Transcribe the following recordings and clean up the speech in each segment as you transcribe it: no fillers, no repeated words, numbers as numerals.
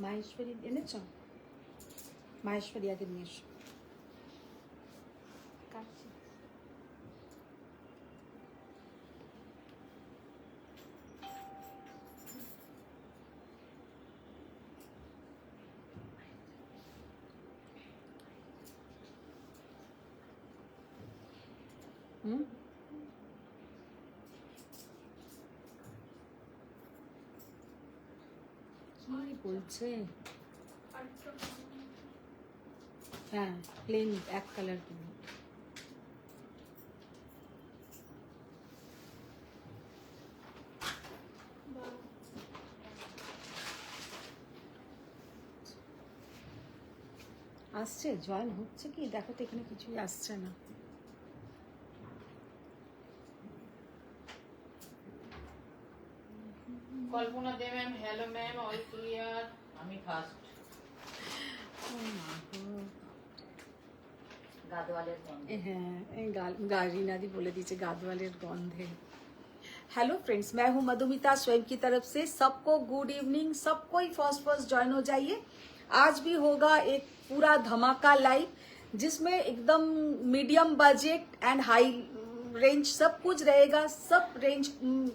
মাহেশ্বরী এনেছ? মাহেশ্বরী আগে নিয়ে এসো। কাটছি। কি বলছে? হ্যাঁ, প্লেন এক কালার কিনো। আসছে, জয়েন হচ্ছে কি দেখো তো, এখানে কিছুই আসছে না। Kalpana Dey ma'am, hello ma'am, all clear. আমি ফার্স্ট। গাদওয়ালের গন্ধে। হ্যাঁ, रीनादी बोले दीजिए गादवालेर गंधे। हेलो फ्रेंड्स, मैं हूं मधुमिता स्वयं की तरफ से। सबको गुड इवनिंग। सबको ही फर्स्ट ज्वाइन हो जाइए। आज भी होगा एक पूरा धमाका लाइव, जिसमें एकदम medium budget and high range सब कुछ रहेगा। सब रेंज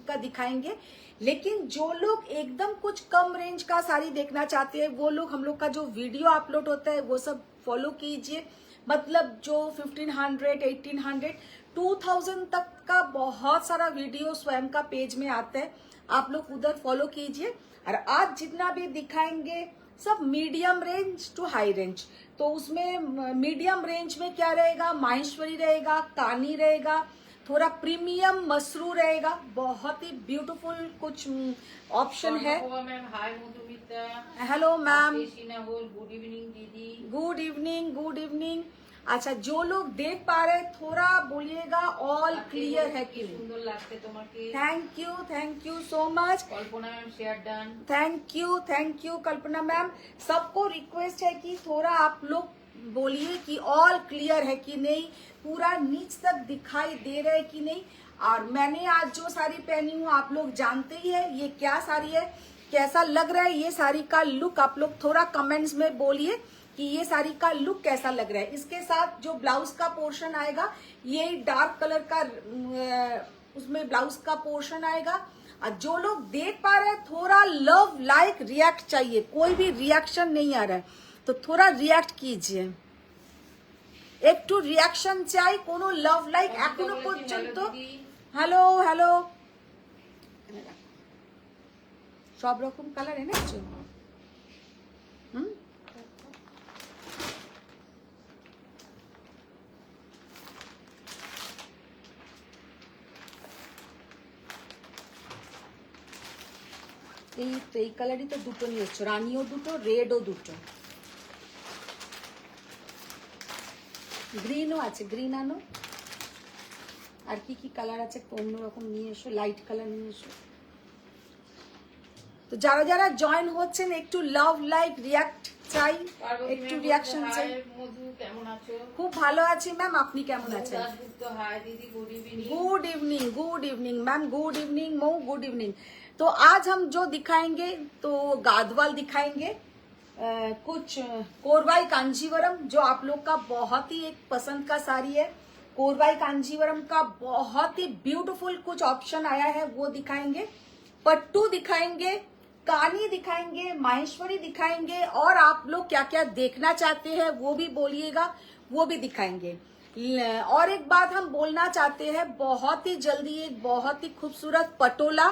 का दिखाएंगे, लेकिन जो लोग एकदम कुछ कम रेंज का साड़ी देखना चाहते हैं, वो लोग हम लोग का जो वीडियो अपलोड होता है वो सब फॉलो कीजिए। मतलब जो 1500, 1800, 2000 तक का बहुत सारा वीडियो स्वयं का पेज में आता है, आप लोग उधर फॉलो कीजिए। और आज जितना भी दिखाएंगे सब medium range to high range. तो उसमें मीडियम रेंज में क्या रहेगा? माहेश्वरी रहेगा, कानी रहेगा, थोड़ा प्रीमियम मसरू रहेगा। बहुत ही ब्यूटीफुल कुछ ऑप्शन है। Ma'am hi Madhumita. Hello ma'am, good evening दीदी। Good evening, good evening. अच्छा, जो लोग देख पा रहे हैं थोड़ा बोलिएगा ऑल क्लियर है कि नहीं। सुंदर लगते तुम्हारे। Thank you so much. Kalpana ma'am share done. Thank you Kalpana ma'am. सबको रिक्वेस्ट है कि थोड़ा आप लोग बोलिए कि ऑल क्लियर है कि नहीं, पूरा नीच तक दिखाई दे रहा है कि नहीं। और मैंने आज जो साड़ी पहनी हूँ आप लोग जानते ही है ये क्या साड़ी है, कैसा लग रहा है ये साड़ी का लुक। आप लोग थोड़ा कमेंट्स में बोलिए कि ये साड़ी का लुक कैसा लग रहा है। इसके साथ जो ब्लाउज का पोर्शन आएगा ये डार्क कलर का उसमें ब्लाउज का पोर्शन आएगा। और जो लोग देख पा रहे हैं थोड़ा लव लाइक रिएक्ट चाहिए, कोई भी रिएक्शन नहीं आ रहा है तो थोड़ा रिएक्ट कीजिए। একটু রিয়াকশন চাই, কোনো লাভ লাইক এখনো পর্যন্ত। হ্যালো হ্যালো, সব রকম কালার এনেছো? এই কালারই তো দুটো নিয়েছো, রানিও দুটো, রেডও দুটো, গ্রিনও আছে, গ্রিন আনো। আর কি কি কালার আছে একটু অন্যরকম নিয়ে এসো, লাইট কালার নিয়ে এসো। তো যারা যারা জয়েন হচ্ছেন একটু লাভ লাইক রিয়াক্ট চাই, একটু রিয়াকশন চাই। মধু কেমন আছো? খুব ভালো আছি ম্যাম, আপনি কেমন আছেন? হাই দিদি, good evening. Good evening, good evening ma'am, good evening Mau, good evening. तो आज हम जो दिखाएंगे तो गादवाल दिखाएंगे, कुछ कोरवाई कांजीवरम जो आप लोग का बहुत ही एक पसंद का साड़ी है। कोरवाई कांजीवरम का बहुत ही ब्यूटीफुल कुछ ऑप्शन आया है वो दिखाएंगे। पट्टू दिखाएंगे, कानी दिखाएंगे, माहेश्वरी दिखाएंगे, और आप लोग क्या क्या देखना चाहते हैं वो भी बोलिएगा, वो भी दिखाएंगे। और एक बात हम बोलना चाहते हैं, बहुत ही जल्दी एक बहुत ही खूबसूरत पटोला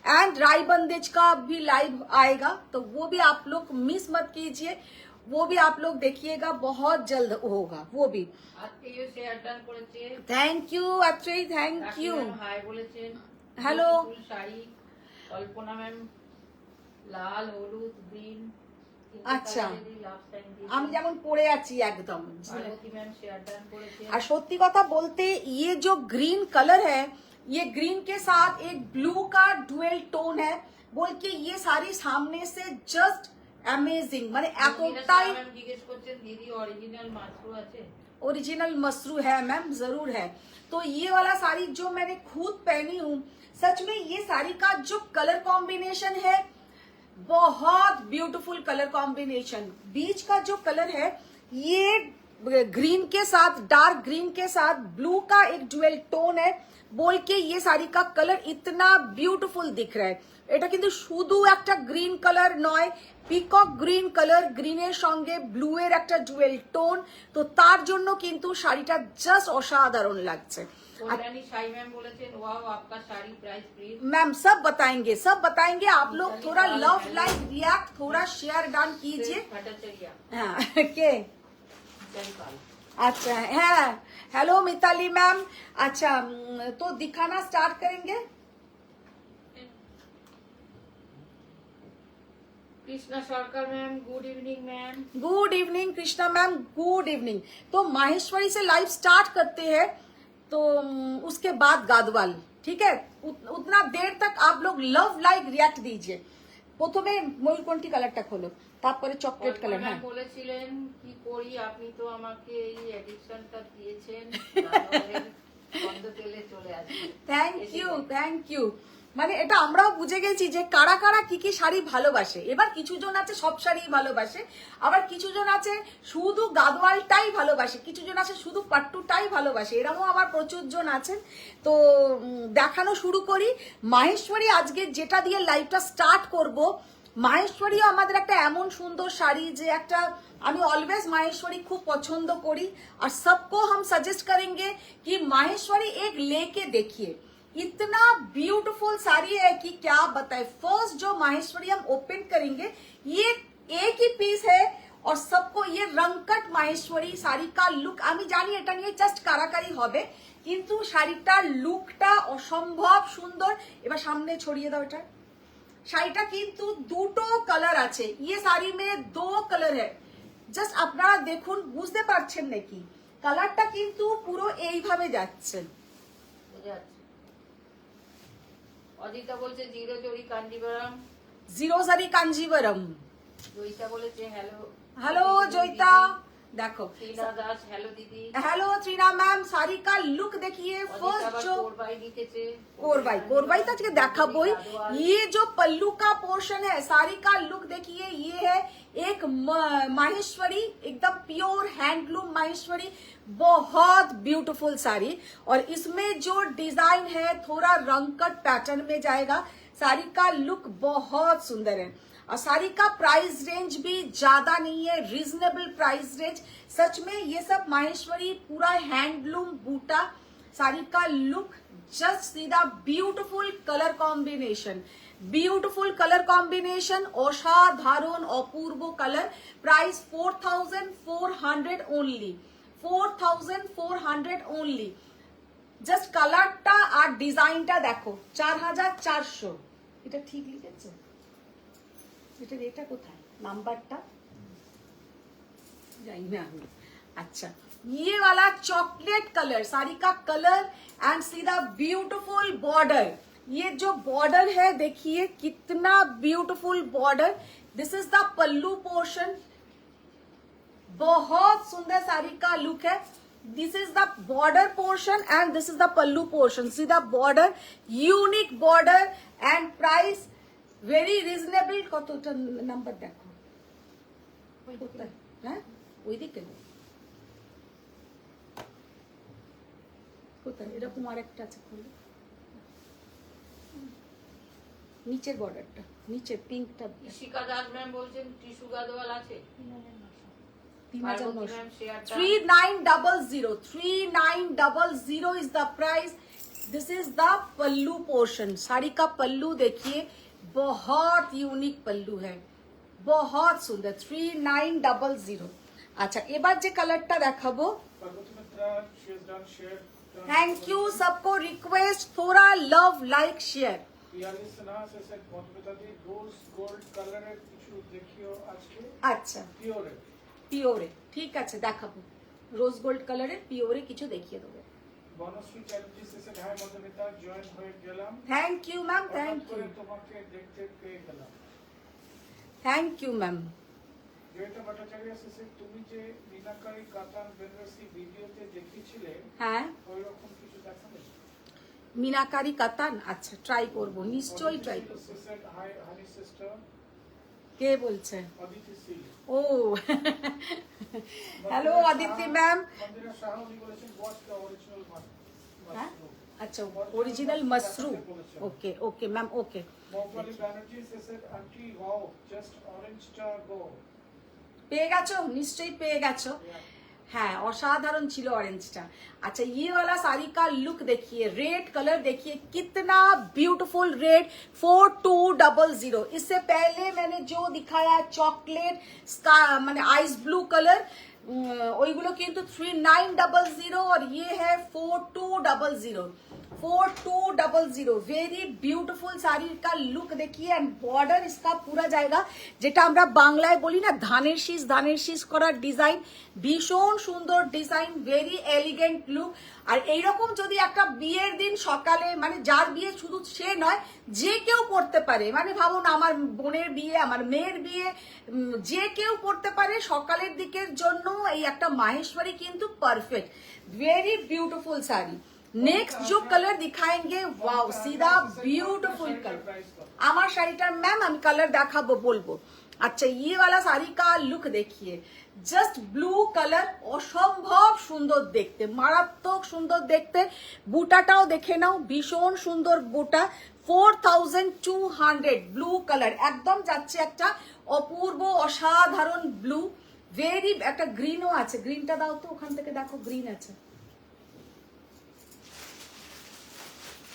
एंड राई बंदेज का भी लाइव आएगा, तो वो भी आप लोग मिस मत कीजिए, वो भी आप लोग देखिएगा, बहुत जल्द होगा वो भी। Thank you Atreya, thank you. Hello. Kalpana ma'am लाल, हलुद, ग्रीन। আচ্ছা, আমি যেমন পরে আছি একদম। আর সত্যি কথা বলতে ये जो ग्रीन कलर है, ये ग्रीन के साथ एक ब्लू का डुएल टोन है, बोल के ये सारी सामने से जस्ट अमेजिंग, মানে এতটাই। ओरिजिनल मसरू है मैम, जरूर है। तो ये वाला साड़ी जो मैंने खुद पहनी हूँ, सच में ये साड़ी का जो कलर कॉम्बिनेशन है बहुत ब्यूटीफुल कलर कॉम्बिनेशन। बीच का जो कलर है ये ग्रीन के साथ, डार्क ग्रीन के साथ ब्लू का एक डुएल टोन है बोल के ये साड़ी का कलर इतना ब्यूटीफुल दिख रहा है। এটা কিন্তু শুধু একটা গ্রিন কালার নয়, পিকক গ্রিন কালার, গ্রিনের সঙ্গে ব্লু এর একটা ডুয়েল টোন, তো তার জন্য কিন্তু শাড়িটা জাস্ট অসাধারণ লাগছে। कल्याणी साई मैम बोलेছেন वाओ आपका साड़ी प्राइस प्लीज। मैम सब बताएंगे आप लोग थोड़ा लव लाइक रिएक्ट, थोड़ा शेयर डन कीजिए। भट्टाचार्य हाँ के जयपाल। अच्छा है, हेलो मिताली मैम। अच्छा तो दिखाना स्टार्ट करेंगे। कृष्णा सरकार ma'am good evening ma'am. Good evening Krishna ma'am, good evening. तो माहेश्वरी से लाइव स्टार्ट करते हैं, तो उसके बाद गादवाल, ठीक है? उतना देर तक आप लोग लव लाइक रिएक्ट दीजिए। প্রথমে ময়ূরকণ্ঠী কালারটা খোলো, তারপরে চকলেট কালার। হ্যাঁ বলেছিলেন কি করি, আপনি তো আমাকে এই অ্যাডিকশনটা দিয়েছেন, বন্ধ তেলে চলে আসবে। Thank you. মানে এটা আমরাও বুঝে গেছি যে কারা কারা কি কি শাড়ি ভালোবাসে। এবার কিছু জন আছে সব শাড়ি ভালোবাসে, আবার কিছু জন আছে শুধু গাদওয়ালটাই ভালোবাসে, কিছু জন আছে শুধু পাট্টুটাই ভালোবাসে, এরকমও আবার প্রচুর জন আছেন। তো দেখানো শুরু করি। মাহেশ্বরী আজকে যেটা দিয়ে লাইভটা স্টার্ট করব, মাহেশ্বরীও আমাদের একটা এমন সুন্দর শাড়ি যে একটা আমি অলওয়েজ माहेश्वरी खूब पसंद करी और सबको हम सजेस्ट करेंगे कि माहेश्वरी एक लेके देखिए। इतना ब्यूटीफुल साड़ी है कि क्या बताए। फर्स्ट जो माहेश्वरी हम ओपन करेंगे ये एक ही पीस है और सबको ये रंगकट माहेश्वरी শাড়ি का लुक, আমি জানি এটা নিয়ে জাস্ট কারাকারি হবে, কিন্তু শাড়িটার লুকটা অসম্ভব সুন্দর। এবার সামনে ছড়িয়ে দাও এটা। শাড়িটা কিন্তু দুটো কালার আছে, ये साड़ी में दो कलर है। জাস্ট আপনারা দেখুন, বুঝতে পারছেন নাকি? কালারটা কিন্তু পুরো এইভাবে যাচ্ছে। অজিতা বলছে জিরো জরি কাঞ্জিবরম, জিরো জারি কাঞ্জিবরম। জয়িতা বলেছে হ্যালো। হ্যালো জয়িতা, দেখো ত্রিনা দাস হ্যালো দিদি। हेलो त्रिना मैम, साड़ी का लुक देखिए। फर्स्ट जो কোরবাই লিখেছে, कोरबाई तो आज के দেখাবোই। ये जो पल्लू का पोर्शन है, साड़ी का लुक देखिए, ये है एक माहेश्वरी, एकदम प्योर हैंडलूम माहेश्वरी, बहुत ब्यूटीफुल साड़ी। और इसमें जो डिजाइन है थोड़ा रंगकट पैटर्न में जाएगा। साड़ी का लुक बहुत सुंदर है और साड़ी का प्राइस रेंज भी ज्यादा नहीं है, रीजनेबल प्राइस रेंज। सच में ये सब माहेश्वरी पूरा हैंडलूम बूटा। साड़ी का लुक जस्ट सीधा ब्यूटीफुल कलर कॉम्बिनेशन, असाधारण अपूर्व colour. Price 4400 only, 4400 only. Just কালারটা আর ডিজাইনটা দেখো, 4400। এটা ঠিক লিখেছে? এটা কোথায় নাম্বারটা जाई ना। अच्छा ये वाला चॉकलेट कलर साड़ी का कलर एंड सीधा ब्यूटीफुल बॉर्डर। ये जो बॉर्डर है देखिए कितना beautiful border. This is the pallu portion, बहुत सुंदर साड़ी का लुक है। This is the border portion and this is the pallu portion. सीधा border, unique border and price very reasonable. কতটা নাম্বার দেখো কোথায়? হ্যাঁ ওইদিকে কোথায়? এরকম আরেকটা আছে, খুলে নিচের বর্ডারটা, নিচে পিঙ্কটা। ইশিকা দাস ম্যাম বলছেন টিস্যু গাদওয়াল আছে। 3900 3900 is the price. This is the pallu portion. Sari का पल्लू देखिए, बहुत यूनिक पल्लू है, बहुत सुंदर। 3900। अच्छा এবার যে কালারটা দেখাবো। थैंक यू सबको। रिक्वेस्ट थोड़ा लव लाइक शेयर। আচ্ছা পিওরে, ঠিক আছে দেখাবো। রোজ গোল্ড কালারের পিওরে কিছু দেখিয়ে দেবো। বনশ্রী চ্যাটার্জি শেষে হাই মধুমিতা জয়েন হয়ে গেলাম। Thank you ma'am, thank you, তোমাকে দেখতে পেয়ে গেলাম। Thank you ma'am. Joyita Bhattacharya শেষে তুমি যে মিনাকারি কাতান বেনারসি ভিডিওতে দেখিয়েছিলে, হ্যাঁ ওই রকম কিছু দেখাবে? মিনাকারি কাতান, আচ্ছা ট্রাই করব, নিশ্চয়ই ট্রাই করব। শেষে হাই হানি সিস্টার। কে বলছে? অদিতি সিল। ও হ্যালো অদিতি ম্যাম। মন্দিরা শাহ উনি বলেছেন হোয়াটস দ্য অরিজিনাল হ্যাঁ মাশরুম। আচ্ছা অরিজিনাল মাশরুম। Okay okay ma'am okay. Moupali Banerjee said aunty wow just অরেঞ্জটা গো। পেয়ে গেছো নিশ্চয়ই পেয়ে গেছো। হ্যাঁ অसाधारण ছিল ऑरेंजটা। अच्छा ये वाला साड़ी का लुक देखिए, रेड कलर देखिए कितना ब्यूटीफुल रेड 4200। इससे पहले मैंने जो दिखाया चॉकलेट माने आइस ब्लू कलर ওইগুলো কিন্তু 3900 और ये है 4200। 4200 वेरी ब्यूटीफुल साड़ी का लुक देखिए एंड बॉर्डर इसका पूरा जाएगा যেটা আমরা বাংলায় বলি না ধানের শীষ করার ডিজাইন, ভীষণ সুন্দর ডিজাইন, ভেরি এলিগেন্ট লুক। আর এইরকম যদি একটা বিয়ের দিন সকালে মানে যার বিয়ে শুধু সে নয় যে কেউ পড়তে পারে, মানে ভাবুন আমার বোনের বিয়ে আমার মেয়ের বিয়ে যে কেউ পড়তে পারে সকালের দিকের জন্য এই একটা মাহেশ্বরী কিন্তু পারফেক্ট, ভেরি বিউটিফुल साड़ी। नेक्स्ट जो कलर दिखाएंगे वाओ सीधा ब्यूटीफुल कलर। আমার শাড়িটার ম্যাম আমি কালার দেখাবো বলবো। আচ্ছা ये वाला साड़ी का लुक देखिए, জাস্ট ব্লু কালার, অসম্ভব সুন্দর দেখতে, মারাত্মক সুন্দর দেখতে। বুটাটাও দেখে নাও, ভীষণ সুন্দর বুটা। 4200 ব্লু কালার একদম যাচ্ছে একটা অপূর্ব অসাধারণ ব্লু, ভেরি একটা গ্রিনও আছে, গ্রিনটা দাও তো ওখান থেকে দেখো গ্রিন আছে।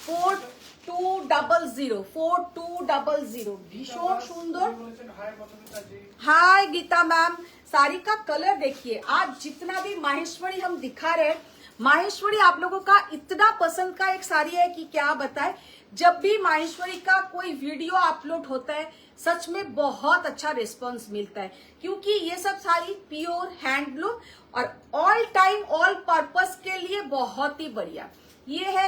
4200 ভীষণ সুন্দর। हाय गीता मैम, साड़ी का कलर देखिए। आज जितना भी माहेश्वरी हम दिखा रहे हैं, माहेश्वरी आप लोगों का इतना पसंद का एक साड़ी है कि क्या बताए। जब भी माहेश्वरी का कोई वीडियो अपलोड होता है सच में बहुत अच्छा रिस्पांस मिलता है, क्योंकि ये सब साड़ी प्योर हैंडलूम और ऑल टाइम ऑल पर्पस के लिए बहुत ही बढ़िया। ये है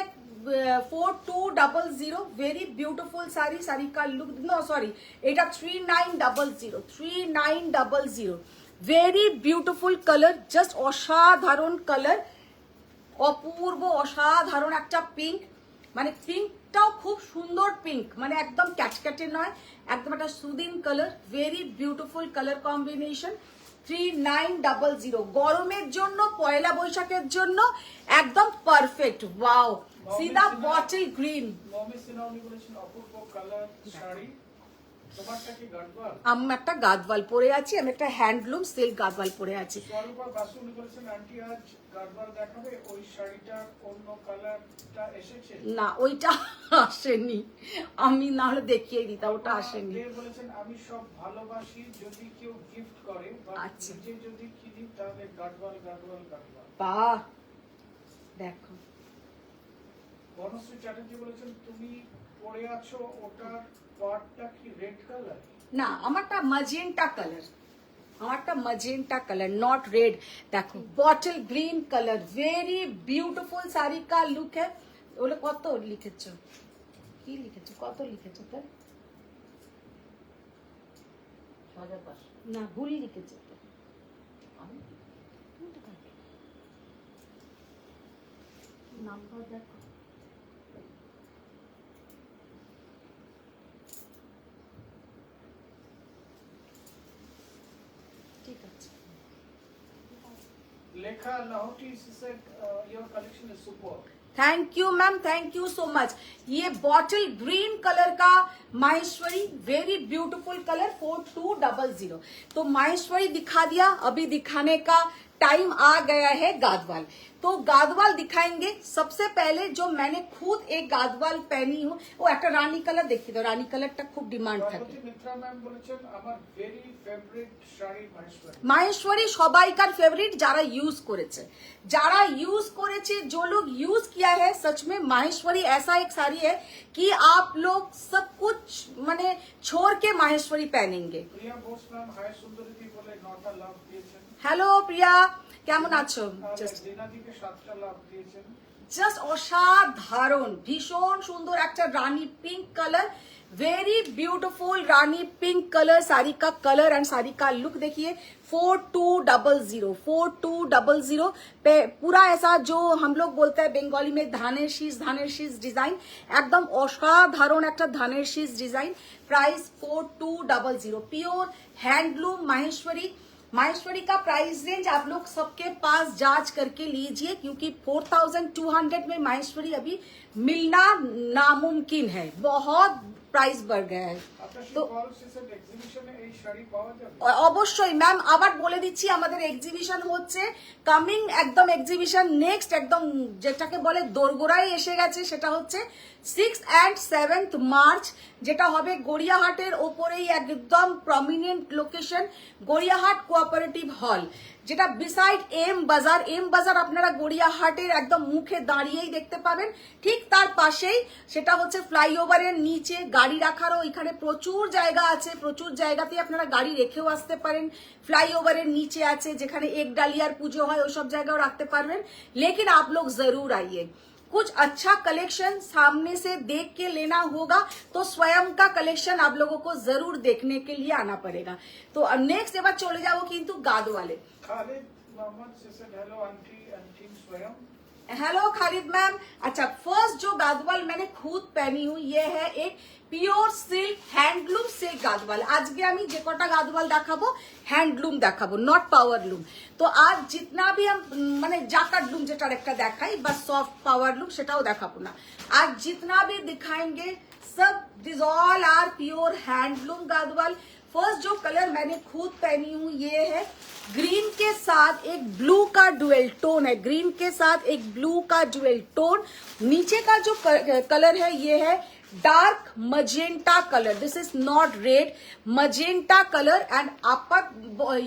4200 वेरी ब्यूटीफुल साड़ी। साड़ी का लुक नो सॉरी এটা 3900 वेरी ब्यूटीफुल कलर, জাস্ট অসাধারণ কালার, অপূর্ব অসাধারণ একটা পিঙ্ক, মানে পিঙ্কটাও খুব সুন্দর পিঙ্ক, মানে একদম ক্যাটক্যাটে নয়, একদম একটা soothing colour, very beautiful colour combination. 3900 গরমের জন্য পয়লা বৈশাখের জন্য একদম পারফেক্ট। ওয়াও সিধা বটল গ্রিন। মমি সিনাউনি বলেছেন অপূর্ব কালার শাড়ি। তোমারটা কি গাডওয়াল? আমি একটা গাদওয়াল পরে আছি, আমি একটা হ্যান্ডলুম সিল্ক গাদওয়াল পরে আছি। স্বরূপা বাসুনি বলেছেন আন্টি আজ গাডওয়াল দেখাবে, ওই শাড়িটার অন্য কালারটা এসেছে? না ওইটা আসেনি, আমি না হলে দেখিয়ে দিতাম, ওটা আসেনি। কে বলেছেন আমি সব ভালোবাসি, যদি কেউ গিফট করে বা আচ্ছা। নিজে যদি কিনি তাহলে গাডওয়াল। বাহ দেখো। বনশ্রী চ্যাটার্জি বলেছেন তুমি পরে আছো ওটার পার্টটা কি রেড কালার? না আমারটা ম্যাজেন্টা কালার, আমারটা ম্যাজেন্টা কালার নট রেড। দেখো bottle green colour, very beautiful sari কা লুক है। ওগুলো কত লিখেছো, কি লিখেছো, কত লিখেছো তো? 6500 না ভুল লিখেছো তো। আমি নাম্বার দেখো। ঠিক আছে। লেখা লাহোটি said your collection is superb. Thank you ma'am, thank you so much. ये बॉटल ग्रीन कलर का माहेश्वरी, वेरी ब्यूटीफुल कलर 4200। तो माहेश्वरी दिखा दिया, अभी दिखाने का टाइम आ गया है गादवाल। तो गादवाल दिखाएंगे। सबसे पहले जो मैंने खुद एक गादवाल पहनी हूँ वो एक रानी कलर देखी, तो रानी कलर टा खूब डिमांड থাকে। মিত্রা ম্যাম বলেছেন আমার ভেরি ফেভারিট শাড়ি মাহেশ্বরী। माहेश्वरी সবাইকার फेवरेट যারা यूज করেছে, যারা यूज করেছে, जो लोग यूज किया है, सच में माहेश्वरी ऐसा एक साड़ी है कि आप लोग सब कुछ माने छोड़ के माहेश्वरी पहनेंगे। প্রিয়া বোস ম্যাম হাই সুন্দরী বলে 9টা লাভ দিয়েছেন। হ্যালো প্রিয়া, কেমন আছো? দিনাদিকে 7টা লাভ দিয়েছেন। জাস্ট অসাধারণ, ভীষণ সুন্দর একটা রানী পিঙ্ক কালার, वेरी ब्यूटीफुल रानी पिंक कलर साड़ी का कलर एंड साड़ी का लुक देखिए 4200 पे पूरा ऐसा जो हम लोग बोलते हैं बंगाली में धानेर शीज डिजाइन, एकदम असाधारण एक धानेर शीज design. Price 4200, pure handloom Maheshwari का प्राइस रेंज आप लोग सबके पास जांच करके लीजिए, क्योंकि 4200 में माहेश्वरी अभी मिलना नामुमकिन है, बहुत প্রাইস बढ़ गया है। তো অবশ্যই ম্যাম আবার বলে দিচ্ছি, আমাদের এক্সিবিশন হচ্ছে কামিং, একদম এক্সিবিশন নেক্সট একদম যেটাকে বলে দোরগোড়ায় এসে গেছে, সেটা হচ্ছে 6 and 7 মার্চ, যেটা হবে গড়িয়াহাটের ওপরেই একদম প্রমিনেন্ট লোকেশন গড়িয়াহাট কোঅপারেটিভ হল, যেটা বিসাইড এম বাজার আপনারা গড়িয়াহাটের একদম মুখে দাঁড়িয়েই দেখতে পাবেন, ঠিক তার পাশেই সেটা হচ্ছে ফ্লাইওভারের নিচে গাড়ি রাখারও এখানে প্রচুর জায়গা আছে, প্রচুর জায়গাতে আপনারা গাড়ি রেখেও আসতে পারেন, ফ্লাইওভারের নিচে আছে যেখানে এক ডালিয়ার পুজো হয় ওসব জায়গাও রাখতে পারবেন। लेकिन आप लोग जरूर आइए, कुछ अच्छा कलेक्शन सामने से देख के लेना होगा, तो स्वयं का कलेक्शन आप लोगों को जरूर देखने के लिए आना पड़ेगा। तो नेक्स्ट এবার চলে যাবো কিন্তু গাদওয়ালে। खालिद मोहम्मद से हेलो आंटी एंड टीम स्वयं। Hello Khalid ma'am. अच्छा, फर्स्ट जो गादवाल मैंने खुद पहनी हूँ ये है एक pure silk handloom silk Gadwal. আজকে আমি যে কটা গাদওয়াল দেখাবো হ্যান্ডলুম দেখাবো, নট পাওয়ার লুম। তো আজ जितना भी हम মানে জাকার্ড লুম যেটার একটা দেখাই বা সফট পাওয়ার লুম সেটাও দেখাবো না, आज जितना भी दिखाएंगे सब this all are pure handloom Gadwal. First जो कलर मैंने खुद पहनी हूँ ये है ग्रीन के साथ एक ब्लू का डुएल टोन है, ग्रीन के साथ एक ब्लू का डुएल टोन। नीचे का जो कलर है ये है dark magenta colour, this is not red, magenta colour and upper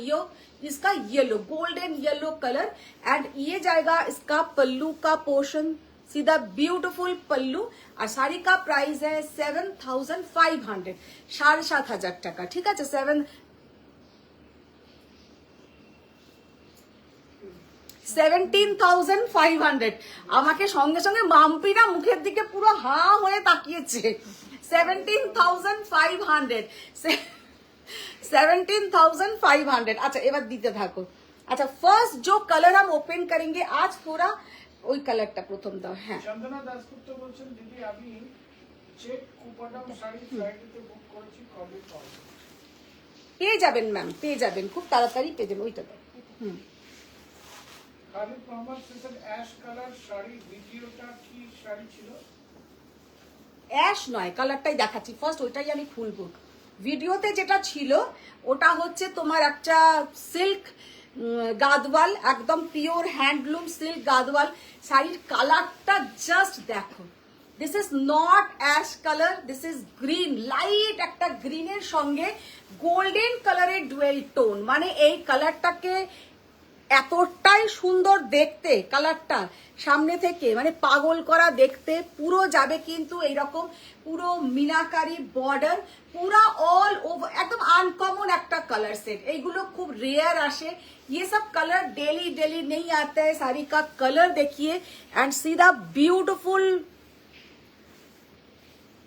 यो इसका yellow, golden yellow colour. And ये जाएगा इसका पल्लू का पोर्शन, सीधा ब्यूटीफुल पल्लू। और साड़ी का प्राइस है 7500, 7500 টাকা, ঠিক আছে। 17,500। আমাকে সঙ্গে সঙ্গে মাম্পিনা মুখের দিকে পুরো হা হয়ে তাকিয়েছে। 17,500, 17,500। अच्छा এবার দিতে থাকো। अच्छा, फर्स्ट जो कलर हम ओपन करेंगे आज पूरा ওই কালারটা প্রথম দাও। হ্যাঁ, চন্দনা দাসগুপ্ত বলছেন দিদি আমি চেক কুপাডাম শাড়ি ফ্লাইটে বুক করেছি, কবে পাবো? পেয়ে যাবেন ম্যাম, পেয়ে যাবেন, খুব তাড়াতাড়ি পেয়ে যাবেন। ওইটা দাও। খালিদ মোহাম্মদ সেন অ্যাশ কালার শাড়ি, ভিডিওটা কি শাড়ি ছিল? অ্যাশ নয়, কালারটাই দেখাচ্ছি ফার্স্ট, ওইটাই আমি খুলবো। ভিডিওতে যেটা ছিল ওটা হচ্ছে তোমার একটা সিল্ক গাদওয়াল, একদম পিওর হ্যান্ডলুম সিল্ক গাদওয়াল। শাড়ির কালারটা জাস্ট দেখো, this is not ash colour, this is green, light একটা গ্রিনের সঙ্গে গোল্ডেন কালারের ডুয়েল টোন। মানে এই কালারটাকে এতটাই সুন্দর দেখতে, কালারটা সামনে থেকে মানে পাগল করা দেখতে। পুরো যাবে কিন্তু এইরকম পুরো মিনাকারি বর্ডার, পুরা অল ওভার, একদম আনকমন একটা কালার সেট। এইগুলো খুব রেয়ার আসে, ये सब कलर डेली डेली नहीं आता है। साड़ी का कलर देखिए एंड सीधा ब्यूटीफुल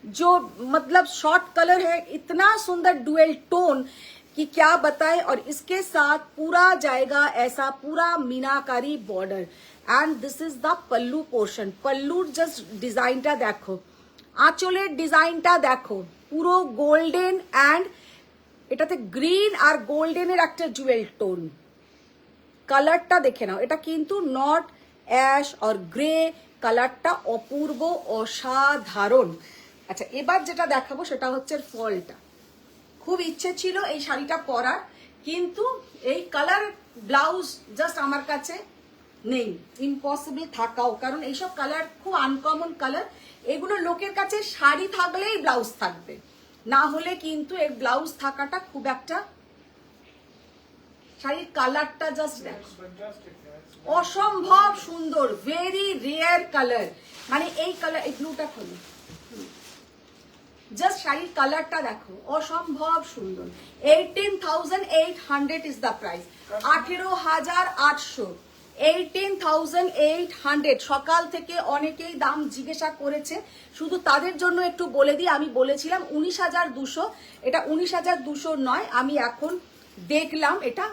जो मतलब शॉर्ट कलर है, इतना सुंदर डुएल टोन कि क्या बताएं। और इसके साथ पूरा जाएगा ऐसा पूरा meenakari border and this is the pallu portion. पल्लूर जस्ट डिजाइनটা দেখো, আঁচলের ডিজাইনটা দেখো, পুরো গোল্ডেন এন্ড এটাতে গ্রিন আর গোল্ডেনের একটা জুয়েল টোন। কালারটা দেখে নাও, এটা কিন্তু নট অ্যাশ আর গ্রে, কালারটা অপূর্ব অসাধারণ। আচ্ছা, এবার যেটা দেখাবো সেটা হচ্ছে ফলটা। খুব ইচ্ছে ছিল এই শাড়িটা পরার, কিন্তু এই কালার ব্লাউজ জাস্ট আমার কাছে নেই, ইম্পসিবল থাকাও, কারণ এইসব কালার খুব আনকমন কালার। এগুলো লোকের কাছে শাড়ি থাকলেই ব্লাউজ থাকবে, না হলে কিন্তু এর ব্লাউজ থাকাটা খুব একটা। শাড়ির কালারটা জাস্ট দেখো, অসম্ভব সুন্দর, ভেরি রেয়ার কালার। মানে এই কালার, এই ব্লুটা খোলো, জাস্ট শাড়ির কালারটা দেখো, অসম্ভব সুন্দর। 18,800 ইজ দ্য প্রাইস, 18,800। 18,800। সকাল থেকে অনেকেই দাম জিজ্ঞাসা করেছে, শুধু তাদের জন্য একটু বলে দিই, আমি বলেছিলাম 19,200, এটা 19,200 নয়, আমি এখন দেখলাম এটা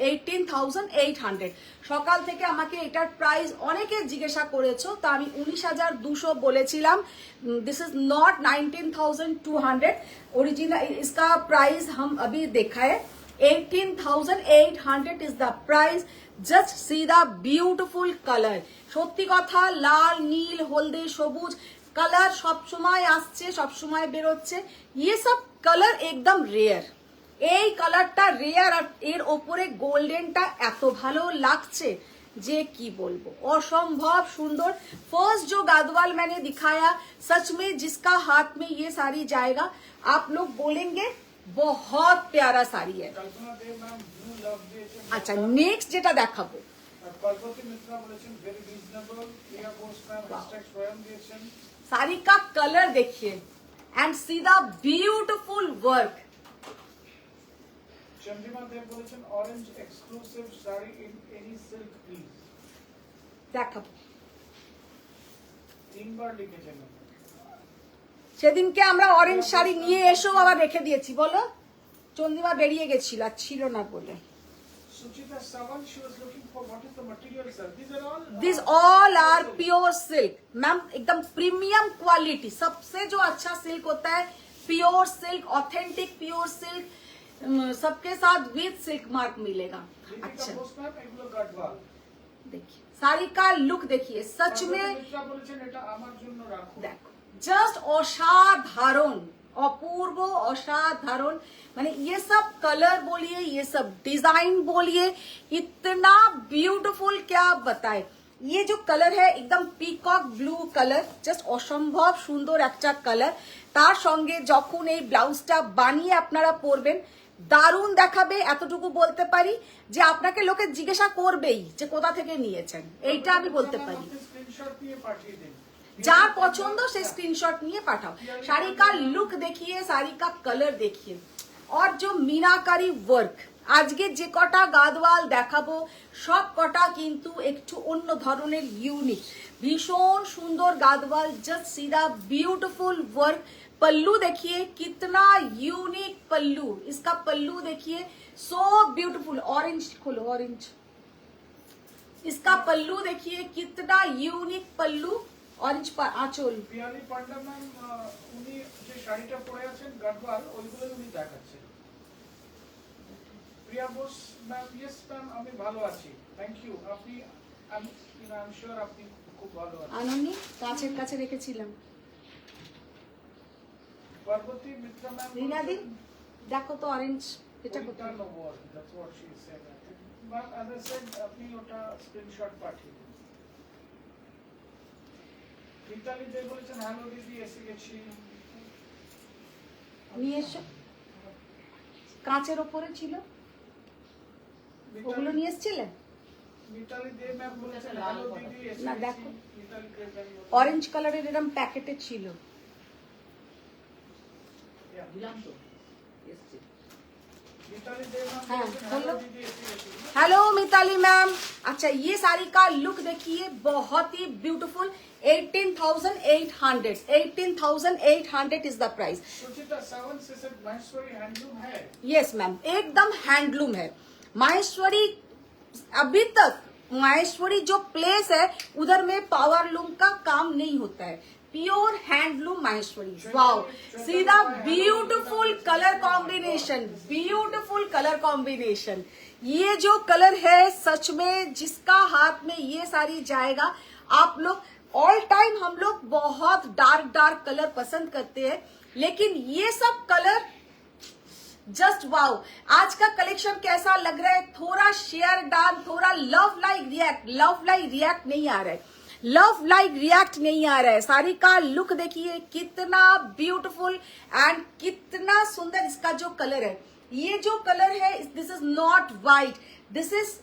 18,800। সকাল থেকে আমাকে এটার প্রাইস অনেকে জিজ্ঞাসা করেছো, তা আমি 19,200 বলেছিলাম। दिस इज नॉट 19,200, ओरिजिनल इसका प्राइस हम अभी देखा है 18,800 is the price. Just see the beautiful colour. সত্যি কথা, লাল, নীল, হলদে, সবুজ কালার সবসময় আসছে, সবসময় বেরোচ্ছে। ইয়ে সব কালার একদম রেয়ার। এই কালারটা রেয়ার, আর এর ওপরে গোল্ডেনটা এত ভালো লাগছে যে কি বলবো, असंभव सुंदर। फर्स्ट जो गादवाल मैंने दिखाया, सच में जिसका हाथ में ये साड़ी जाएगा आप लोग बोलेंगे बहुत प्यारा साड़ी है। কল্পনা দেব ম্যাম ব্লু লাভ দিয়েছেন। আচ্ছা, নেক্সট যেটা দেখাবো, কল্পতি মিত্রা বলেছেন very reasonable. Priya Ghosh ma'am hashtag স্বয়ং দিয়েছেন। साड़ी का कलर देखिए and see the beautiful work. Chandrima Dev বলেছেন orange exclusive sari in any silk please. দেখাবো, তিনবার লিখেছেন। সেদিনকে আমরা অরেঞ্জ শাড়ি নিয়ে এসেও আবার রেখে দিয়েছি, বলো চন্দ্রিমা বেরিয়ে গেছিল আর ছিল না বলে। Suchita Sawan, she was looking for what is the material, sir. These are all. This all are pure silk ma'am, एकदम प्रीमियम क्वालिटी। सबसे जो अच्छा सिल्क होता है pure silk, authentic pure silk, सबके साथ विद सिल्क मार्क मिलेगा। अच्छा এগুলো গাডওয়াল। देखिए साड़ी का लुक देखिए, सच में মিত্রা বলেছেন এটা আমার জন্য রাখো। দেখো জাস্ট অসাধারণ, অপূর্ব, অসাধারণ। माने ये सब कलर बोलिए, ये सब डिजाइन बोलिए, इतना ब्यूटीफुल, क्या बताए। ये जो कलर है एकदम পিকক ব্লু কালার, জাস্ট অসম্ভব সুন্দর একটা কালার। তার সঙ্গে যখন এই ব্লাউজটা বানিয়ে আপনারা পরবেন, দারুণ দেখাবে। এতটুকু বলতে পারি যে আপনাকে লোকে জিজ্ঞাসা করবেই যে কোথা থেকে নিয়েছেন, এইটা আমি বলতে পারি। স্ক্রিনশট নিয়ে পাঠিয়ে দিন। যার পছন্দ সে স্ক্রিনশট নিয়ে পাঠাও। শাড়ি का लुक देखिए, শাড়ি का कलर देखिए, और जो मीनाकारी वर्क, আজকে যে কটা গাদওয়াল দেখাবো সব কটা কিন্তু একটু অন্য ধরনের ইউনিক, ভীষণ সুন্দর গাদওয়াল। জাস্ট সি দা ब्यूटीफुल वर्क। पल्लू देखिए कितना यूनिक पल्लू, इसका पल्लू देखिए सो ब्यूटीफुल। ऑरेंज खोलो, ऑरेंज, इसका पल्लू देखिए कितना यूनिक पल्लू, ऑरेंज पर आंचल। পিয়ালি পান্ডা ম্যাম উনি যে শাড়িটা পরে আছেন গাডওয়াল, ওইগুলো উনি দেখাচ্ছেন। প্রিয়া ঘোষ ম্যাম, ইয়েস ম্যাম আমি ভালো আছি, থ্যাংক ইউ। আপনি আমি আই শিওর আপনি খুব ভালো আছেন। আনন্দি কাছের কাছে রেখেছিলাম। পার্বতী মিত্রা ম্যাম, রিনাদি দেখো তো অরেঞ্জ এটা ওইটা কোথায়। no war, that's what she said. Ma'am as I said আপনি ওটা স্ক্রিনশট পাঠিয়ে দিন। মিতালি দেব বলেছেন হ্যালো দিদি এসে গেছি। নিয়ে এসো, কাঁচের ওপরে ছিল, ওগুলো নিয়ে এসেছিলে। মিতালি দেব ম্যাম বলেছেন হ্যালো দিদি এসে না, গেছি। দেখো। মিতালি দেব ম্যাম অরেঞ্জ কালারের এরকম প্যাকেটে ছিল। দিলাম তো এসছে। মিতালি দেব ম্যাম হ্যাঁ, বলেছেন হ্যালো বলো। দিদি এসে গেছি। Hello Mitali ma'am. अच्छा, ये साड़ी का लुक देखिए, बहुत ही beautiful. 18,800, 18,800 is the price. Suchita Sawant से said महेश्वरी हैंडलूम है। यस मैम, एकदम हैंडलूम है माहेश्वरी। अभी तक माहेश्वरी जो प्लेस है उधर में पावर लूम का काम नहीं होता है, प्योर हैंडलूम माहेश्वरी। वाओ, सीधा beautiful colour combination, beautiful colour combination. ये जो कलर है सच में जिसका हाथ में ये साड़ी जाएगा, आप लोग ऑल टाइम, हम लोग बहुत डार्क डार्क कलर पसंद करते हैं, लेकिन ये सब कलर जस्ट वाओ। आज का कलेक्शन कैसा लग रहा है, थोड़ा शेयर डाल, थोड़ा love like react, love like react नहीं आ रहा है, लव लाइक रिएक्ट नहीं आ रहा है। साड़ी का लुक देखिए कितना ब्यूटीफुल एंड कितना सुंदर इसका जो कलर है। ये जो कलर है this is not white, this is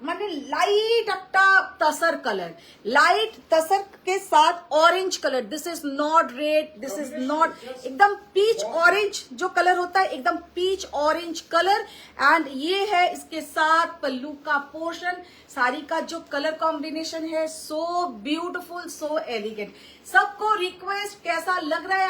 माने लाइट একটা तसर कलर, लाइट तसर के साथ orange colour. This is not red, this is not, एकदम पीच ऑरेंज जो कलर होता है, एकदम पीच ऑरेंज कलर. एंड ये है इसके साथ पल्लू का पोर्शन. साड़ी का जो कलर कॉम्बिनेशन है सो ब्यूटीफुल, सो एलिगेंट. सबको रिक्वेस्ट कैसा लग रहा है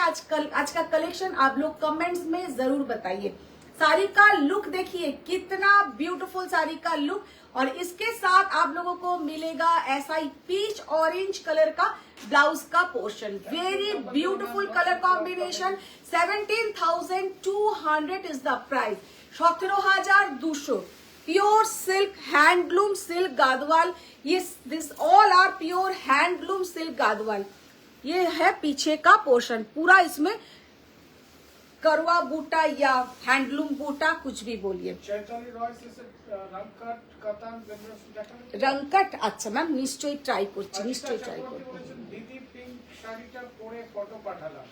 आज का कलेक्शन, आप लोग कमेंट्स में जरूर बताइए. साड़ी का लुक देखिए, कितना ब्यूटीफुल साड़ी का लुक. और इसके साथ आप लोगों को मिलेगा ऐसा ही पीच ऑरेंज कलर का ब्लाउज का portion. Very beautiful colour combination. 17,200 is the price. 17,200. Pure silk, handloom silk Gadwal. ये this all are pure handloom silk Gadwal. ये है पीछे का पोर्शन, पूरा इसमें करवा बूटा या हैंडलूम बूटा कुछ भी बोलिए. चैताली रॉय से रंगकट কাতান দেখাবেন? রংকট, আচ্ছা ম্যাম, নিশ্চয়ই ট্রাই করছি, নিশ্চয়ই ট্রাই করবো. দিদি পিঙ্ক শাড়িটা পরে ফটো পাঠালাম,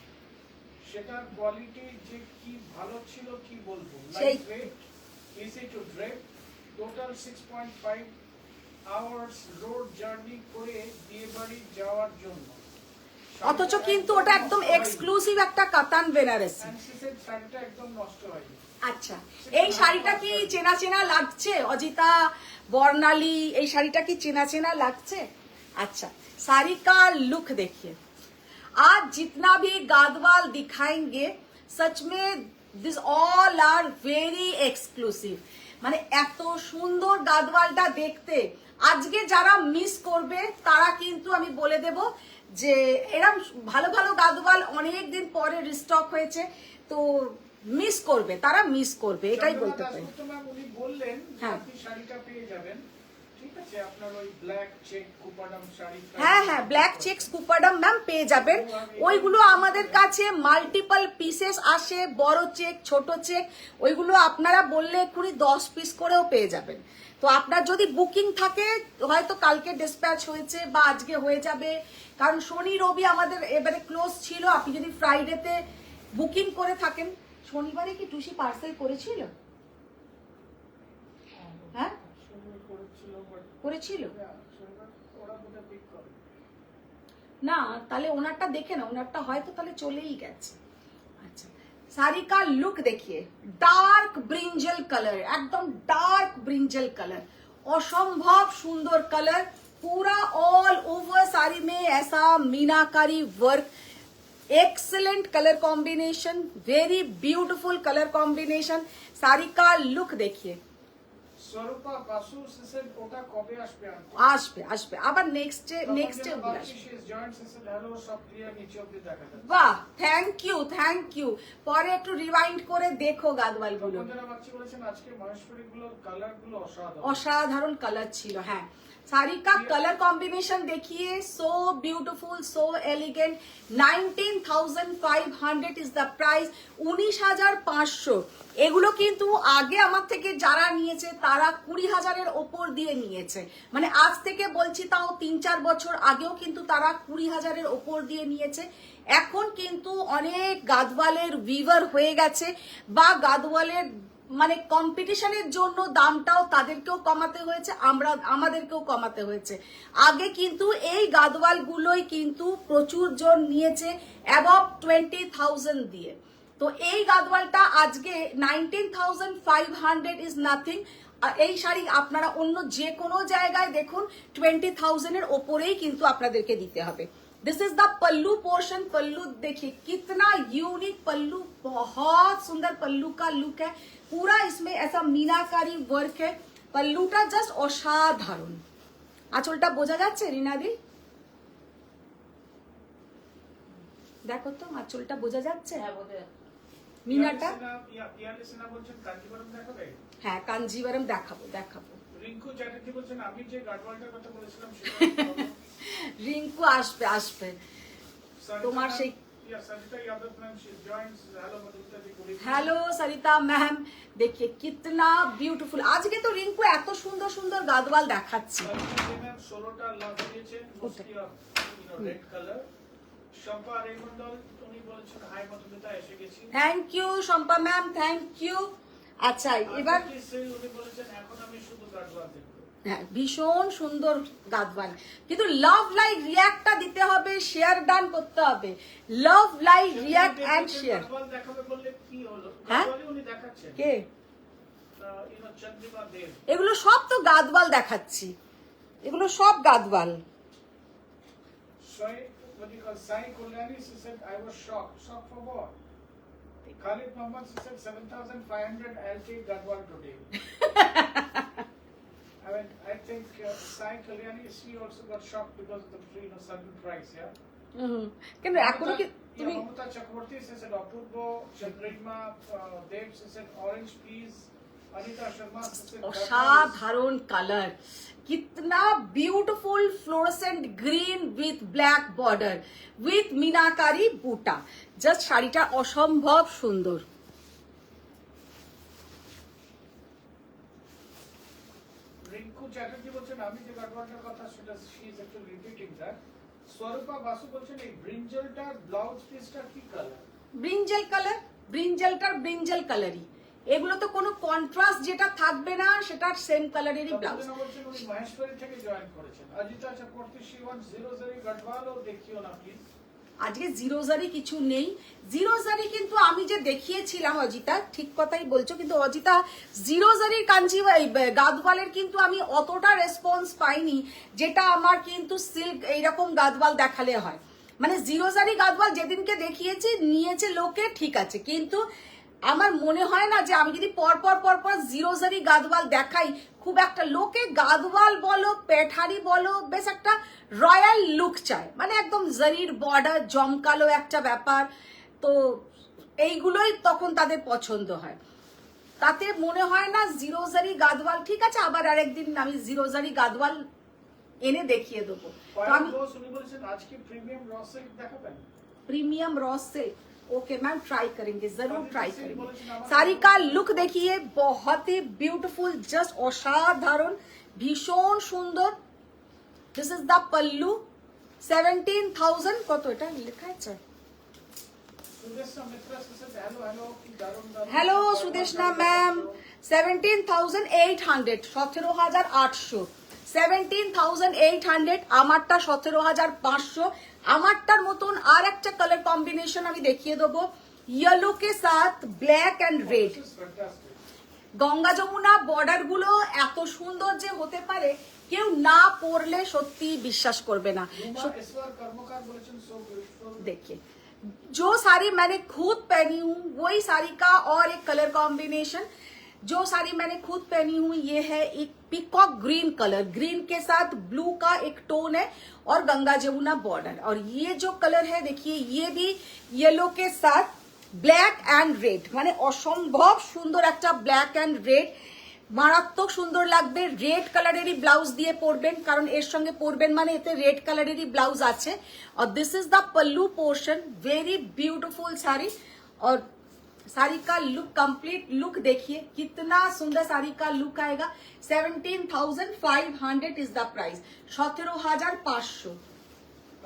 সেটার কোয়ালিটি যে কি ভালো ছিল কি বলবো. সেই light weight, easy to drape, total 6.5 hours road journey করে বিয়ে বাড়ি যাওয়ার জন্য. অথচ কিন্তু ওটা একদম এক্সক্লুসিভ একটা কাতান বেনারসি. শাড়িটা একদম নষ্ট হয়নি. আচ্ছা, এই শাড়িটা কি চেনা চেনা লাগছে অজিতা, বর্ণালী? এই শাড়িটা কি চেনা চেনা লাগছে? अच्छा, साड़ी का लुक देखिए. आज जितना भी गादवाल दिखाएंगे सच में this all are very exclusive. মানে এত সুন্দর গাদওয়ালটা দেখতে আজকে যারা মিস করবে তারা কিন্তু আমি বলে দেব যে এরকম ভালো ভালো গাদওয়াল অনেক দিন পরে রিস্টক হয়েছে, তো মিস করবে, তারা মিস করবে, এটাই বলতে পারি. উনি বললেন হ্যাঁ, আপনি শাড়িটা পেয়ে যাবেন, ঠিক আছে, আপনার ওই ব্ল্যাক চেক কুপাডাম শাড়ি. হ্যাঁ হ্যাঁ, ব্ল্যাক চেকস কুপাডাম ম্যাম পেয়ে যাবেন. ওইগুলো আমাদের কাছে মাল্টিপল পিসেস আসে, বড় চেক, ছোট চেক. ওইগুলো আপনারা বললে এক্ষুনি 10 পিস করেও পেয়ে যাবেন. তো আপনার যদি বুকিং থাকে হয়তো কালকে ডিসপ্যাচ হয়েছে বা আজকে হয়ে যাবে, কারণ শনি রবি আমাদের এবারে ক্লোজ ছিল. আপনি যদি ফ্রাইডেতে বুকিং করে থাকেন, শনিবারে কি টুসি পার্সেল করেছিল? হ্যাঁ করেছিল না, তাহলে ওনারটা দেখে না, ওনারটা হয়তো তাহলে চলেই গেছে. আচ্ছা, শাড়ি কা লুক देखिए, ডার্ক ব্রিঞ্জল কালার, একদম ডার্ক ব্রিঞ্জল কালার, অসম্ভব সুন্দর কালার. पूरा ऑल ओवर साड़ी में ऐसा meenakari work, excellent colour combination, very beautiful colour combination. Sari का लुक देखिए. স্বরূপা বাসু সেসেন ওটা কবে আসবে? আসবে আসবে আবার নেক্সট ডে জয়েন্ট সেসেন হ্যালো সব ক্লিয়ার নিচে অবধি দেখা যাচ্ছে. বাহ, থ্যাংক ইউ থ্যাংক ইউ. পরে একটু রিওয়াইন্ড করে দেখো গাদওয়াল গুলো. বন্ধুরা বাচ্চা বলেছেন আজকে মহেশ্বরী গুলোর কালার গুলো অসাধারণ, অসাধারণ কালার ছিল. হ্যাঁ, साड़ी का कलर कॉम्बिनेशन देखिए, so beautiful, so elegant. 19,500 is the price. 19,500. এগুলো কিন্তু আগে আমার থেকে যারা নিয়েছে তারা 20,000-এর ওপর দিয়ে নিয়েছে. মানে আজ থেকে বলছি তাও 3-4 বছর আগেও কিন্তু তারা 20,000-এর ওপর দিয়ে নিয়েছে. এখন কিন্তু অনেক গাদওয়ালের উইভার হয়ে গেছে বা গাদওয়ালের মানে কম্পিটিশনের জন্য দামটাও তাদেরকেও কমাতে হয়েছে, আমাদেরকেও কমাতে হয়েছে. আগে কিন্তু এই গাদওয়াল গুলোই কিন্তু প্রচুর জন নিয়েছে অ্যাবভ 20,000 দিয়ে. তো এই গাদওয়ালটা আজকে 19,500 ইজ নাথিং. এই শাড়ি আপনারা অন্য যে কোনো জায়গায় দেখুন 20,000-এর ওপরেই কিন্তু আপনাদেরকে দিতে হবে. This is the pallu portion. Pallu देखिए कितना यूनिक पल्लू, बहुत सुंदर पल्लू का लुक है. पूरा इसमें ऐसा मीनाकारी वर्क है. पल्लूटा जस्ट असाधारण. आंचलটা বোঝা যাচ্ছে রিনাদি? দেখো তো আঁচলটা বোঝা যাচ্ছে? হ্যাঁ বোঝা যাচ্ছে. মিনাটা ইয়ালিসিনা বলছেন কাঞ্জিবরম দেখাবে? হ্যাঁ, কাঞ্জিবরম দেখাবো. রিঙ্কু চ্যাটার্জি বলছেন আমি যে গাডওয়ালটার কথা বলেছিলাম সেটা রিঙ্কু আসবে. তোমার সেই हेलो सरिता मैम, देखिए कितना ब्यूटीफुल. আজকে তো রিঙ্কু এত সুন্দর সুন্দর গাদওয়াল দেখাচ্ছে. Thank you Shampa ma'am, thank you. আচ্ছা, এবার হ্যাঁ ভীষণ সুন্দর গাদওয়াল, কিন্তু লাভ লাইক রিয়াক্টটা দিতে হবে, শেয়ার ডান করতে হবে, love like react and share. Gadwal দেখাবে বললে কি হলো? হ্যাঁ? গাদওয়ালই উনি দেখাচ্ছেন। কে চন্দ্রিমা দেব। এগুলো সব তো গাদওয়াল দেখাচ্ছি, এগুলো সব Gadwal. Sai Kalyani, she said, I was shocked. Shocked for what? Khalid Muhammad, she said, 7,500, I'll take Gadwal today. I mean, I think Sai Kalyani, she also got shocked because of the sudden price, yeah? কেন এখন কি তুমি Mamata Chakraborty, she said, Apurbo, Chandrima, Dev, she said, orange peas, Anita Sharma, she said, অসাধারণ colour, कितना beautiful fluorescent green with black border with meenakari buta, just শাড়িটা অসম্ভব সুন্দর। রিঙ্কু চ্যাটার্জি বলছেন আমি যে গাডওয়ালটার কথা সেটা she is actually repeating that. Swarupa Basu বলছেন এই ব্রিঞ্জলটার ব্লাউজ পিসটা কি কালার? ব্রিঞ্জল কালার, ব্রিঞ্জলটার ব্রিঞ্জল কালারই, এগুলো তো কোনো কন্ট্রাস্ট যেটা থাকবে না সেটার সেম কালারেরই ব্লাউজ। বলছেন উনি মহেশ্বরী থেকে জয়েন করেছেন। Ajita Chakraborty she wants zero জারি গাডওয়ালও দেখিও না প্লিজ। আজকে জিরো জারি কিছু নেই, জিরো জারি কিন্তু আমি যে দেখিয়েছিলাম অজিতা, ঠিক কথাই বলছো, কিন্তু অজিতা জিরো জারির কাঞ্জি গাদওয়ালের কিন্তু আমি অতটা রেসপন্স পাইনি যেটা আমার কিন্তু সিল্ক এইরকম গাদওয়াল দেখালে হয়। মানে জিরো জারি গাদওয়াল যেদিনকে দেখিয়েছি নিয়েছে লোকে, ঠিক আছে, কিন্তু আমার মনে হয় না যে আমি যদি পরপর জিরো জারি গাদওয়াল দেখাই খুব একটা লোকে গাদওয়াল বলো পেঠারি বলো বেশ একটা রয়্যাল লুক চায়, মানে একদম জারির বর্ডার জমকালো একটা ব্যাপার, তো এইগুলোই তখন তাদের পছন্দ হয়। তাতে মনে হয় না জিরো জারি গাদওয়াল, ঠিক আছে আবার আরেকদিন আমি জিরো জারি গাদওয়াল এনে দেখিয়ে দেবো। তো আমি আজকে প্রিমিয়াম র সিল্ক দেখাবেন? Premium raw silk, okay ma'am try करेंगे, जरूर ट्राई करेंगे। साड़ी का लुक देखिए, बहुत ही ब्यूटीफुल, जस्ट असाधारण, भीषण सुंदर। दिस इज द पल्लू, 17,000 কত এটা লেখা আছে? হ্যালো সুদেশনা ম্যাম, 17,800, 17,800, 17,800, আমারটা 17,500। আমারটার মতন আর একটা কালার কম্বিনেশন আমি দেখিয়ে দেবো, ইয়েলো কে সাথ black and red. Ganga Jamuna border গুলো এত সুন্দর যে হতে পারে কেউ না পরলে সত্যি বিশ্বাস করবে না। देखिए जो साड़ी मैंने खुद पहनी हूँ वही साड़ी का और एक कलर कॉम्बिनेशन, जो साड़ी मैंने खुद पहनी हूँ ये है एक पीकॉक ग्रीन कलर, ग्रीन के साथ ब्लू का एक टोन है और गंगा जमुना बॉर्डर, और ये जो कलर है देखिए ये भी येलो के साथ ब्लैक एंड रेड, माने असम्भव सुंदर একটা ব্ল্যাক এন্ড রেড, মারাত্মক সুন্দর লাগবে। রেড কালারেরই ব্লাউজ দিয়ে পরবেন, কারণ এর সঙ্গে পরবেন মানে এতে রেড কালারেরই ব্লাউজ আছে। और this is the pallu portion, very beautiful sari. और साड़ी का लुक, कंप्लीट लुक देखिए कितना सुंदर साड़ी का लुक आएगा। 17,500 इज द प्राइस, 17,500।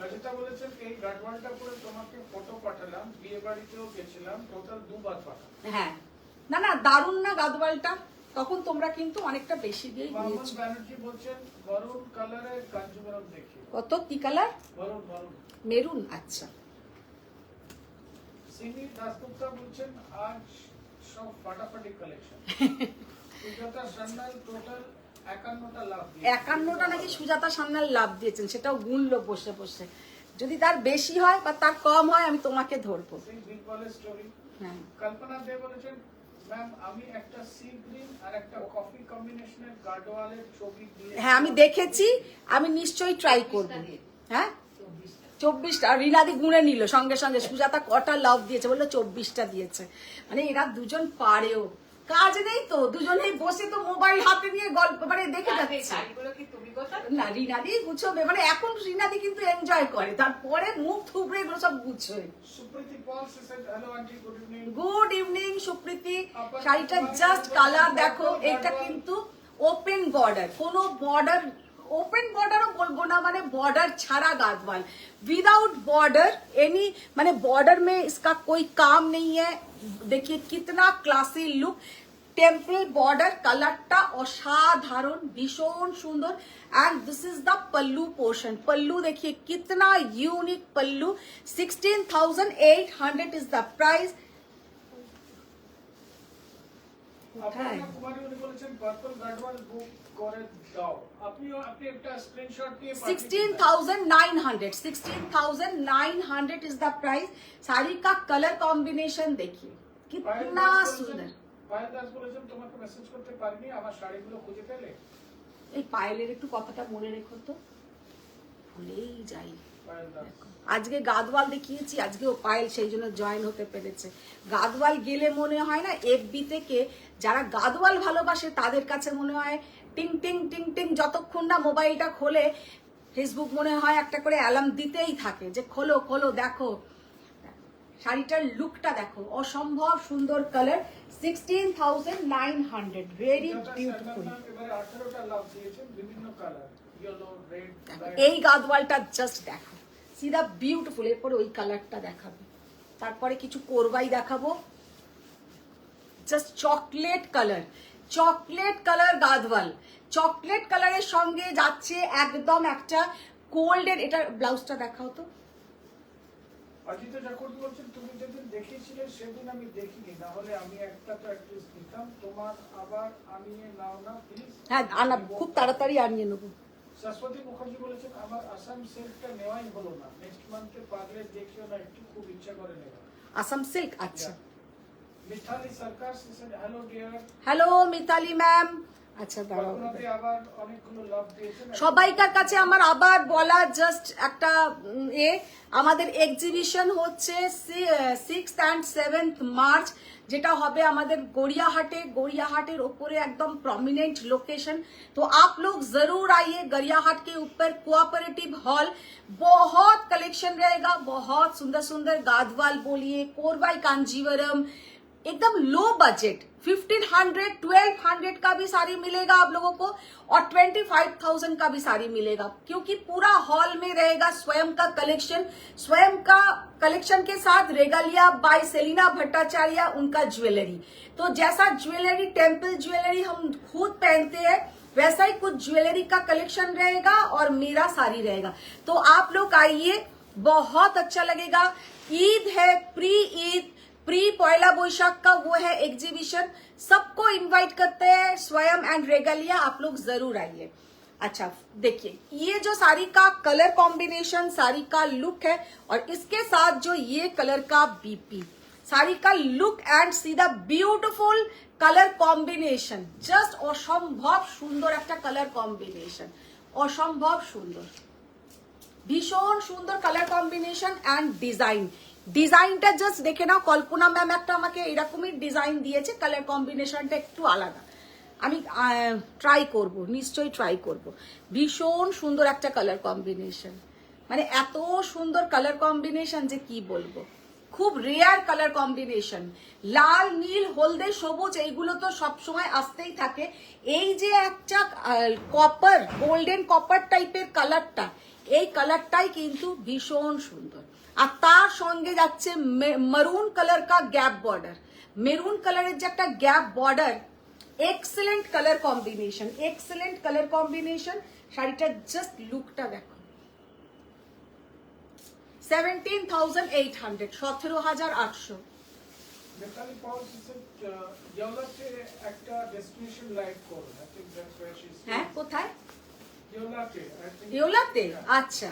অজিতা বলেছেন এই গাডওয়ালটা পরে তোমাকে ফটো পাঠালাম, বিয়ে বাড়িতেও গেছিলাম, টোটাল দুবার পাঠালাম। হ্যাঁ না না দারুণ না গাদওয়ালটা, তখন তোমরা কিন্তু অনেকটা বেশি দিয়ে মোহাম্মদ দিয়েছো। ব্যানার্জি বলছেন মরুন কালারের কাঞ্জিবরম দেখি। কত কি কালার? মরুন মেরুন, আচ্ছা। সিমি দাসগুপ্তা বলছেন আজ সব ফাটাফাটি কালেকশন। সুজাতা সান্যাল টোটাল 51টা লাভ দিয়ে, 51টা নাকি সুজাতা সান্যাল লাভ দিয়েছেন, সেটাও গুনলো বসে বসে। যদি তার বেশি হয় বা তার কম হয় আমি তোমাকে ধরবো। সেই বিগবলের স্টোরি। হ্যাঁ কল্পনা দে বলেছেন ম্যাম আমি একটা সি গ্রিন আর একটা কফি কম্বিনেশনের গাডওয়ালের ছবি দিয়ে। হ্যাঁ আমি দেখেছি, আমি নিশ্চয়ই ট্রাই করব। হ্যাঁ 24টা, আর রিনাদি গুনে নিল সঙ্গে সঙ্গে সুজাতা কটা লাভ দিয়েছে, বললো 24টা দিয়েছে। মানে এরা দুজন পারেও, কাজ নেই তো, দুজনেই বসে তো মোবাইল হাতে নিয়ে গল্প মানে দেখে যাচ্ছে। না রিনাদি গুছোবে, মানে এখন রিনাদি কিন্তু এনজয় করে, তারপরে মুখ থুবড়ে এগুলো সব গুছোয়। Supriti Paul said hello aunty good evening. Good evening Supriti, শাড়িটা জাস্ট কালার দেখো, এটা কিন্তু ওপেন বর্ডার, কোনো বর্ডার ओपन बॉर्डर बोलबो ना, माने बॉर्डर छाड़ा गादवाल, विदाउट बॉर्डर एनी, माने बॉर्डर में इसका कोई काम नहीं है। देखिए कितना क्लासी लुक, টেম্পল বর্ডার, কালারটা অসাধারণ, ভীষণ সুন্দর। And this is the pallu portion. Pallu देखिए कितना unique pallu. 16,800 is the price. আপনারা কুমারী উনি বলেছেন পার্পল গার্ডওয়াল বুক করে দাও। আপনি একটা স্ক্রিনশট দিয়ে 16,900 16,900 इज द प्राइस। साड़ी का कलर कॉम्बिनेशन देखिए कितना सुंदर। পায়েল দাস বলেছেন তোমাকে মেসেজ করতে পারিনি, আমার শাড়িগুলো খুঁজে পেলে? এই পায়েলের একটু কথাটা মনে রেখো তো, ভুলেই যাই। পায়েল দাস আজকে গাদওয়াল দেখিয়েছি, আজকে ও পায়েল সেই জন্য জয়েন হতে পেরেছে। গাদওয়াল গেলে মনে হয় না এফবি থেকে যারা গাদওয়াল ভালোবাসে তাদের কাছে মনে হয় টিং টিং টিং টিং, যতক্ষণ না মোবাইলটা খোলে ফেসবুক মনে হয় একটা করে অ্যালার্ম দিতেই থাকে যে খোলো খোলো দেখো। শাড়িটার লুকটা দেখো, অসম্ভব সুন্দর কালার। 16,900 very beautiful. এবারে 18টা লাভ দিয়েছেন বিভিন্ন কালার, ইয়েলো, রেড, এই গাদওয়ালটা জাস্ট দেখো, সিধা বিউটিফুল। এরপরে ওই কালারটা দেখাবে, তারপরে কিছু কোরবাই দেখাবো। Just chocolate colour, chocolate colour Gadwal. Chocolate কালারের সঙ্গে যাচ্ছে একদম একটা গোল্ডেন। এটা ব্লাউজটা দেখাও তো। অজিত ঠাকুরজি বলছেন তুমি যেদিন দেখিয়েছিলে সেদিন আমি দেখিনি, না হলে আমি একটা তো অ্যাটলিস্ট দিতাম। তোমার আবার আনিয়ে নাও না প্লিজ। হ্যাঁ আনা, খুব তাড়াতাড়ি আনিয়ে নেবো। শাশ্বতী মুখার্জি বলেছেন আমার আসাম সিল্কটা নেওয়াই হলো না, নেক্সট মান্থে পারলে দেখিও না, একটু খুব ইচ্ছা করে নেওয়া। আসাম সিল্ক, আচ্ছা। Mithali Sarkar hello dear. Hello Mitali ma'am. আচ্ছা দাঁড়াও, আপনাকে আবার অনেকগুলো লাভ দিয়েছেন। সবাইকার কাছে আমার আবার বলা জাস্ট একটা আমাদের এক্সিবিশন হচ্ছে 6th and 7th মার্চ, যেটা হবে আমাদের গড়িয়াহাটে। गड़ियाहाटेर ओपरे एकदम प्रोमिनेंट लोकेशन। तो आप लोग जरूर आइए गरियाहाट के ऊपर कोऑपरेटिव हॉल। बहुत कलेक्शन रहेगा, बहुत सुंदर सुंदर गादवाल बोलिए, कोरबाई कांजीवरम, एकदम लो बजट 1500 1200 का भी साड़ी मिलेगा आप लोगों को, और 25,000 का भी साड़ी मिलेगा, क्योंकि पूरा हॉल में रहेगा स्वयं का कलेक्शन। स्वयं का कलेक्शन के साथ रेगालिया बाय सेलिना भट्टाचार्य उनका ज्वेलरी। तो जैसा ज्वेलरी टेम्पल ज्वेलरी हम खुद पहनते हैं वैसा ही कुछ ज्वेलरी का कलेक्शन रहेगा और मेरा साड़ी रहेगा। तो आप लोग आइए, बहुत अच्छा लगेगा। ईद है, प्री ईद, प्री पहला बोईशाख का वो है एग्जीबिशन। सबको इनवाइट करते हैं, स्वयं एंड रेगालिया, आप लोग जरूर आइए। अच्छा देखिए ये जो साड़ी का कलर कॉम्बिनेशन, साड़ी का लुक है, और इसके साथ जो ये कलर का बीपी, साड़ी का लुक एंड सीधा ब्यूटिफुल कलर कॉम्बिनेशन, जस्ट असम्भव सुंदर एक कलर कॉम्बिनेशन, असम्भव सुंदर, भीषण सुंदर कलर कॉम्बिनेशन एंड डिजाइन। ডিজাইনটা জাস্ট দেখে নাও। কল্পনা ম্যাম একটা আমাকে এরকমই ডিজাইন দিয়েছে, কালার কম্বিনেশনটা একটু আলাদা। আমি ট্রাই করব, নিশ্চয়ই ট্রাই করব। ভীষণ সুন্দর একটা কালার কম্বিনেশন, মানে এত সুন্দর কালার কম্বিনেশন যে কি বলবো, খুব রেয়ার কালার কম্বিনেশন। লাল নীল হলদে সবুজ এইগুলো তো সবসময় আসতেই থাকে। এই যে একটা কপার, গোল্ডেন কপার টাইপের কালারটা, এই কালারটাই কিন্তু ভীষণ সুন্দর। আর তার সঙ্গে যাচ্ছে মেরুন কালার কা গ্যাপ বর্ডার, মেরুন কালারের যে একটা gap border, excellent colour combination, excellent colour combination. শাড়িটার জাস্ট লুকটা দেখো। 17,800, 17,800। মিতালি পাউল ইয়েলোতে একটা ডেস্টিনেশন লাইভ করো, I think that's where she is. হ্যাঁ কোথায়? ইয়েলোতে, আই থিংক ইয়োলাতে, আচ্ছা।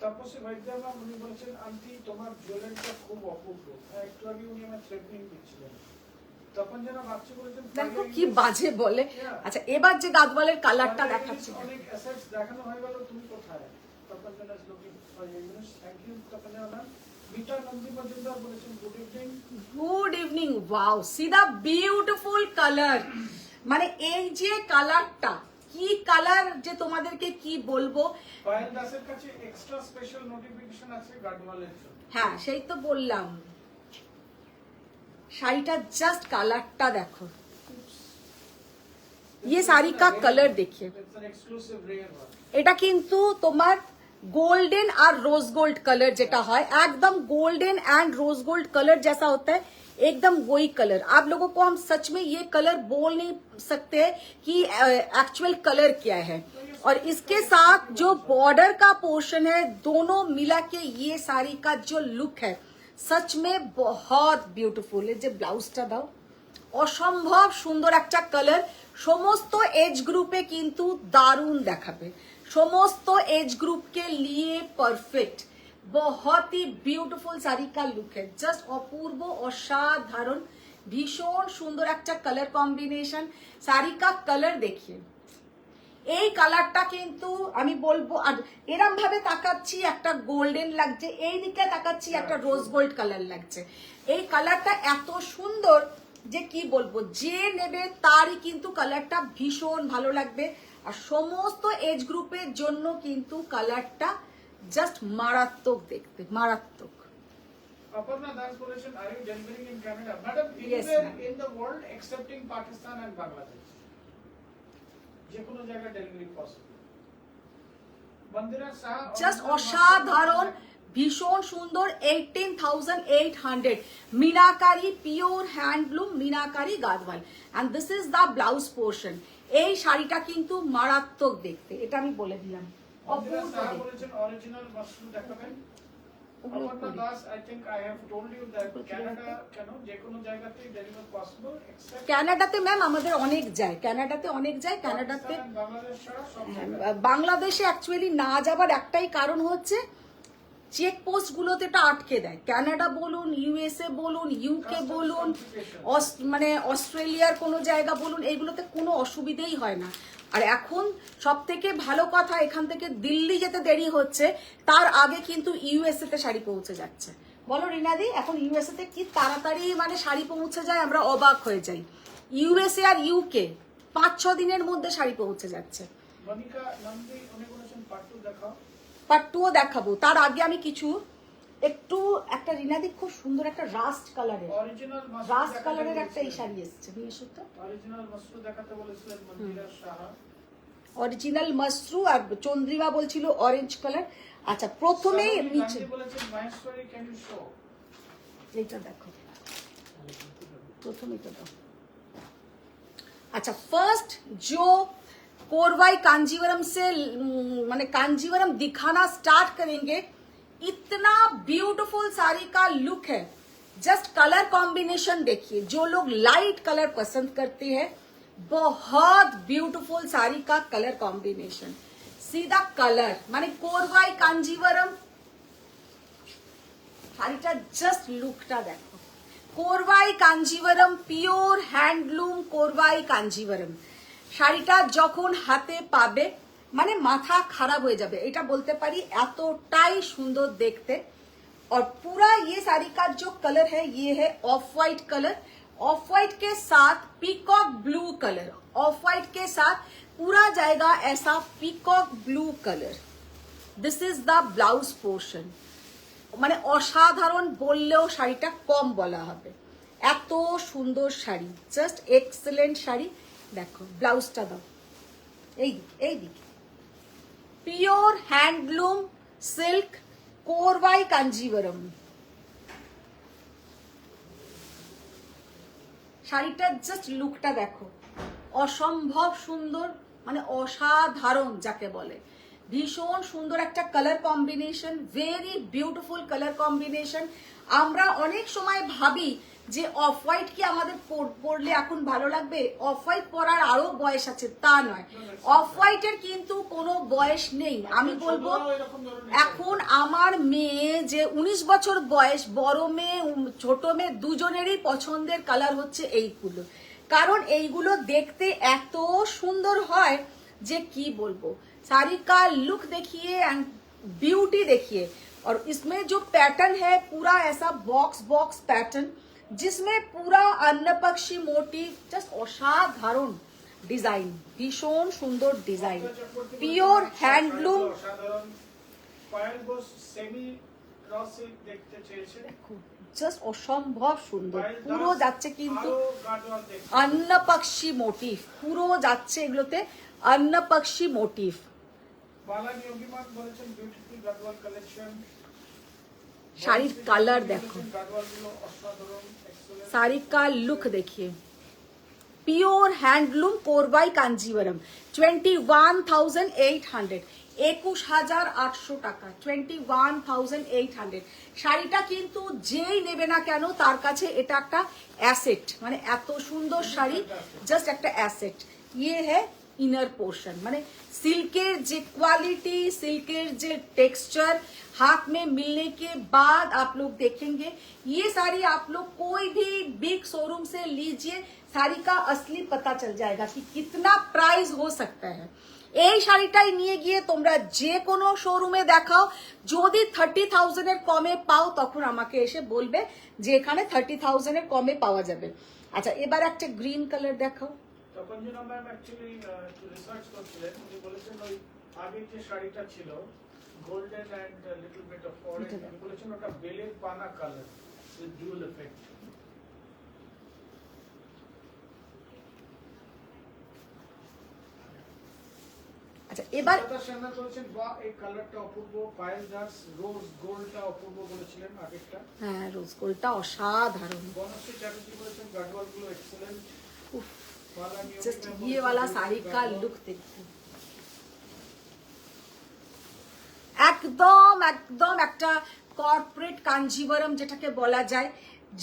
তাপসী বৈদ্যমা উনি বলছেন আন্টি তোমার জুয়েলারিটা খুব অপূর্ব। একটু আগে উনি আমার থ্রেটনিং দিচ্ছিলেন। তখন যেন ভাবছি বলেছেন দেখো কি বাজে বলে। আচ্ছা এবার যে গাদওয়ালের কালারটা দেখাচ্ছি, অনেক অ্যাসেটস দেখানো হয়ে গেল, তুমি কোথায়? তখন যেন looking for unique. Thank you তখন যেন। মিতা নন্দী মজুমদার বলেছেন good evening. Good evening. Wow, see the beautiful colour, মানে এই যে কালারটা, কি কালার যে তোমাদেরকে কি বলবো। পায়েল দাসের কাছে এক্সট্রা স্পেশাল নোটিফিকেশন আছে গার্ডওয়ালের জন্য। হ্যাঁ সেই তো বললাম। শাড়িটা জাস্ট কালারটা দেখো, ये साड़ी का कलर देखिए, it's an exclusive rare one. এটা কিন্তু তোমার गोल्डन और रोज गोल्ड कलर जेटा है, एकदम golden and rose gold colour जैसा होता है, एकदम वही कलर। आप लोगों को हम सच में ये कलर बोल नहीं सकते कि एक्चुअल कलर क्या है। और इसके साथ जो बॉर्डर का पोर्शन है, दोनों मिला के ये साड़ी का जो लुक है सच में बहुत ब्यूटीफुल है। जो ब्लाउजটা দাও, অসম্ভব সুন্দর একটা কালার, সমস্ত এজ গ্রুপে কিন্তু দারুণ দেখাবে, সমস্ত এজ ग्रुप के लिए परफेक्ट। बहुत ही ब्यूटीफुल साड़ी का लुक है, जस्ट अपूर्व असाधारण भीषण सुंदर একটা কালার কম্বিনেশন। শাড়ি का कलर देखिए, এই কালারটা কিন্তু আমি বলবো, আর এরম ভাবে তাকাচ্ছি একটা গোল্ডেন লাগছে, এই দিকে তাকাচ্ছি একটা রোজ গোল্ড কালার লাগছে। এই কালারটা এত সুন্দর যে কি বলবো, যে নেবে তারই কিন্তু কালারটা ভীষণ ভালো লাগবে। আর সমস্ত এজ গ্রুপের জন্য কিন্তু কালারটা জাস্ট মারাত্মক দেখতে, মারাত্মক। Aparna Das বলেছেন, are you delivering in Canada? Madam, Yes, anywhere ma'am. in the world excepting Pakistan and Bangladesh. যে কোনো জায়গায় delivery possible. Mandira Shah just অসাধারণ ভীষণ সুন্দর 18,800 meenakari pure handloom meenakari Gadwal, and this is the blouse portion. এই শাড়িটা কিন্তু মারাত্মক দেখতে, এটা আমি বলে দিলাম। মন্দিরা অপূর্ব শাহ দেখতে। বলেছেন অরিজিনাল মাশরুম দেখাবেন। ওগুলো Aparna করি। Das, I think I have told you that Canada কেন যে কোনো জায়গাতেই ডেলিভার পসিবল এক্সেপ্ট কানাডাতে ম্যাম আমাদের অনেক যায়, কানাডাতে অনেক যায়, কানাডাতে বাংলাদেশ ছাড়া সব হ্যাঁ, জায়গায়। বাংলাদেশে অ্যাকচুয়ালি না যাবার একটাই কারণ হচ্ছে চেকপোস্ট গুলোতে এটা আটকে দেয়। কানাডা বলুন, ইউএসএ বলুন, ইউকে বলুন, মানে অস্ট্রেলিয়ার কোনো জায়গা বলুন, এইগুলোতে কোনো অসুবিধেই হয় না। আর এখন সব থেকে ভালো কথা, এখান থেকে দিল্লি যেতে দেরি হচ্ছে, তার আগে কিন্তু ইউএসএ তে শাড়ি পৌঁছে যাচ্ছে। বলো রিনাদি, এখন ইউএসএ তে কি তাড়াতাড়ি মানে শাড়ি পৌঁছে যায়, আমরা অবাক হয়ে যাই। ইউএসএ আর ইউকে 5-6 দিনের মধ্যে শাড়ি পৌঁছে যাচ্ছে। মনিকা নন্দী উনি বলেছেন পাট্টু দেখাও। পাট্টুও দেখাবো, তার আগে আমি কিছু একটু একটা রিনাদি খুব সুন্দর একটা রাস্ট কালারের, অরিজিনাল রাস্ট কালারের একটা এই শাড়ি এসছে, নিয়ে এসো তো। অরিজিনাল মাশরুম দেখাতে বলেছিলেন মন্দিরা শাহ। অরিজিনাল মাশরু আর চন্দ্রিমা বলছিল অরেঞ্জ কালার। আচ্ছা, প্রথমেই নিচে বলেছেন মাহেশ্বরী ক্যান ইউ শো। এইটা দেখো, প্রথমেই তো দাও। अच्छा, फर्स्ट जो कोरवाई कांजीवरम से माने कांजीवरम दिखाना स्टार्ट करेंगे, इतना ब्यूटीफुल साड़ी का लुक है। जस्ट कलर कॉम्बिनेशन देखिए, जो लोग लाइट कलर पसंद करते हैं, बहुत ब्यूटीफुल साड़ी का कलर कॉम्बिनेशन। सीधा कलर माने कोरवाई कांजीवरम শাড়িটা জাস্ট লুকটা দেখো, কোরবাই কাঞ্জিভারম পিওর হ্যান্ডলুম কোরবাই কাঞ্জিভারম। শাড়িটা যখন হাতে পাবে মানে মাথা খারাপ হয়ে যাবে, এটা বলতে পারি, এতটাই সুন্দর দেখতে। और पूरा ये साड़ी का जो कलर है ये है of white colour, of white के साथ peacock blue colour, of white के साथ पूरा जाएगा ऐसा peacock blue colour. This is the blouse portion. মানে অসাধারণ বললেও শাড়িটা কম বলা হবে, এত সুন্দর শাড়ি, জাস্ট এক্সেলেন্ট শাড়ি। দেখো ব্লাউজটা দাও, এই দিকে পিওর হ্যান্ডলুম সিল্ক কোরবাই কাঞ্জিভারম। শাড়িটার জাস্ট লুকটা দেখো, অসম্ভব সুন্দর, মানে অসাধারণ যাকে বলে। ভীষণ সুন্দর একটা colour combination, very beautiful colour combination. আমরা অনেক সময় ভাবি যে অফ হোয়াইট কি আমাদের পরলে এখন ভালো লাগবে, অফ হোয়াইট পরার আরো বয়স আছে, তা নয়। অফ হোয়াইটের কিন্তু কোনো বয়স নেই। আমি বলবো এখন আমার মেয়ে যে 19 বছর বয়স, বড় মেয়ে ছোট মেয়ে দুজনেরই পছন্দের কালার হচ্ছে এইগুলো, কারণ এইগুলো দেখতে এত সুন্দর হয় যে কি বলবো। साड़ी का लुक देखिए एंड ब्यूटी देखिए, और इसमें जो पैटर्न है पूरा ऐसा बॉक्स बॉक्स पैटर्न, जिसमें पूरा अन्नपक्षी मोटिव, जस्ट असाधारण डिजाइन, भीषण सुंदर डिजाइन, पियोर हैंडलूम। জাস্ট অসম্ভব সুন্দর, পুরো যাচ্ছে কিন্তু अन्नपक्षी मोटिव, পুরো যাচ্ছে এগুলোতে अन्नपक्षी मोटिव। বালা নিয়োগীমান বলেছেন বিউটিফুল গাদওয়াল কালেকশন। শাড়ির কালার দেখো, গাদওয়ালগুলো অসাধারণ, এক্সেলেন্ট। साड़ी का लुक देखिए, प्योर हैंडलूम कोरबाई कांजीवरम 21,800, 21,800 টাকা, 21,800। শাড়িটা কিন্তু যেই নেবে না কেন তার কাছে এটা একটা অ্যাসেট, মানে এত সুন্দর শাড়ি জাস্ট একটা অ্যাসেট। ইয়ে है इनर पोर्शन, माने सिल्केर जे क्वालिटी, सिल्केर जे टेक्सचर हाथ में मिलने के बाद आप लोग देखेंगे ये साड़ी आप लोग कोई भी बिग शोरूम से लीजिए, साड़ी का असली पता चल जाएगा कि कितना प्राइस हो सकता है। এই শাড়িটাই নিয়ে গিয়ে তোমরা যে কোনো শোরুমে দেখাও, যদি 30,000 এর কমে পাও তখন আমাকে এসে বলবে যে এখানে 30,000 এর কমে পাওয়া যাবে। আচ্ছা, এবার একটা গ্রিন কালার দেখাও। তপঞ্জনা ম্যাম অ্যাকচুয়ালি একটু রিসার্চ করছিলেন, উনি বলেছেন ওই আগের যে শাড়িটা ছিল golden and little bit of orange, উনি বলেছেন ওটা বেলের পানা কালার উইথ ডুয়াল এফেক্ট। আচ্ছা, এবার কথা সেনা বলেছেন বা এই কালারটা অপূর্ব, পায়েল দাস রোজ গোল্ডটা অপূর্ব বলেছিলেন আগেরটা। হ্যাঁ, রোজ গোল্ডটা অসাধারণ। বনশ্রী চ্যাটার্জি বলেছেন গাডওয়ালগুলো এক্সেলেন্ট। जस्ट ये वाला साड़ी का लुक देखो, একদম একদম একটা কর্পোরেট কাঞ্জিবরম যেটাকে বলা যায়।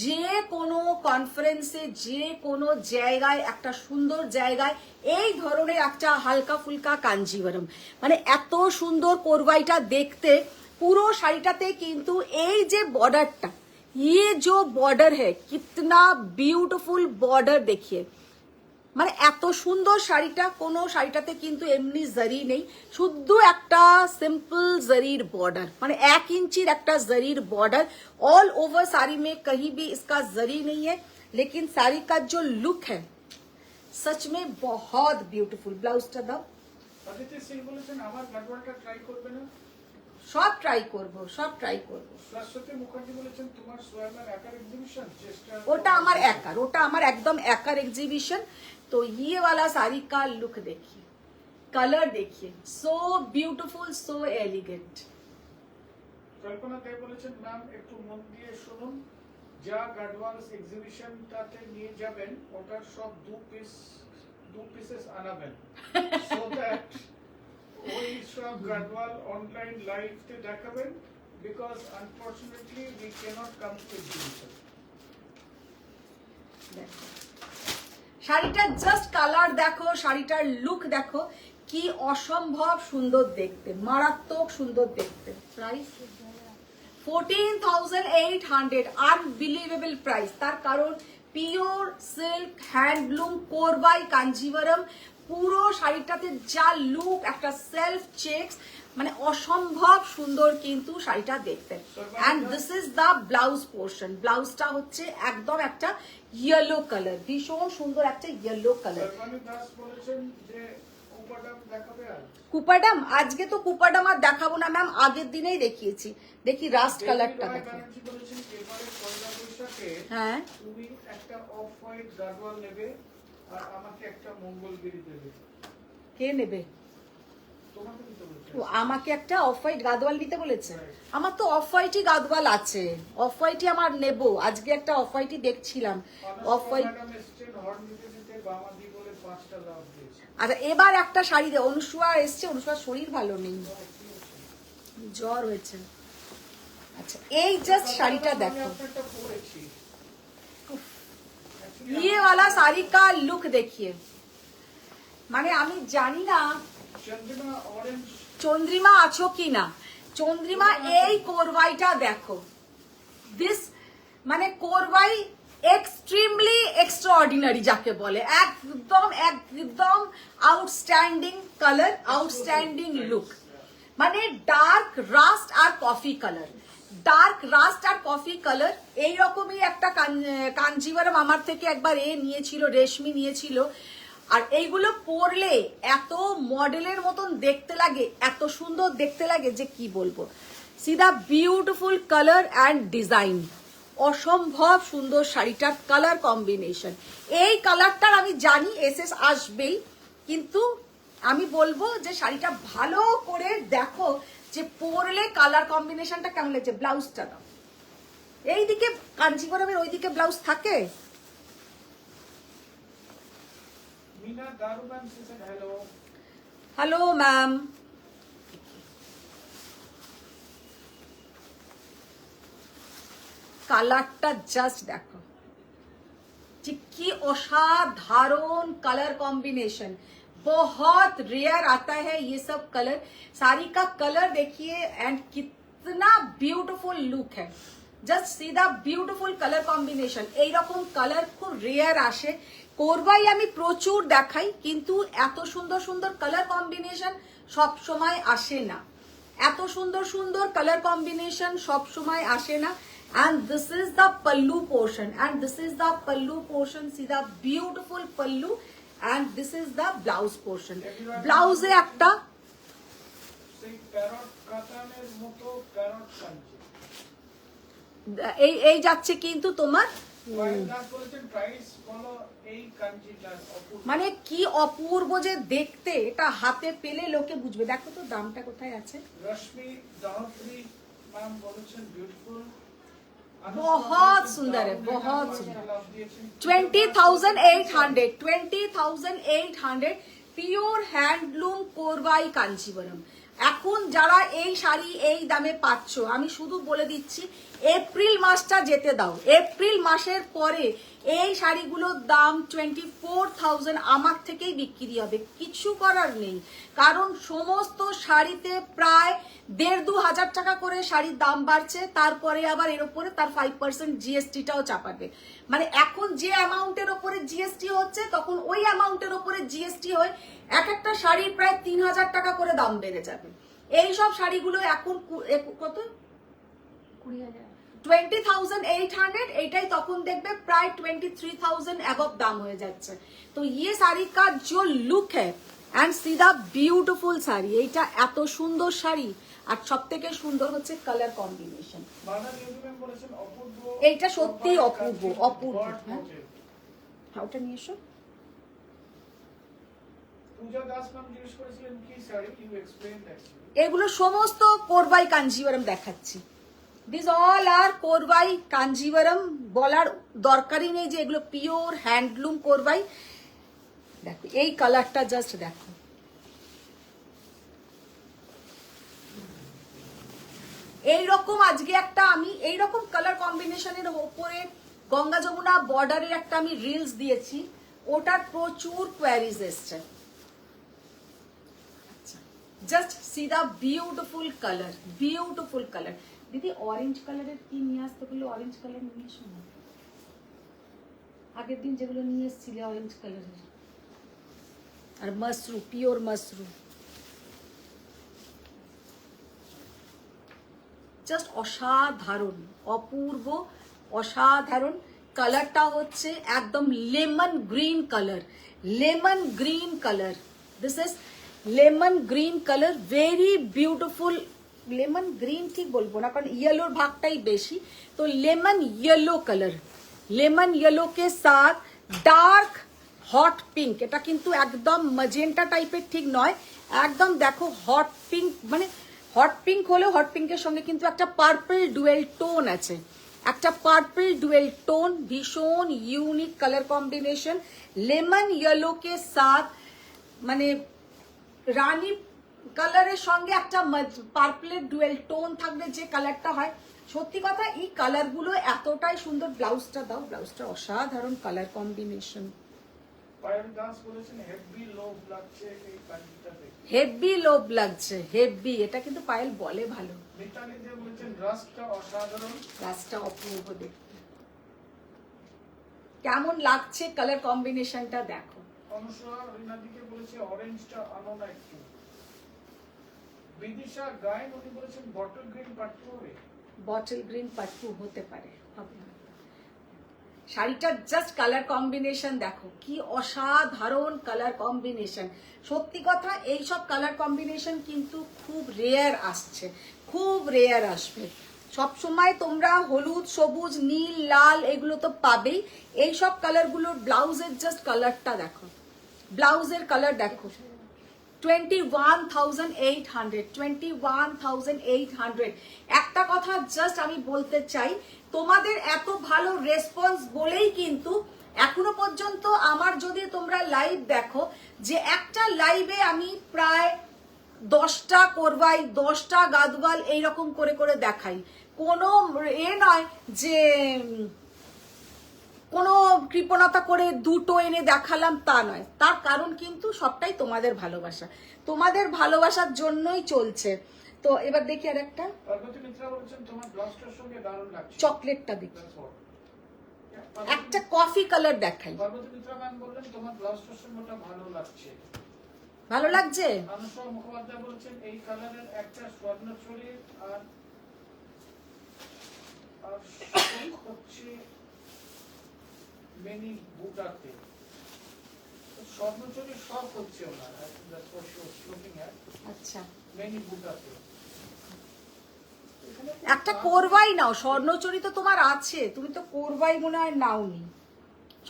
যে কোনো কনফারেন্সে, যে কোনো জায়গায়, একটা সুন্দর জায়গায় এই ধরনের একটা হালকা ফুলকা কাঞ্জিবরম, মানে এত সুন্দর কোরবাইটা দেখতে। পুরো শাড়িটাতে কিন্তু এই যে বর্ডারটা, ये जो बॉर्डर है कितना ब्यूटीफुल बॉर्डर देखिए, মানে এত সুন্দর শাড়িটা। কোনো শাড়িটাতে কিন্তু এমনি জারি নেই, শুধু একটা সিম্পল জারির বর্ডার, মানে 1 इंचीर একটা জারির বর্ডার। ऑल ओवर साड़ी में कहीं भी इसका जरी नहीं है, लेकिन साड़ी का जो लुक है सच में बहुत ब्यूटीफुल। ब्लाउजটা দাও। অদিতি সিং বলেছেন আমার গাডওয়ালটা ট্রাই করবে না? সব ট্রাই করব, সব ট্রাই করব। শাশ্বতী মুখার্জি বলেছেন তোমার সোয়ামের একার এক্সিবিশন চেষ্টা। ওটা আমার একার, ওটা আমার একদম একার এক্সিবিশন। तो ये वाला साड़ी का लुक देखिए, कलर देखिए, सो ब्यूटीफुल, सो एलिगेंट। কল্পনা দে বলেছেন ম্যাম একটু মন দিয়ে শুনুন, যা গাডওয়ালস এক্সিবিশনটাতে নিয়ে যাবেন ওটার সব দু পিসেস আনাবেন, সো দ্যাট ওই সব গাডওয়াল অনলাইন লাইভতে দেখাবেন, because unfortunately we cannot come to exhibition. শাড়িটার জাস্ট কালার দেখো, শাড়িটার লুক দেখো, কি অসম্ভব সুন্দর দেখতে, মারাত্মক সুন্দর দেখতে। Price 14,800, unbelievable price. তার কারণ পিওর সিল্ক হ্যান্ডলুম কোরবাই কাঞ্জিভারম। পুরো শাড়িটাতে যা লুক, একটা সেলফ চেকস, মানে অসম্ভব সুন্দর কিন্তু শাড়িটা দেখতে। And this is the blouse portion. ব্লাউজটা হচ্ছে একদম একটা ইয়েলো কালার, ভীষণ সুন্দর একটা ইয়েলো কালার। কুপাডাম আজকে তো কুপাডাম আর দেখাবো না ম্যাম, আগের দিনেই দেখিয়েছি। দেখি রাস্ট কালারটা দেখো। হ্যাঁ, তুমি একটা অফ হোয়াইট গাডওয়াল নেবে আর আমাকে একটা মঙ্গলগিরি দেবে। কে নেবে? তোমাকে দিতে বলছি। ও আমাকে একটা অফ হোয়াইট গাদওয়াল নিতে বলেছে। আমার তো অফ হোয়াইটই গাদওয়াল আছে, অফ হোয়াইটই আমার নেব। আজকে একটা অফ হোয়াইটই দেখছিলাম, অফ হোয়াইট। আচ্ছা, এবার একটা শাড়ি দে। অনুষ্কা এসছে, অনুষ্কার শরীর ভালো নেই, জ্বর হয়েছে। আচ্ছা, এই জাস্ট শাড়িটা দেখো, ये वाला साड़ी का लुक देखिए, মানে আমি জানি না চন্দ্রিমা আছো কি না। চন্দ্রিমা, এই কোরবাইটা দেখো, দিস মানে কোরবাই এক্সট্রিমলি এক্সট্রাঅর্ডিনারি যাকে বলে, একদম একদম আউটস্ট্যান্ডিং কালার, আউটস্ট্যান্ডিং লুক। মানে ডার্ক রাস্ট আর কফি কালার, ডার্ক রাস্ট আর কফি কালার। এইরকমই একটা কাঞ্জিভারম আমার থেকে একবার নিয়েছিল, রেশমি নিয়েছিল। আর এইগুলো পরলে এত মডেলের মতন দেখতে লাগে, এত সুন্দর দেখতে লাগে যে কি বলবো। সিধা বিউটিফুল কালার অ্যান্ড ডিজাইন, অসম্ভব সুন্দর শাড়িটার কালার কম্বিনেশন। এই কালারটার আমি জানি এসএস আসবেই, কিন্তু আমি বলবো যে শাড়িটা ভালো করে দেখো যে পরলে কালার কম্বিনেশনটা কেমন লাগছে। ব্লাউজটা দাও, এইদিকে কাঞ্চিপুরমের ওইদিকে ব্লাউজ থাকে। Meena Daru ma'am said hello. Hello ma'am. কালারটা জাস্ট দেখো যে কি असाधारण कलर कॉम्बिनेशन, बहुत रेयर आता है ये सब कलर। साड़ी का कलर देखिए एंड कितना ब्यूटीफुल लुक है। Just see the beautiful colour combination. এইরকম কালার খুব রেয়ার আসে, কোরবাই আমি প্রচুর দেখাই, কিন্তু এত সুন্দর সুন্দর কালার কম্বিনেশন সব সময় আসে না, এত সুন্দর সুন্দর কালার কম্বিনেশন সব সময় আসে না। And this is the pallu portion, and this is the pallu portion. See the beautiful pallu, and this is the blouse portion. Blouse e ekta সেই প্যারট কাতানের মতো প্যারট কাঞ্চি। এই যাচ্ছে কিন্তু তোমার মানে কি অপূর্ব যে দেখতে, এটা হাতে পেলে লোকে বুঝবে। দেখো তো দামটা কোথায় আছে। রশ্মি দাহত্রী ম্যাম বলেছেন বিউটিফুল, बहुत सुंदर है, बहुत सुंदर। 20,800 20,800 পিওর হ্যান্ডলুম কোরবাই কাঞ্চিবরম। এখন যারা এই শাড়ি এই দামে পাচ্ছ, আমি শুধু বলে দিচ্ছি এপ্রিল মাসটা যেতে দাও। এপ্রিল মাসের পরে এই শাড়িগুলোর দাম 24,000 আমার থেকেই বিক্রি হবে, কিছু করার নেই। কারণ সমস্ত শাড়িতে প্রায় 1,500-2 হাজার টাকা করে শাড়ির দাম বাড়ছে, তারপরে আবার এর উপরে তার 5% জিএসটিটাও চাপাবে। মানে এখন যে অ্যামাউন্টের ওপরে জিএসটি হচ্ছে, তখন ওই অ্যামাউন্টের ওপরে জিএসটি হয়ে এক একটা শাড়ির প্রায় 3,000 টাকা করে দাম বেড়ে যাবে। এইসব শাড়িগুলো এখন কত 20,800, এইটাই তখন দেখবে প্রায় 23,000 অ্যাবভ দাম হয়ে যাচ্ছে। তো ইয়ে শাড়ি কা जो লুক है এন্ড সিধা বিউটিফুল শাড়ি, এইটা এত সুন্দর শাড়ি, আর সব থেকে সুন্দর হচ্ছে কালার কম্বিনেশন। এইটা সত্যি অপূর্ব অপূর্ব। হ্যাঁ ওটা নিয়ে এসো। এগুলো সমস্ত কোরবাই কাঞ্জিভারম দেখাচ্ছি। দিস অল আর কোরবাই কাঞ্জিভারম, বলার দরকারই নেই যে এগুলো পিওর হ্যান্ডলুম কোরবাই। দেখো এই কালারটা জাস্ট দেখো, এইরকম আজকে একটা আমি এইরকম কালার কম্বিনেশনের উপরে গঙ্গা যমুনা বর্ডারের একটা আমি রিলস দিয়েছি, ওটার প্রচুর কোয়ারিজ এসছে। Just see the beautiful colour, beautiful colour. দিদি অরেঞ্জ কালারের কি নিয়ে আসতে বললো, অরেঞ্জ কালার নিয়ে এসো না, আগের দিন যেগুলো নিয়ে এসেছিলে অরেঞ্জ কালারের। আর মাশরু, পিওর মাশরু, জাস্ট অসাধারণ, অপূর্ব, অসাধারণ। কালারটা হচ্ছে একদম lemon green colour, lemon green colour. This is lemon green colour, very beautiful. Lemon green ঠিক বলবো না, কারণ ইয়েলোর ভাগটাই বেশি। তো lemon yellow colour, lemon yellow কে সাথ ডার্ক হট পিঙ্ক। এটা কিন্তু একদম ম্যাজেন্টা টাইপের ঠিক নয়, একদম দেখো হট পিঙ্ক, মানে হট পিঙ্ক হলেও হট পিঙ্কের সঙ্গে কিন্তু একটা পার্পল ডুয়েল টোন আছে, একটা পার্পল ডুয়েল টোন, ভীষণ unique colour combination. Lemon yellow কে সাথ মানে রানী কালারের সঙ্গে একটা পার্পলের ডুয়েল টোন থাকলে যে কালারটা হয়, সত্যি কথা এই কালারগুলো এতটাই সুন্দর। ব্লাউজটা দাও, ব্লাউজটা অসাধারণ কালার কম্বিনেশন। হেভি লোভ লাগছে, হেভি। এটা কিন্তু পায়েল বলে ভালো, রাসটা অপূর্ব দেখতে। কেমন লাগছে কালার কম্বিনেশনটা দেখো। বটল গ্রিন পাট্টু হতে পারে, হবে না। শাড়িটার জাস্ট কালার কম্বিনেশন দেখো, কি অসাধারণ কালার কম্বিনেশন। সত্যি কথা এইসব কালার কম্বিনেশন কিন্তু খুব রেয়ার আসছে, খুব রেয়ার আসবে। সবসময় তোমরা হলুদ, সবুজ, নীল, লাল এগুলো তো পাবেই। এইসব কালারগুলোর ব্লাউজের জাস্ট কালারটা দেখো, ব্লাউজের কালার দেখো, 21,800 21,800। একটা কথা জাস্ট আমি বলতে চাই, তোমাদের এত ভালো রেসপন্স বলেই কিন্তু এখনো পর্যন্ত আমার যদি তোমরা লাইভ দেখো, যে একটা লাইভে আমি প্রায় 10টা কোরবাই 10টা গাদওয়াল এইরকম করে করে দেখাই। কোনো নয় যে কোনো কৃপণতা করে দুটো এনে দেখালাম, তা নয়। তার কারণ কিন্তু সবটাই তোমাদের ভালোবাসা, তোমাদের ভালোবাসার জন্যই চলছে। তো এবার দেখি আর একটা পার্বতী মিত্রা বলছেন তোমার ব্লাউজটার সঙ্গে দারুণ লাগছে। চকলেটটা দেখি, That's all. একটা কফি কালার দেখাই। পার্বতী মিত্রা ম্যাম বললেন তোমার ব্লাউজটার সঙ্গে ওটা ভালো লাগছে। ভালো লাগছে? আনুষা মুখোপাধ্যায় বলছেন এই কালারের একটা স্বর্ণচুরি আর শোক হচ্ছে মেনি বুটাতে। স্বর্ণচুরি শখ হচ্ছে ওনার, that's what she was looking at, আচ্ছা, মেনি বুটাতে। একটা কোরবাই নাও, স্বর্ণচুরি তো তোমার আছে, তুমি তো কোরবাই মনে হয় নাওনি।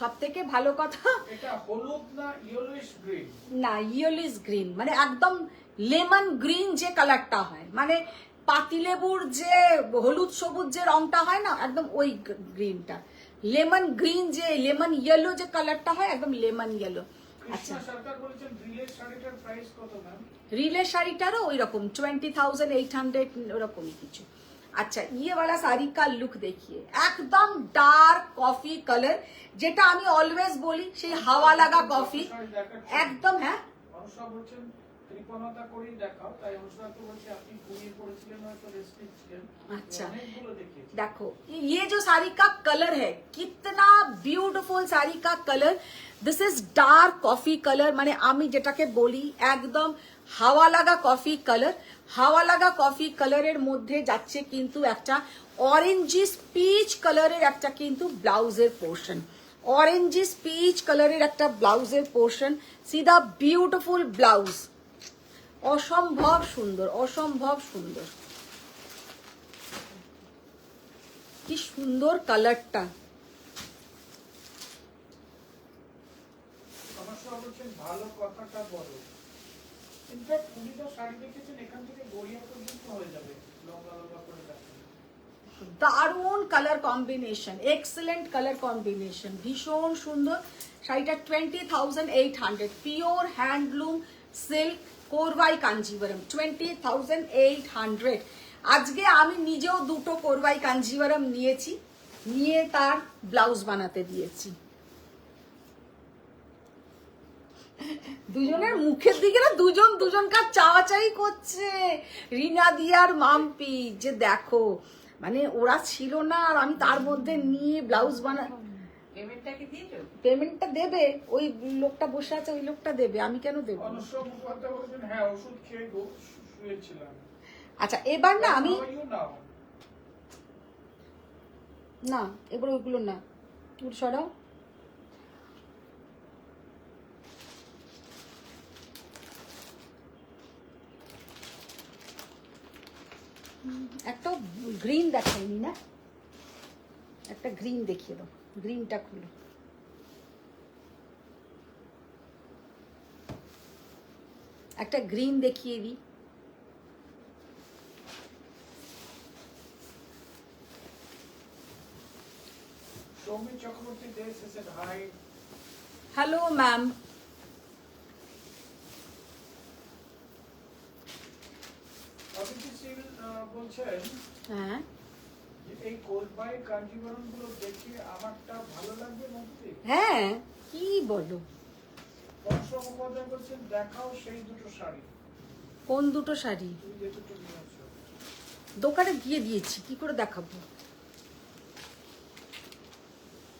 সব থেকে ভালো কথা, এটা হলুদ না ইয়েলোইশ গ্রিন? না, ইয়েলোইশ গ্রিন, মানে একদম লেমন গ্রিন যে কালারটা হয়, মানে পাতিলেবুর যে হলুদ সবুজ যে রংটা হয় না, একদম ওই গ্রিনটা। লেমন গ্রিন যে লেমন ইয়েলো যে কালারটা হয়, একদম লেমন ইয়েলো। আচ্ছা, কৃষ্ণা সরকার বলেছেন রিলের শাড়িটার প্রাইস কত ম্যাম? রিলে শাড়িটারও ওই রকম 20,800 ওরকমই কিছু। अच्छा, ये वाला साड़ी का लुक देखिए, एकदम डार्क कॉफी कलर, যেটা আমি অলওয়েজ বলি, সেই হাওয়া লাগা কফি একদম। হ্যাঁ, অনুষ্কা বলছেন কৃপণতা করেই দেখাও, তাই অনুষ্কা তো বলছে আপনি ঘুমিয়ে পড়েছিলেন হয়তো রেস্ট নিচ্ছিলেন। अच्छा, অনেকগুলো দেখিয়েছি। देखो ये जो साड़ी का कलर है, कितना ब्यूटीफुल साड़ी का colour. This is dark coffee colour, মানে আমি যেটাকে বলি একদম হাওয়া লাগা কফি কালার। হাওয়া লাগা কফি কালারের মধ্যে যাচ্ছে কিন্তু একটা অরেঞ্জিস পিচ কালারের একটা কিন্তু ব্লাউজের পোর্শন, অরেঞ্জিস পিচ কালারের একটা ব্লাউজের পোর্শন। সিধা বিউটিফুল ব্লাউজ, অসম্ভব সুন্দর, অসম্ভব সুন্দর। কি সুন্দর কালারটা। অনুষ্কা বলছেন ভালো কথাটা বলো। ইনফ্যাক্ট উনি তো শাড়ি দেখেছেন এখান থেকে গড়িয়া পর্যন্ত হয়ে যাবে, লম্বা লম্বা করে দেখান। দারুণ colour combination, excellent colour combination, ভীষণ সুন্দর। শাড়িটা 20,800, পিওর হ্যান্ডলুম সিল্ক কোরবাই কাঞ্জিভারম, 20,800। আজকে আমি নিজেও দুটো কোরবাই কাঞ্জিভারম নিয়েছি, নিয়ে তার ব্লাউজ বানাতে দিয়েছি। দুজনের মুখের দিকে না দুজন দুজনকার চাওয়াচাই করছে, রিনা দিয়ার মাম্পি, যে দেখো মানে ওরা ছিল না আর আমি তার মধ্যে নিয়ে ব্লাউজ বানা। পেমেন্টটা কি দিয়েছো? পেমেন্টটা দেবে, ওই লোকটা বসে আছে, ওই লোকটা দেবে, আমি কেন দেবো? অনুষ্কা মুখোপাধ্যায় বলছেন হ্যাঁ ওষুধ খেয়ে শুয়েছিলাম। আচ্ছা, এবার না আমি, How are you now? না এবার ওইগুলো না, ওগুলো সরাও। একটা গ্রিন দেখাইনি না, একটা গ্রিন দেখিয়ে দাও, গ্রিনটা খুলো। একটা গ্রিন দেখিয়ে দিই। সৌমি চক্রবর্তী দেশ এসে hi. Hello ma'am. Aditi Singh বলছেন হ্যাঁ, যে এই কোলবাই কাঞ্জিবরম গুলো দেখে আমারটা ভালো লাগবে মন্ত্রী। হ্যাঁ, কি বলো? অনুষ্কা মুখোপাধ্যায় বলছেন দেখাও সেই দুটো শাড়ি, কোন দুটো শাড়ি? তুমি যে দুটো নিয়েছো। দোকানে দিয়ে দিয়েছি, কি করে দেখাবো?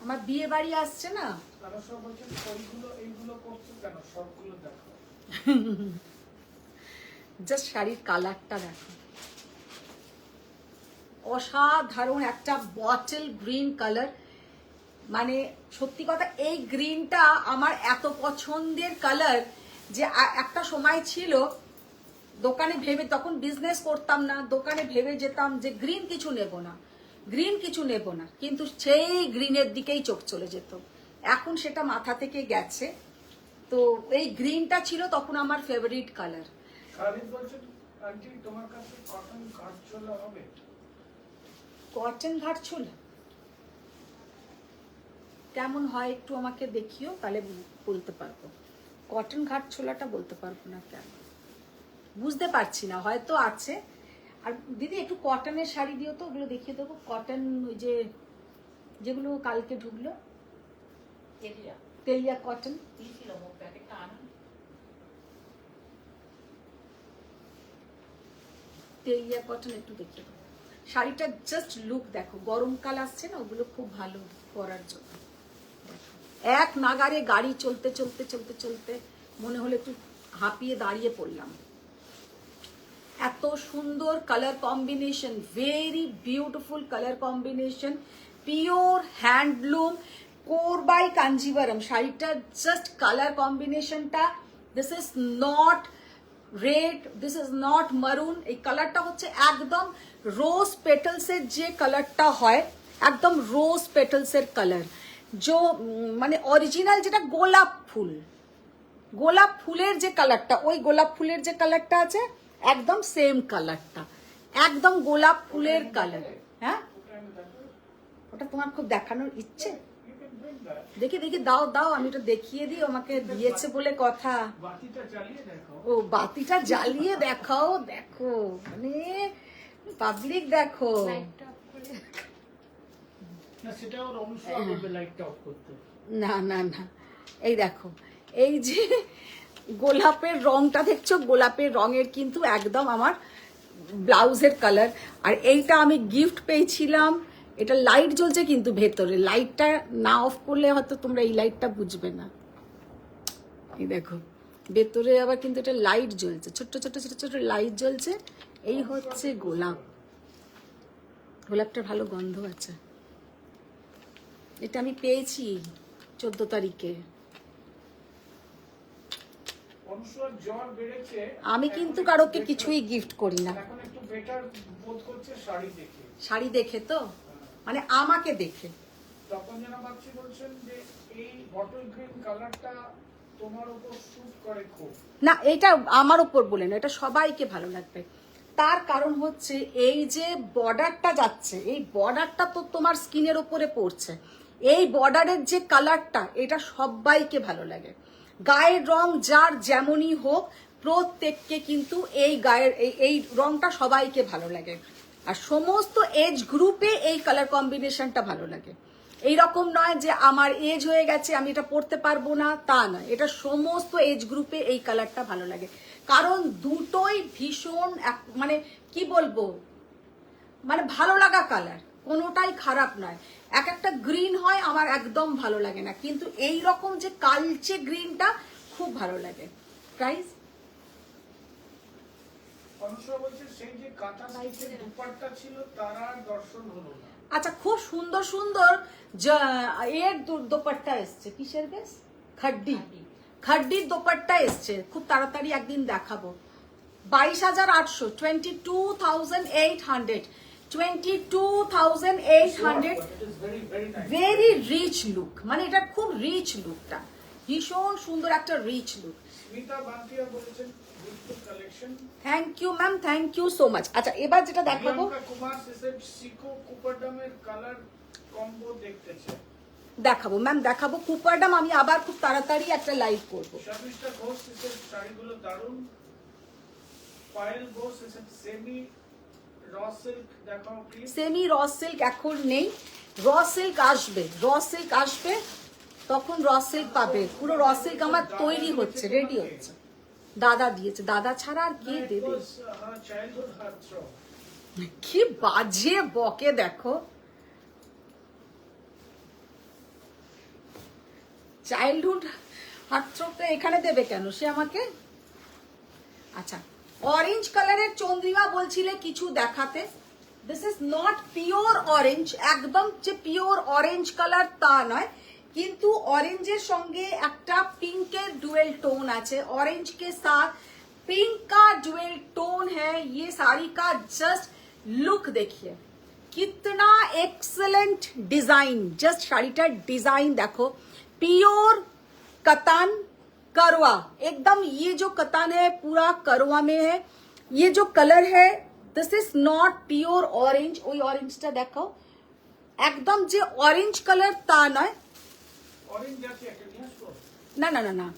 আমার বিয়ে বাড়ি আসছে না। অনুষ্কা বলছেন ওইগুলো এইগুলো করছো কেন, সবগুলো দেখো। জাস্ট শাড়ির কালারটা দেখো, অসাধারণ একটা বটল গ্রিন কালার। মানে সত্যি কথা, এই গ্রিনটা আমার এত পছন্দের কালার যে একটা সময় ছিল দোকানে ভেবে, তখন বিজনেস করতাম না, দোকানে ভেবে যেতাম যে গ্রিন কিছু নেব না, গ্রিন কিছু নেব না, কিন্তু সেই গ্রিনের দিকেই চোখ চলে যেত। এখন সেটা মাথা থেকে গেছে। তো তো এই গ্রিনটা ছিল তখন আমার ফেভারিট কালার। খালিদ বলছেন আন্টি তোমার কাছে কটন ঘাটচোলা হবে? কটন ঘাটছোলা কেমন হয় একটু আমাকে দেখিও, তাহলে বলতে পারবো। কটন ঘাটছোলাটা বলতে পারবো না কেন, বুঝতে পারছি না, হয়তো আছে। আর দিদি একটু কটনের শাড়ি দিও তো, ওগুলো দেখিয়ে দেবো। কটন ওই যে যেগুলো কালকে ঢুকলো, তেলিয়া তেলিয়া কটন। দিয়েছিলাম ও প্যাকেটটা আনা। তেলিয়া কটন একটু দেখিয়ে দেবো। শাড়িটা জাস্ট লুক দেখো, গরমকাল আসছে না, ওগুলো খুব ভালো পরার জন্য। দেখো, এক নাগারে গাড়ি চলতে চলতে চলতে চলতে মনে হলো একটু হাঁপিয়ে দাঁড়িয়ে পড়লাম। এত সুন্দর colour combination, very beautiful colour combination, pure handloom, core by Kanjeevaram. শাড়িটা জাস্ট কালার কম্বিনেশনটা, this is not red, this is not maroon, এই কালারটা হচ্ছে একদম রোজ পেটালসের যে কালারটা হয়, একদম রোজ পেটালসের কালার, जो মানে অরিজিনাল যেটা গোলাপ ফুল, গোলাপ ফুলের যে কালারটা, ওই গোলাপ ফুলের যে কালারটা আছে একদম সেম কালারটা, একদম গোলাপ ফুলের কালার। হ্যাঁ, ওটা তোমার খুব দেখানোর ইচ্ছে? দেখি দেখি, দাও দাও, আমি তো দেখিয়ে দিই, আমাকে দিয়েছে বলে কথা। বাতিটা জ্বালিয়ে দেখো। ও বাতিটা জ্বালিয়ে দেখাও, দেখো মানে পাবলিক দেখো। না সেটা ওর অনুসরণ করবে লাইটটা অফ করতে। না না না, এই দেখো, এই যে গোলাপের রংটা দেখছো, গোলাপের রঙের কিন্তু একদম আমার ব্লাউজের কালার। আর এইটা আমি গিফট পেয়েছিলাম, এটা লাইট জ্বলছে কিন্তু ভেতরে, লাইটটা না অফ করলে হয়তো তোমরা এই লাইটটা বুঝবে না। এই দেখো ভেতরে আবার কিন্তু এটা লাইট জ্বলছে, ছোট্ট ছোট্ট ছোট্ট ছোট্ট লাইট জ্বলছে। এই হচ্ছে গোলাপ, গোলাপটার ভালো গন্ধ আছে। এটা আমি পেয়েছি 14 তারিখে। অনুসর জ্বর বেড়েছে, আমি কিন্তু কারোকে কিছুই গিফট করি না। এখন একটু বেটার বোধ করছে শাড়ি দেখে। শাড়ি দেখে তো, মানে আমাকে দেখে। তখন যেন ভাবছি বলছেন যে এই বটল গ্রিন কালারটা তোমার উপর স্যুট করে খুব। না, এটা আমার উপর বলে না, এটা সবাইকে ভালো লাগবে। তার কারণ হচ্ছে এই যে বর্ডারটা যাচ্ছে, এই বর্ডারটা তো তোমার স্কিনের উপরে পড়ছে, এই বর্ডারের যে কালারটা, এটা সবাইকে ভালো লাগে। গায়ের রং যার যেমনই হোক, প্রত্যেককে কিন্তু এই গায়ের এই রংটা সবাইকে ভালো লাগে। আর সমস্ত এজ গ্রুপে এই কালার কম্বিনেশনটা ভালো লাগে। এই রকম নয় যে আমার এজ হয়ে গেছে আমি এটা পড়তে পারবো না, তা নয়, এটা সমস্ত এজ গ্রুপে এই কালারটা ভালো লাগে। কারণ দুটোই ভীষণ মানে কি বলবো, মানে ভালো লাগা কালার, কোনোটাই খারাপ নয়। এক একটা গ্রিন হয় আমার একদম ভালো লাগে না, কিন্তু এই রকম যে কালচে গ্রিনটা খুব ভালো লাগে। প্রাইস অনুসর বলছে সেই যে কাঁথা সাইজের দুপাট্টা ছিল তার আর দর্শন হলো না। আচ্ছা, খুব সুন্দর সুন্দর এর দোপাট্টা এসছে, কিসের বেশ, খাড্ডি, খাড্ডির দোপাট্টা এসছে, খুব তাড়াতাড়ি একদিন দেখাবো। 22,800, 22,800, 22,800, ভেরি রিচ লুক, মানে এটা খুব রিচ লুকটা, ভীষণ সুন্দর একটা রিচ লুক। স্মিতা বান্তিয়া বলেছেন beautiful collection. Thank you ma'am, thank you so much. আচ্ছা, এবার যেটা দেখাবো, প্রিয়াঙ্কা কুমার সেসেব সিকো কুপারডামের কালার কম্বো দেখতেছে। দেখাবো ম্যাম, দেখাবো। কুপারডাম আমি আবার খুব তাড়াতাড়ি একটা লাইভ করবো। শর্মিষ্ঠা ঘোষ সেসেব শাড়িগুলো দারুণ। পায়েল ঘোষ সেসেব সেমি র সিল্ক দেখাও প্লিজ। সেমি র সিল্ক এখন নেই, র সিল্ক আসবে, র সিল্ক আসবে, তখন র সিল্ক পাবে। পুরো র সিল্ক আমার তৈরি হচ্ছে, রেডি হচ্ছে। দাদা দিয়েছে, দাদা ছাড়া আর কে দেবে? Childhood heartthrob. কি বাজে বকে দেখো, চাইল্ডহুড হাতটা এখানে দেবে কেন সে আমাকে? আচ্ছা, অরেঞ্জ কালারের চন্দ্রিমা বলছিলে কিছু দেখাতে, this is not pure orange, একদম যে পিওর অরেঞ্জ কালার তা নয়, কিন্তু ऑरेंजের সঙ্গে একটা পিঙ্কের ডুয়েল टोन আছে। ऑरेंज के साथ पिंक का डुएल टोन है। ये साड़ी का जस्ट लुक देखिए, कितना एक्सेलेंट डिजाइन, जस्ट শাড়িটার ডিজাইন দেখো, পিওর কাতান, करवा, एकदम ये जो कतान है पूरा करवा में है। ये जो कलर है this is not pure orange. ওই অরেঞ্জটা দেখাও, একদম যে অরেঞ্জ কালার তা নয়। অরেঞ্জ আছে একটা নিয়ে আসবো? না না না না,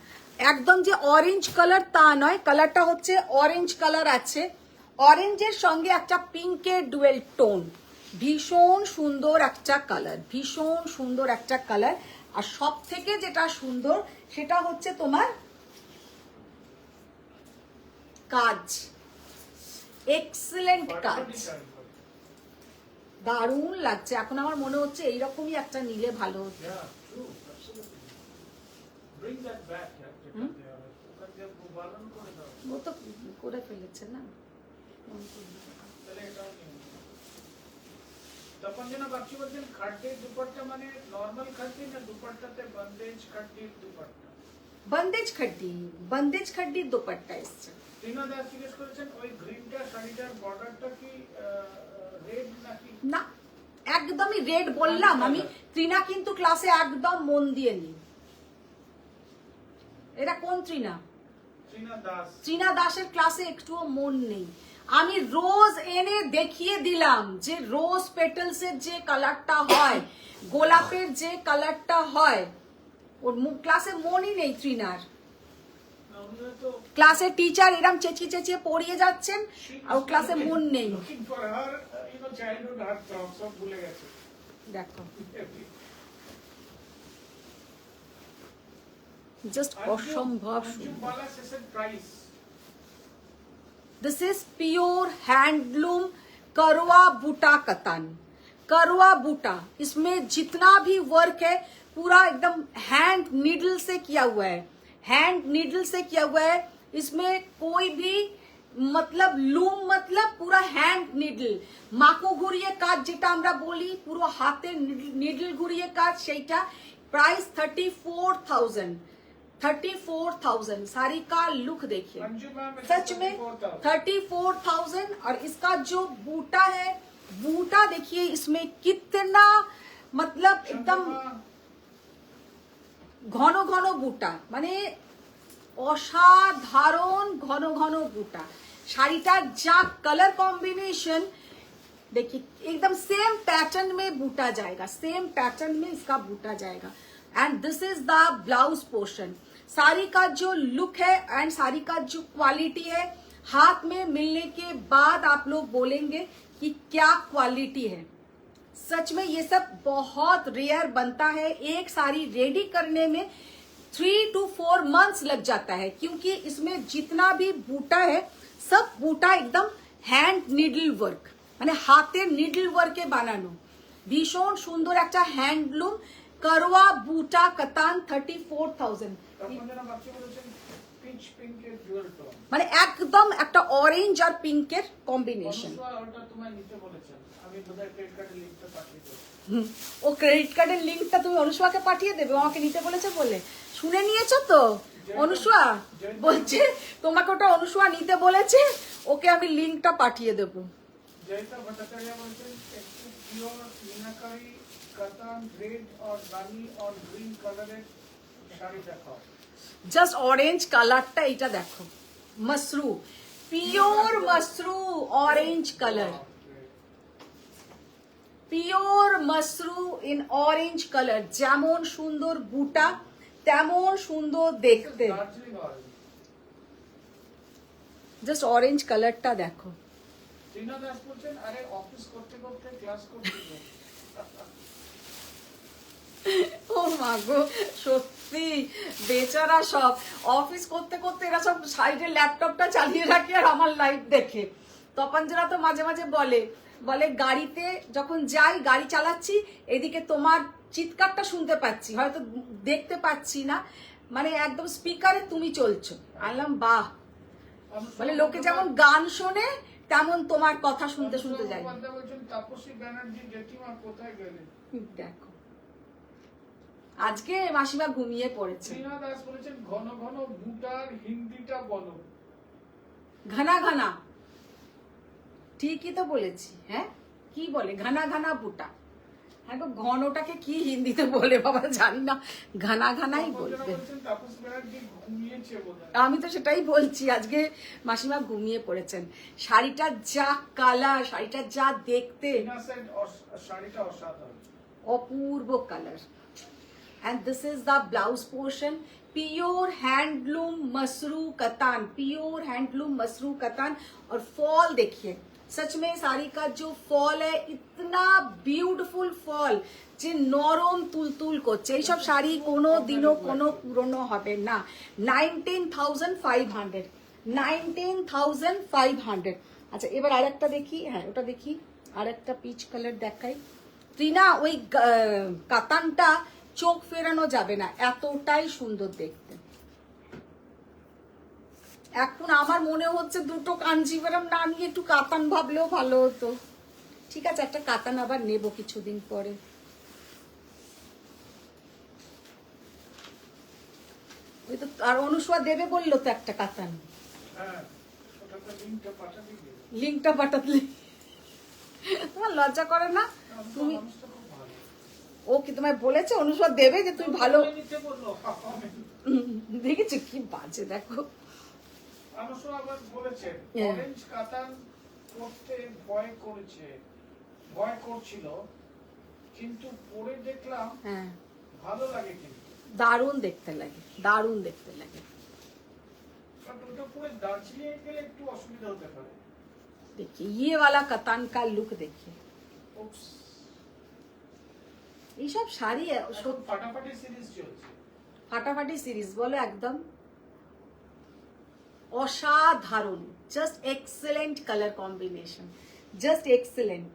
একদম যে অরেঞ্জ কালার তা নয়, কালারটা হচ্ছে অরেঞ্জ কালার আছে, অরেঞ্জের সঙ্গে একটা পিঙ্কের ডুয়েল টোন। ভীষণ সুন্দর একটা কালার, ভীষণ সুন্দর একটা কালার। আর সব থেকে যেটা সুন্দর সেটা হচ্ছে তোমার কাজ, এক্সেলেন্ট কাজ, দারুণ লাগছে। এখন আমার মনে হচ্ছে এইরকমই একটা নিলে ভালো হতো। Yeah, true, absolutely. Bring that back, yeah. ওখান দিয়ে বারণ করে দাও। ও তো করে ফেলেছে না। তাহলে এটাও নিয়ে নিও। তখন যেন বাচ্চা বলছেন খাটে দুপাট্টা মানে নর্মাল খাটে না দুপাট্টাতে bandage খাটির dupatta? Bandage খড্ডি, bandage খড্ডির dupatta এসছে। টিনা দাস জিজ্ঞেস করেছেন ওই গ্রিনটা শাড়িটার বর্ডারটা কি রেড নাকি? না, একদমই রেড বললাম আমি। ত্রিনা কিন্তু ক্লাসে একদম মন দিয়ে নি। এটা কোন ত্রিনা? টিনা দাস। ত্রিনা দাসের ক্লাসে একটুও মন নেই। আমি রোজ এনে দেখিয়ে দিলাম যে রোজ পেটালস এর যে কালারটা হয়, গোলাপের যে কালারটা হয়, ওর ক্লাসে মনই নেই ত্রিনার। ক্লাসের টিচার এরম চেঁচিয়ে চেঁচিয়ে পড়িয়ে যাচ্ছেন আর ক্লাসে মন নেই। Looking for her, childhood heartthrob, সব ভুলে গেছে। দেখো জাস্ট অসম্ভব সুন্দর। Price this is pure handloom करवा बूटा कतान, करवा बूटा। इसमें जितना भी वर्क है पूरा एकदम हैंड नीडल से किया हुआ है, हैंड नीडल से किया हुआ है। इसमें कोई भी मतलब लूम मतलब पूरा हैंड निडल, माको घुरिए काज যেটা আমরা বলি, পুরো হাতে নিডল ঘুরিয়ে কাজ, সেইটা। प्राइस 34,000, 34,000। साड़ी का लुक देखिए, सच में 34,000। और इसका जो बूटा है, बूटा देखिए इसमें कितना मतलब एकदम ঘন ঘন বুটা, মানে অসাধারণ ঘন ঘন বুটা। শাড়িটার যা কালার কম্बिनेशन देखिए, एकदम सेम पैटर्न में बूटा जाएगा, सेम पैटर्न में इसका बूटा जाएगा। And this is the blouse portion. Sari का जो लुक है एंड साड़ी का जो क्वालिटी है, हाथ में मिलने के बाद आप लोग बोलेंगे कि क्या क्वालिटी है। सच में ये सब बहुत रेयर बनता है। एक साड़ी रेडी करने में 3 to 4 months लग जाता है, क्योंकि इसमें जितना भी बूटा है सब बूटा एकदम हैंड निडल वर्क, মানে হাতের নিডল ওয়ার্কে বানানো। ভীষণ সুন্দর একটা হ্যান্ডলুম করওয়া বুটা কাতান 34,000। মানে একদম একটা অরেঞ্জ আর পিঙ্কের কম্বিনেশন। ও ক্রেডিট কার্ডের লিঙ্কটা তুমি অনুষ্মাকে পাঠিয়ে দেবে, আমাকে নিতে বলেছে বলে। শুনে নিয়েছো তো অনুষ্মা বলছে তোমাকে ওটা অনুষ্মা নিতে বলেছে, ওকে আমি লিঙ্কটা পাঠিয়ে দেবো। জয়িতা ভট্টাচার্য বলছেন একটু পিওর মিনাকারি কাতান রেড और রানী और গ্রিন কালারের শাড়ি দেখাও। জাস্ট অরেঞ্জ কালারটা এটা দেখো, mashru, pure mashru orange colour, pure mashru in orange colour. যেমন সুন্দর বুটা তেমন সুন্দর দেখতে। জাস্ট অরেঞ্জ কালারটা দেখো। টিনা দাস বলছেন আরে অফিস করতে করতে ক্লাস করতে। ও মা গো, সত্যি বেচারা সব অফিস করতে করতে এরা সব সাইডে ল্যাপটপটা চালিয়ে রাখে আর আমার লাইভ দেখে। তপঞ্জরা তো মাঝে মাঝে বলে গাড়িতে যখন যাই, গাড়ি চালাচ্ছি, এদিকে তোমার চিৎকারটা শুনতে পাচ্ছি, হয়তো দেখতে পাচ্ছি না, মানে একদম স্পিকারে তুমি চলছো। আনলাম বাহ, মানে লোকে যেমন গান শোনে তেমন তোমার কথা শুনতে শুনতে যাই। তাপসী ব্যানার্জি জেঠিমা কোথায় গেলেন? দেখো আজকে মাসিমা ঘুমিয়ে পড়েছে। টিনা দাস বলেছেন ঘন ঘন বুটার হিন্দিটা বলো। ঘনা ঘনা, ঠিকই তো বলেছি। হ্যাঁ কি বলে ঘনা ঘনা বুটা, হ্যাঁ গো, ঘনটাকে কি হিন্দিতে বলে বাবা জানি না, ঘানা ঘানাই বলবে। তাপস ব্যানার্জি ঘুমিয়েছে বোধহয়। আমি তো সেটাই বলছি, আজকে মাসিমা ঘুমিয়ে পড়েছেন। শাড়িটা যা কালার, শাড়িটা যা দেখতে, ইনোসেন্ট শাড়িটা অসাধারণ। অপূর্ব colour. And this is the blouse portion, pure handloom mashru katan, pure handloom mashru katan. और फॉल देखिए, सच में साड़ी का जो फॉल है इतना ब्यूटीफुल फॉल, যে নরম তুলতুল করছে। এইসব শাড়ি কোনো দিনও কোনো পুরনো হবে না। 19,500, 19,500। আচ্ছা এবার আরেকটা দেখি, হ্যাঁ ওটা দেখি, আরেকটা পিচ কালার দেখাই। ত্রিনা ওই কাতানটা চোখ ফেরানো যাবে না, এতটাই সুন্দর দেখতে। এখন আমার মনে হচ্ছে দুটো কাঞ্জিভারাম না নিয়ে একটু কাতান ভাবলেও ভালো হতো। ঠিক আছে, একটা কাতান আবার নেব কিছুদিন পরে। ওই তো আর অনুসুয়া দেবে বললো তো একটা কাতান, হ্যাঁ ওটাতে লিংকটা পাঠাবি। লিঙ্কটা পাঠাতলে তোমার লজ্জা করে না? তুমি মানুষটা খুব ভালো। ও কি তোমায় বলেছে অনুসুয়া দেবে যে তুই ভালো? নিতে বললো। দেখেছো কি বাজে, দেখো। মানুষও আবার বলেছে হ্যাঁ। অরেঞ্জ কাতান করতে ভয় করছিল, কিন্তু পরে দেখলাম হ্যাঁ ভালো লাগে, কিন্তু দারুণ দেখতে লাগে, দারুণ দেখতে লাগে। বাট ওটা পরে দার্জিলিং গেলে একটু অসুবিধা হতে পারে। देखिए ये वाला कतान का लुक देखिए। উপস, এইসব শাড়ি এখন ফাটাফাটি সিরিজ চলছে। ফাটাফাটি সিরিজ বলো, একদম অসাধারণ, just excellent colour combination, just excellent.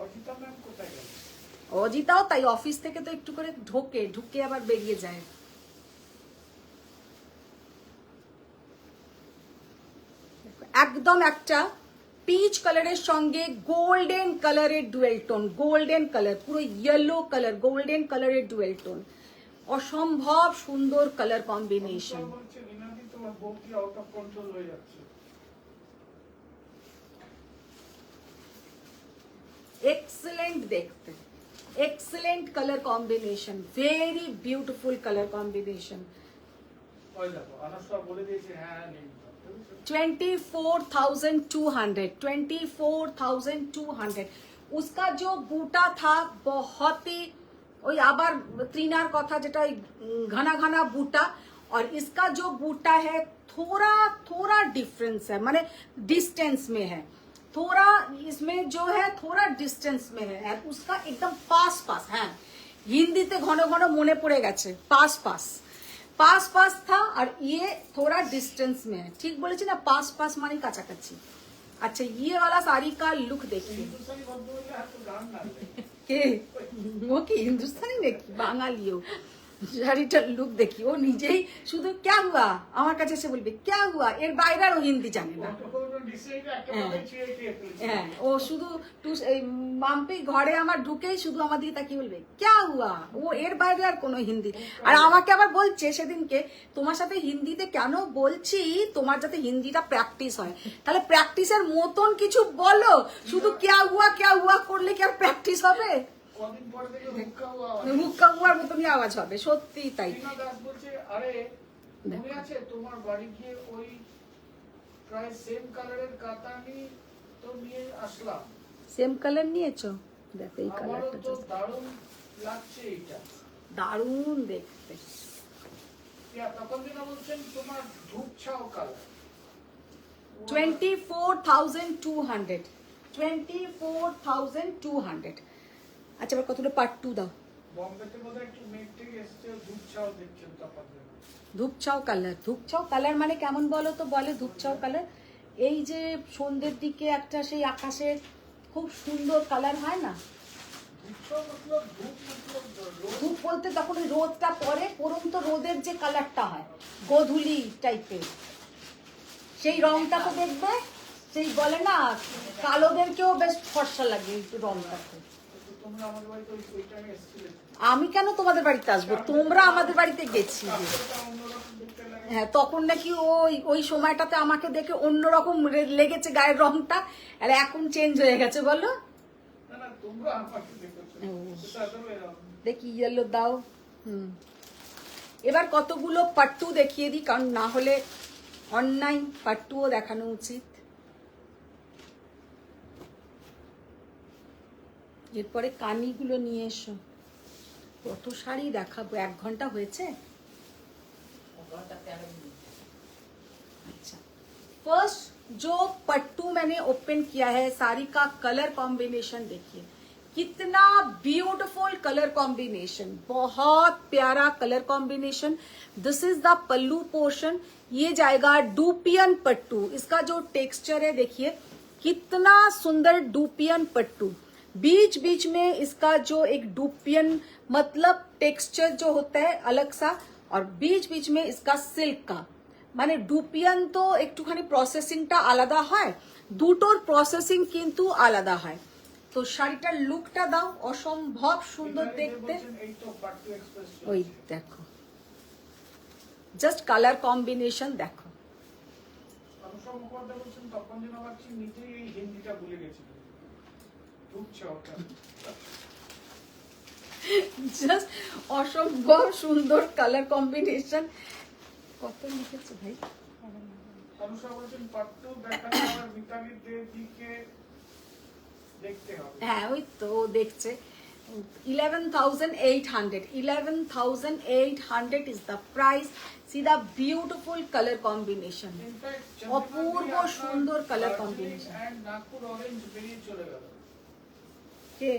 Ajita ma'am কোথায় গেল? অজিতাও তাই, অফিস থেকে তো একটু করে ঢুকে আবার বেরিয়ে যায়। একদম একটা পিচ কালারের সঙ্গে গোল্ডেন কালারের ডুয়েল টোন, গোল্ডেন কালার, পুরো ইয়েলো কালার, গোল্ডেন কালারের ডুয়েল টোন, অসম্ভব সুন্দর কালার কম্বিনেশন। বলছে রিনাদি তোমার বউ কি আউট অফ কন্ট্রোল হয়ে যাচ্ছে। एक्सलेंट देखते, excellent colour combination, very beautiful colour combination. ওই দেখো আনাসা বলে দিয়েছে হ্যাঁ লিংক। 24,200, 24,200। उसका जो बूटा था बहुत ही, ওই আবার ত্রিনার কথা যেটা घना घना बूटा, और इसका जो बूटा है थोड़ा थोड़ा डिफरेंस है, माने डिस्टेंस में है थोड़ा, इसमें जो है थोड़ा डिस्टेंस में है, और उसका एकदम पास पास है। हिंदीते घन घन मने पड़े गए पास पास, पास पास था, और ये थोड़ा डिस्टेंस में है। ठीक बोले ना, पास पास माने काछाकाछी। अच्छा ये वाला साड़ी का लुक देखिए। হিন্দুস্তানি ভদ্রমহিলা এত গান নাচে। কে ও কি হিন্দুস্তানি নাকি বাঙালিও? শাড়িটার লুক দেখি, ও নিজেই শুধু ক্যা হুয়া আমার কাছে এসে বলবে ক্যা হুয়া, এর বাইরে আর ও হিন্দি জানে না। হ্যাঁ ও শুধু এই মাম্পি ঘরে আমার ঢুকেই শুধু আমার দিকে তাকিয়ে বলবে ক্যা হুয়া, ও এর বাইরে আর কোনো হিন্দি। আর আমাকে আবার বলছে সেদিনকে, তোমার সাথে হিন্দিতে কেন বলছি, তোমার যাতে হিন্দিটা প্র্যাকটিস হয়, তাহলে প্র্যাকটিসের মতন কিছু বলো, শুধু ক্যা হুয়া করলে কি আর প্র্যাকটিস হবে? কদিন পরে দেখে হুক্কা হুয়া হুক্কা হুয়ার মতনই আওয়াজ হবে, সত্যি তাই। রিনা দাস বলছে আরে মনে আছে তোমার বাড়ি গিয়ে ওই প্রায় সেম কালারের কাতানি তো নিয়ে আসলাম, সেম কালার নিয়েছো? দেখো এই আমারও কালারটা তো দারুণ লাগছে এটা। দারুণ দেখতে। তখন যেটা বলছেন তোমার ধূপ ছাও কালার। 24,200, 24,200। আচ্ছা এবার কতটা পার্ট 2 দাও। বম্বেতে বোধহয় একটু মেঘ থেকে এসছে, ধূপ ছাও দেখছেন তখন। ধূপছাও কালার, ধূপছাও কালার মানে কেমন বলো তো? বলে ধূপছাও কালার এই যে সন্ধ্যের দিকে একটা সেই আকাশের খুব সুন্দর কালার হয় না, ধূপ বলতে তখন ওই রোদটা পড়ে, পরন্ত রোদের যে কালারটা হয় গোধূলি টাইপের, সেই রংটা তো দেখবে, সেই বলে না কালোদেরকেও বেশ ফর্সা লাগে একটু রংটাতে। তোমরা আমাদের বাড়িতে ওই টাইমে এসেছিলে। আমি কেন তোমাদের বাড়িতে আসবো, তোমরা আমাদের বাড়িতে গেছিলে। কাপড়টা অন্যরকম দেখতে লাগে। হ্যাঁ, তখন নাকি ওই সময়টাতে আমাকে দেখে অন্যরকম লেগেছে গায়ের রংটা, আর এখন চেঞ্জ হয়ে গেছে বলো। না না, তোমরা আমাকে দেখেছো। ও। এটা তো এরকম। দেখি ইয়েলো দাও। এবার কতগুলো পাট্টু দেখিয়ে দিই, কারণ না হলে অন্যায়, পাট্টুও দেখানো উচিত। এরপরে কানিগুলো নিয়ে এসো। কত শাড়ি দেখাবো, 1 ঘন্টা হয়েছে। ঘন্টা 13 মিনিট। अच्छा, फर्स्ट जो पट्टू मैंने ओपन किया है, साड़ी का कलर कॉम्बिनेशन देखिए, कितना ब्यूटीफुल कलर कॉम्बिनेशन, बहुत प्यारा colour combination. This is the pallu portion, ये जाएगा डूपियन पट्टू। इसका जो टेक्सचर है देखिए, कितना सुंदर डूपियन पट्टू। बीच बीच में इसका जो एक डूपियन मतलब टेक्सचर जो होता है अलग सा, और बीच बीच में इसका सिल्क का, মানে ডুপিয়ান তো একটুখানি প্রসেসিংটা আলাদা হয়, দুটোর প্রসেসিং কিন্তু আলাদা হয়। তো শাড়িটার লুকটা দাও, অসম্ভব সুন্দর এখানে যে দেখতে। বলছেন এই তো পাট্টু এক্সপ্রেস চলছে। ওই দেখো, জাস্ট কালার কম্বিনেশন দেখো। অনুষা মুখোপাধ্যায় বলছেন তখন যেন ভাবছি নিজেই এই হিন্দিটা ভুলে গেছিল। ঢুকছে ওটা। জাস্ট অসম্ভব সুন্দর কালার কম্বিনেশন। কত লিখেছে ভাই? অনুষা বলছেন পাট্টু দেখালে আবার মিতালি দেবীকে দেখতে হবে। হ্যাঁ, ওই তো দেখছে। 11,800 11,800 is the price. See the beautiful color combination. অপূর্ব সুন্দর colour combination. And Nagpur orange বেরিয়ে চলে গেল। কে?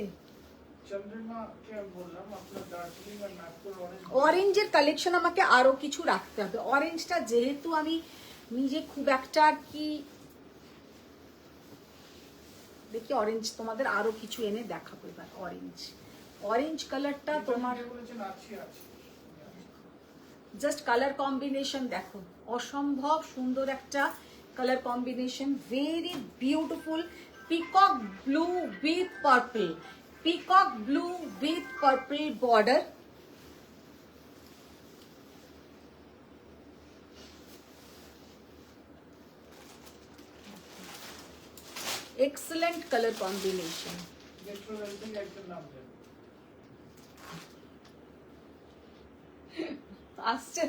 চন্দ্রিমাকে আমি বললাম আপনার দার্জিলিং আর নাগপুর অরেঞ্জ। অরেঞ্জের কালেকশন আমাকে আরো কিছু রাখতে হবে। অরেঞ্জটা যেহেতু আমি নিজে খুব একটা আর কি, দেখি অরেঞ্জ তোমাদের আরো কিছু এনে দেখাবো এবার। অরেঞ্জ কালারটা তোমার বলেছেন আছে আছে। জাস্ট কালার কম্বিনেশন দেখো, অসম্ভব সুন্দর একটা colour combination, very beautiful. Peacock blue with purple, peacock blue with purple border. Excellent colour combination. Metro rail থেকে একজন নামলেন। আসছে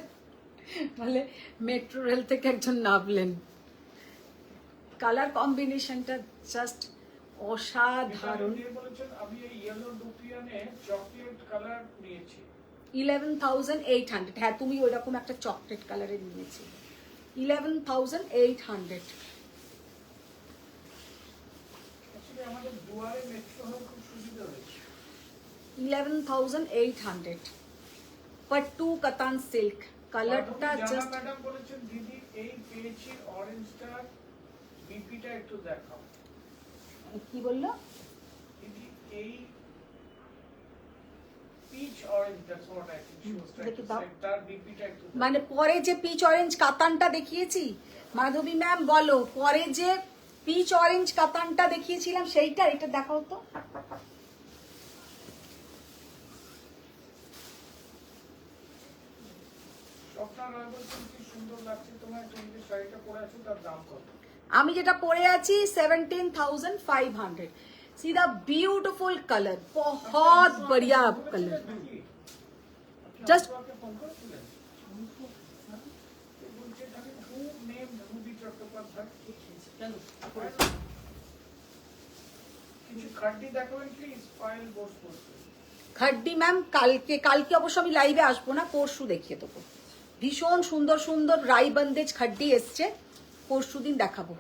বলে মেট্রো রেল থেকে একজন নামলেন। কালার কম্বিনেশনটা জাস্ট অসাধারণ। মিতালি দেবী বলেছেন আমি এই ইয়েলো ডুপিয়ানে চকলেট কালার নিয়েছি। 11,800। হ্যাঁ, তুমি ওইরকম একটা চকলেট কালারের নিয়েছি। 11,800। আসলে আমাদের দুয়ারে মেট্রো হয়ে খুব সুবিধা হয়েছে। 11,800 পট্টু কাতান সিল্ক। কালারটা জাস্ট, ম্যাডাম বলেছেন দিদি এই পেয়েছি অরেঞ্জটা বিপিটা একটু দেখাও। কি বললো দিদি এই peach orange that's what I think she was trying to say, তার বিপিটা একটু দেখাও। মানে পরে যে পিচ অরেঞ্জ কাতানটা দেখিয়েছি, মাধবী ম্যাম বলো, পরে যে পিচ অরেঞ্জ কাতানটা দেখিয়েছিলাম সেইটা, এটা দেখাও তো। স্বপ্না রয় বলছেন কি সুন্দর লাগছে তোমায়, তুমি যে শাড়িটা পরে আছো তার দাম কত? আমি যেটা পরে আছি 17,500। सी द ब्यूटिफुल कलर, बहुत बढ़िया कलर। Just খাড্ডি ম্যাম কালকে অবশ্য আমি লাইভে আসবো না, পরশু দেখিয়ে দেবো। ভীষণ সুন্দর সুন্দর রাই বন্দেজ খাড্ডি এসছে, পরশু দিন দেখাবো।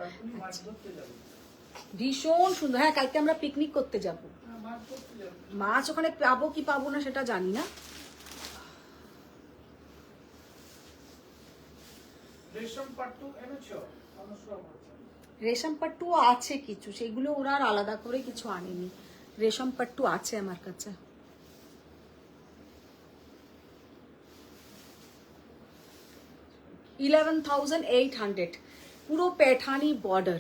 ভীষণ সুন্দর। হ্যাঁ, কালকে আমরা পিকনিক করতে যাব। মাছ ওখানে পাবো কি পাবো না সেটা জানি না। রেশম পাট্টু আছে কিছু, সেগুলো ওরা আর আলাদা করে কিছু আনেনি। রেশম পাট্টু আছে আমার কাছে। $11,800 পুরো পেঠানি বর্ডার,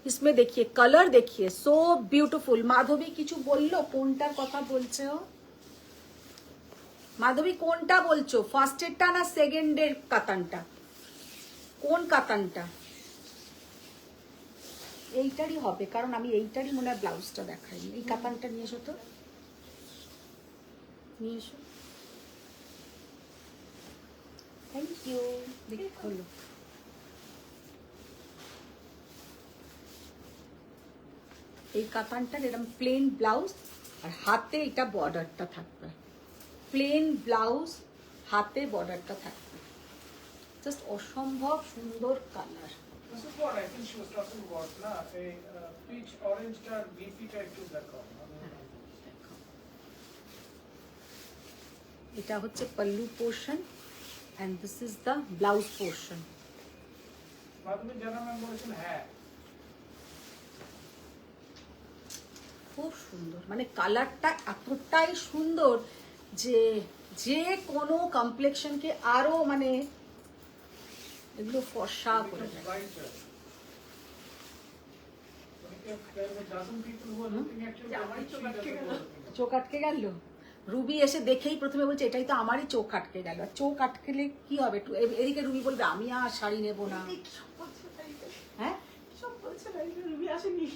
इसमें देखिए कलर देखिए सो ब्यूटीफुल। माधवी কিছু বললো কোনটার কথা বলছে ও? মাধবী কোনটা বলছো, ফার্স্টেরটা না সেকেন্ডের কাতানটা? কোন কাতানটা? এইটারই হবে, কারণ আমি এইটারই মনে হয় ব্লাউজটা দেখাইনি। এই কাতানটা নিয়ে এসো তো, নিয়ে এসো। Thank you. দেখি খোলো। এই কাতানটার এরকম প্লেন ব্লাউজ আর হাতে এটা বর্ডারটা থাকবে। প্লেন ব্লাউজ, হাতে বর্ডারটা থাকবে। জাস্ট অসম্ভব সুন্দর colour. This is what I think she was talking about, na? A peach orange tar beefy type to that one. এটা হচ্ছে pallu portion and this is the blouse portion. Madhabi Jana ma'am বলেছেন হ্যাঁ, খুব সুন্দর, মানে কালারটা এতটাই সুন্দর যে যে কোনো কমপ্লেক্সনকে আরো মানে এগুলো ফর্সা করে দেয়। brighter. If there were dozen people who are looking at you, they might see that you are looking. চোখ আটকে গেল। রুবি এসে দেখেই প্রথমে বলছে এটাই তো আমারই চোখ আটকে গেল। আর চোখ আটকেলে কি হবে? একটু এদিকে রুবি বলবে আমি আর শাড়ি নেবো না। হ্যাঁ সব বলছে না, রুবি আসেনি।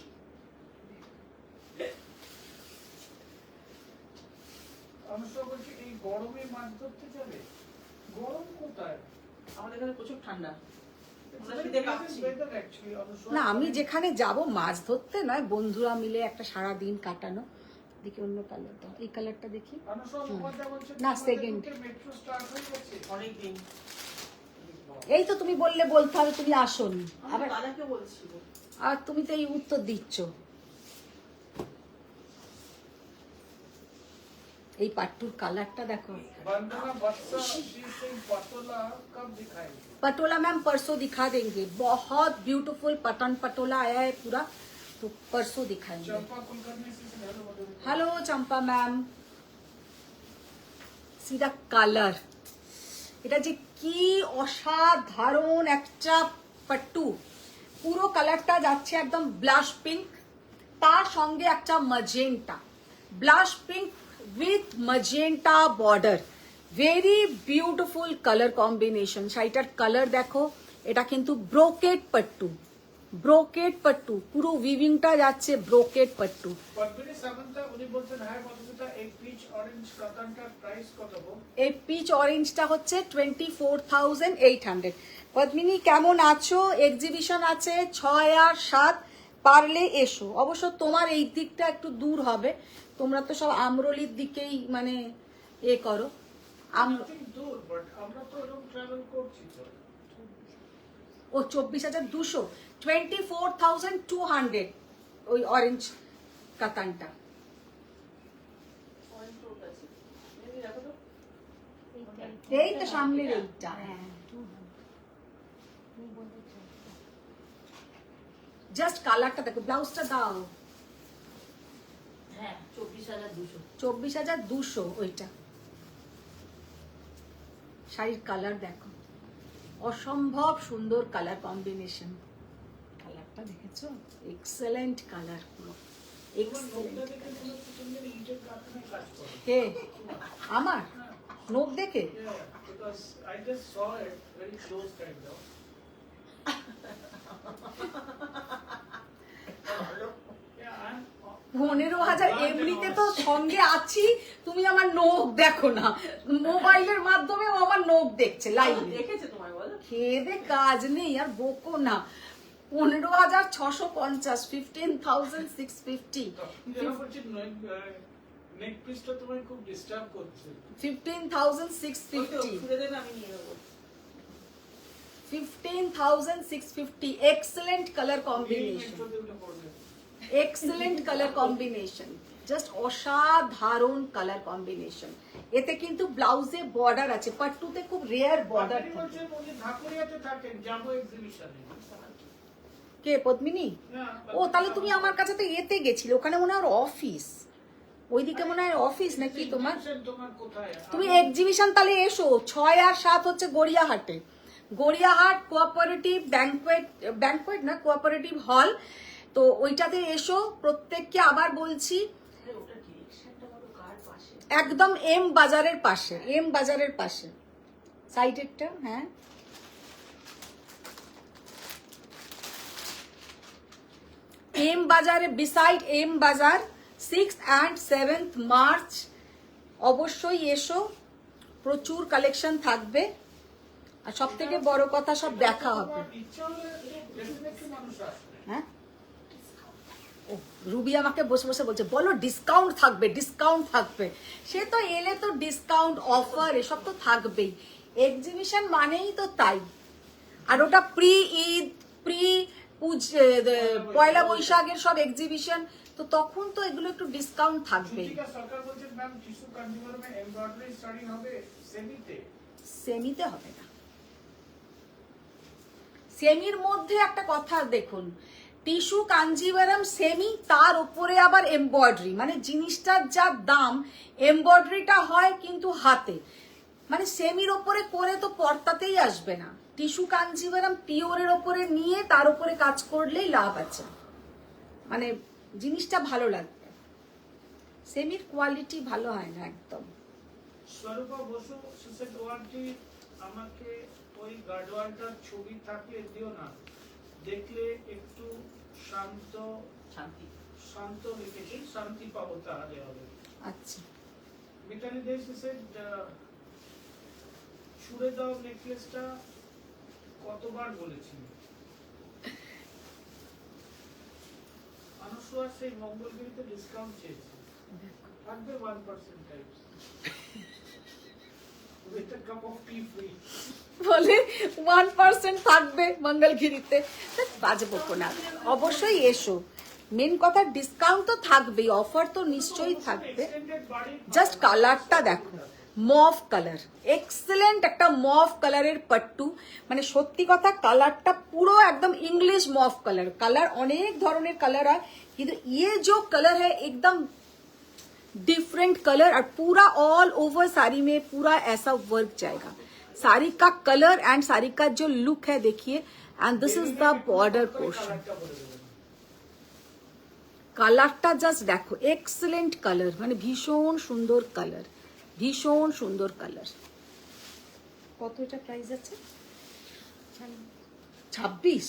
অনুষ্কা বলছি এই গরমে মাছ ধরতে যাবে? গরম কোথায়? আমাদের এখানে প্রচুর ঠান্ডা। It's আমরা very শীতে pleasant কাঁপছি। weather actually, Anushka. না, আমি যেখানে যাব মাছ ধরতে নয়, বন্ধুরা মিলে একটা সারা দিন কাটানো। দেখি অন্য কালার দাও, এই কালারটা দেখি। অনুষ্কা মুখোপাধ্যায় বলছেন না, তোমাদের second। রুটে মেট্রো স্টার্ট হয়ে গেছে। অনেকদিন। এই তো তুমি বললে বলতে হবে, তুমি আসোনি। আমার আবার দাদাকে বলছিল। আর তুমি তো এই উত্তর দিচ্ছ। এই পাট্টুর কালারটা দেখো। বন্দনা Botsa she is saying Patola कब दिखाएंगे? पटोला मैम परसों दिखा देंगे। बहुत ब्यूटीफुल पटन पटोला आया है पूरा, तो परसों दिखाएंगे। चंपा कुलकर्णी से हेलो मधुरी। हेलो चंपा मैम। সিধা কালার, এটা যে কি অসাধারণ একটা পাট্টু। পুরো কালারটা যাচ্ছে একদম ব্লাশ পিঙ্ক, তার সঙ্গে একটা magenta. Blush pink with magenta border. Very beautiful colour combination. শাড়িটার কালার দেখো, এটা কিন্তু ব্রোকেট পাট্টু। ব্রোকেট পাট্টু, পুরো উইভিংটা যাচ্ছে ব্রোকেট পাট্টু। পদ্মিনী সামন্তা উনি বলছেন হ্যাঁ মধুমিতা এই পিচ অরেঞ্জ কাতানটার প্রাইস কত গো? এই পিচ অরেঞ্জটা হচ্ছে 24,800। পদ্মিনী কেমন আছো? এক্সিবিশন আছে 6 আর 7, পারলে এসো। অবশ্য তোমার এই দিকটা একটু দূর হবে, তোমরা তো সব আমরলির দিকেই মানে এ করো। Nothing দূর, বাট আমরা তো এরকম ট্রাভেল করছি তো। ও 24,200, 24,200 ওই অরেঞ্জ কাতানটা। অনেক লোক আছে। এই দেখো তো। এই তো সামনের এইটা। জাস্ট কালারটা দেখো, ব্লাউজটা দাও। হ্যাঁ 24,200। 24,200 ওইটা। শাড়ির কালার দেখো, অসম্ভব সুন্দর কালার কম্বিনেশন। কালারটা দেখেছো? এক্সেলেন্ট কালার, পুরো তোমার এক্সেলেন্ট। নোকটা দেখে মনে হচ্ছে তুমি যেন ইটের কারখানায় কাজ করো। কে? আমার নখ দেখে? Yeah, because I just saw it very close kind of. Yeah, I'm 15,000 এমনিতে তো সঙ্গে আছি, তুমি আমার নখ দেখো না। মোবাইলের মাধ্যমে ও আমার নখ দেখছে লাইভে। দেখেছে তোমায় বলো? খেয়ে দে কাজ নেই আর বকো না। 15,650, 15,650, যেন বলছি নেক পিসটা তোমায় খুব ডিস্টার্ব করছে। 15,650, খুলে দেবে, আমি নিয়ে নেবো। 15,650। Excellent colour combination, excellent colour combination, just অসাধারণ কালার কম্বিনেশন। এতে কিন্তু ব্লাউজে বর্ডার আছে, পাট্টুতে খুব রেয়ার বর্ডার আপনি থাকে। বলছেন উনি ঢাকুরিয়াতে থাকেন, যাবো এক্সিবিশনে। কে পদ্মিনী? না, ও তাহলে তুমি আমার কাছে তো এতে গেছিলে, ওখানে মনে হয় অফিস, ওইদিকে মনে হয় অফিস নাকি তোমার? তোমার কোথায়? তুমি এক্সিবিশন তাহলে এসো। 6 আর 7 হচ্ছে গড়িয়াহাটে। গড়িয়াহাট কোঅপারেটিভ ব্যাংকোয়েট না কোঅপারেটিভ হল, তো ওইটাতে এসো, প্রত্যেককে আবার বলছি আরে ওটা ডিরেকশনটা বলো কার পাশে? একদম এম বাজারের পাশে, এম বাজারের পাশে সাইডেরটা। হ্যাঁ, এম বাজারে, বিসাইড এম বাজার, 6th and 7th মার্চ অবশ্যই এসো, প্রচুর কালেকশন থাকবে আর সব থেকে বড় কথা সব দেখা হবে। ইচ্ছা হলে definitely মানুষ আসবে। হ্যাঁ, ও রুবি আমাকে বসে বসে বলছে বলো ডিসকাউন্ট থাকবে, ডিসকাউন্ট থাকবে। সে তো এলে তো ডিসকাউন্ট অফার এসব তো থাকবেই, এক্সিবিশন মানেই তো তাই। আর ওটা প্রি ঈদ, প্রি পয়লা বৈশাখের সব এক্সিবিশন, তো তখন তো এগুলো একটু ডিসকাউন্ট থাকবেই। শ্রুতিকা সরকার বলছেন ম্যাম টিস্যু কাঞ্জিভারমে এমব্রয়ডারি স্টার্টিং হবে সেমিতে। সেমিতে হবে না, সেমির মধ্যে একটা কথা দেখুন, টিস্যু কাঞ্জিভারম সেমি, তার উপরে আবার এমব্রয়ডারি, মানে জিনিসটার যা দাম, এমব্রয়ডারিটা হয় কিন্তু হাতে, মানে সেমির ওপরে করে তো পর্তাতেই আসবে না। টিস্যু কাঞ্জিভারম পিওরের ওপরে নিয়ে তার উপরে কাজ করলেই লাভ আছে, মানে জিনিসটা ভালো লাগবে। সেমির কোয়ালিটি ভালো হয় না একদম। স্বরূপা বসু সেসেড ওয়ার্ডটি আমাকে ওই গার্ডওয়ালটার ছবি থাকলে দিও না, দেখলে একটু শান্ত শান্তি। শান্ত লিখেছি, শান্তি পাবো তাহলে হবে। আচ্ছা, মিতালি দেশ সেসেড ছুড়ে দাও নেকলেসটা কতবার বলেছি। অনুসুয়া সেই মঙ্গলগিরিতে ডিসকাউন্ট চেয়েছে, থাকবে 1% types with a cup of tea free। বলে 1% থাকবে মঙ্গলগিরিতে, বাজে বকো না, অবশ্যই এসো। মেন কথা ডিসকাউন্ট তো থাকবেই, অফার তো নিশ্চয়ই থাকবে। জাস্ট কালারটা দেখো, মভ কালার, এক্সেলেন্ট একটা মভ কালারের পাট্টু, মানে সত্যি কথা কালারটা পুরো একদম इंग्लिश मॉफ कलर। कलर अनेक ধরনের कलर है, কিন্তু ये जो कलर है एकदम डिफरेंट कलर, और पूरा ऑल ओवर साड़ी में पूरा ऐसा वर्क जाएगा। साड़ी का कलर एंड साड़ी का जो लुक है देखिए, and this is the border portion. কালারটা জাস্ট দেখো, এক্সেলেন্ট কালার, মানে ভীষণ সুন্দর কালার, ভীষণ সুন্দর কালার। কত এটা প্রাইস আছে? 26,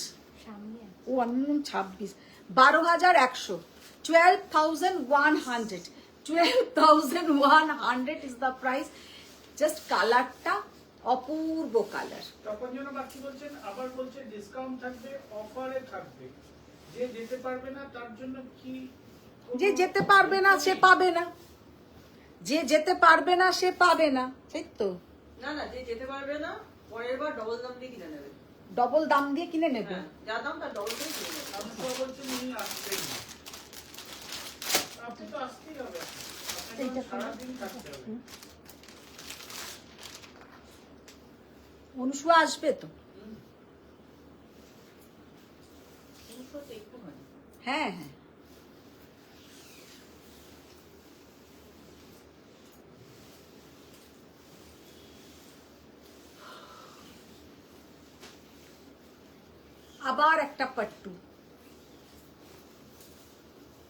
ও অন্য 26, 12,100, 12,100, 12,100 ইজ দ্য প্রাইস। জাস্ট কালারটা অপূর্ব কালার। তখন যেন বাকি বলছেন, আবার বলছে ডিসকাউন্ট থাকবে, অফারে থাকবে, যে যেতে পারবে না তার জন্য কি? যে যেতে পারবে না সে পাবে না, যে যেতে পারবে না সে পাবে না, ঠিক তো? না না, যে যেতে পারবে না পরের বার ডবল দাম দিয়ে কিনে নেবে। ডবল দাম দিয়ে কিনে নেবে। হ্যাঁ, যা দাম তার ডবল দিয়ে কিনে নেবে। অনুসুয়া বলছেন উনি আসবেন না, আপনি তো আসতেই হবে, আপনাকে এইটা সারাদিন থাকতে হবে। অনুসুয়া আসবে তো? তিনশো তো একটুখানি। হ্যাঁ হ্যাঁ, আবার একটা পাট্টু,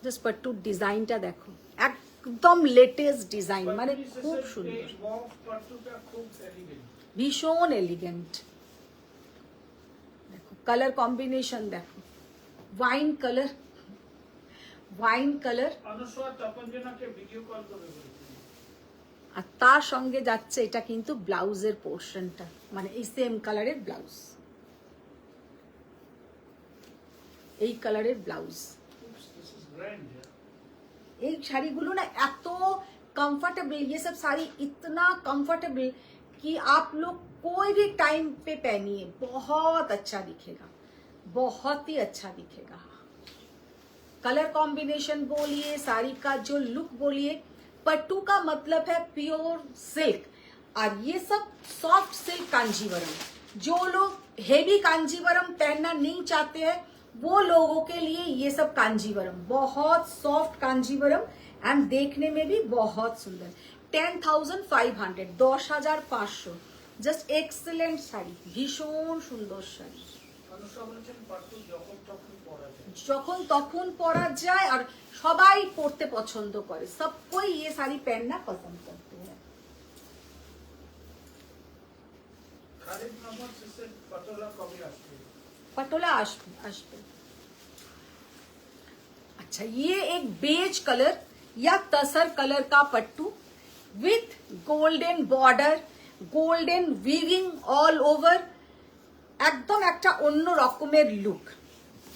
জাস্ট পাট্টুর ডিজাইনটা দেখো, একদম লেটেস্ট ডিজাইন, মানে খুব সুন্দর, এই মফ পাট্টুটা খুব এলিগেন্ট। ভীষণ এলিগেন্ট। দেখো কালার কম্বিনেশন দেখো, wine colour, wine colour, Anusuya তপঞ্জনাকে ভিডিও কল করে বলেছেন। আর তার সঙ্গে যাচ্ছে এটা কিন্তু ব্লাউজের পোর্শনটা, মানে এই সেম কালারের ব্লাউজ, এই কালারের blouse. Oops, this is grand, yeah. এই শাড়িগুলো না এত कंफर्टेबल, ये सब साड़ी इतना कंफर्टेबल कि आप लोग कोई भी टाइम पे पहनिए बहुत अच्छा दिखेगा, बहुत ही अच्छा दिखेगा। कलर कॉम्बिनेशन बोलिए, साड़ी का जो लुक बोलिए, पट्टू का मतलब है प्योर सिल्क, और ये सब सॉफ्ट सिल्क कांजीवरम। जो लोग हेवी कांजीवरम पहनना नहीं चाहते हैं वो लोगों के लिए ये सब कांजीवरम, बहुत सॉफ्ट कांजीवरम, एंड देखने में भी बहुत सुंदर। 10,500, 10,500, জাস্ট এক্সেলেন্ট শাড়ি, ভীষণ সুন্দর শাড়ি। অনুসুয়া বলেছেন পাট্টু যখন তখন পরা যায়। যখন তখন পরা যায় আর সবাই পরতে পছন্দ করে, সব कोई ये साड़ी पहनना पसंद करते हैं। খালিদ মোহাম্মদ সিসের পাটোলা কবে আসবে? पटोला आशपे। अच्छा, ये एक बेज कलर या तसर कलर का pattu with golden border, golden weaving all over, একদম একটা অন্য রকমের লুক।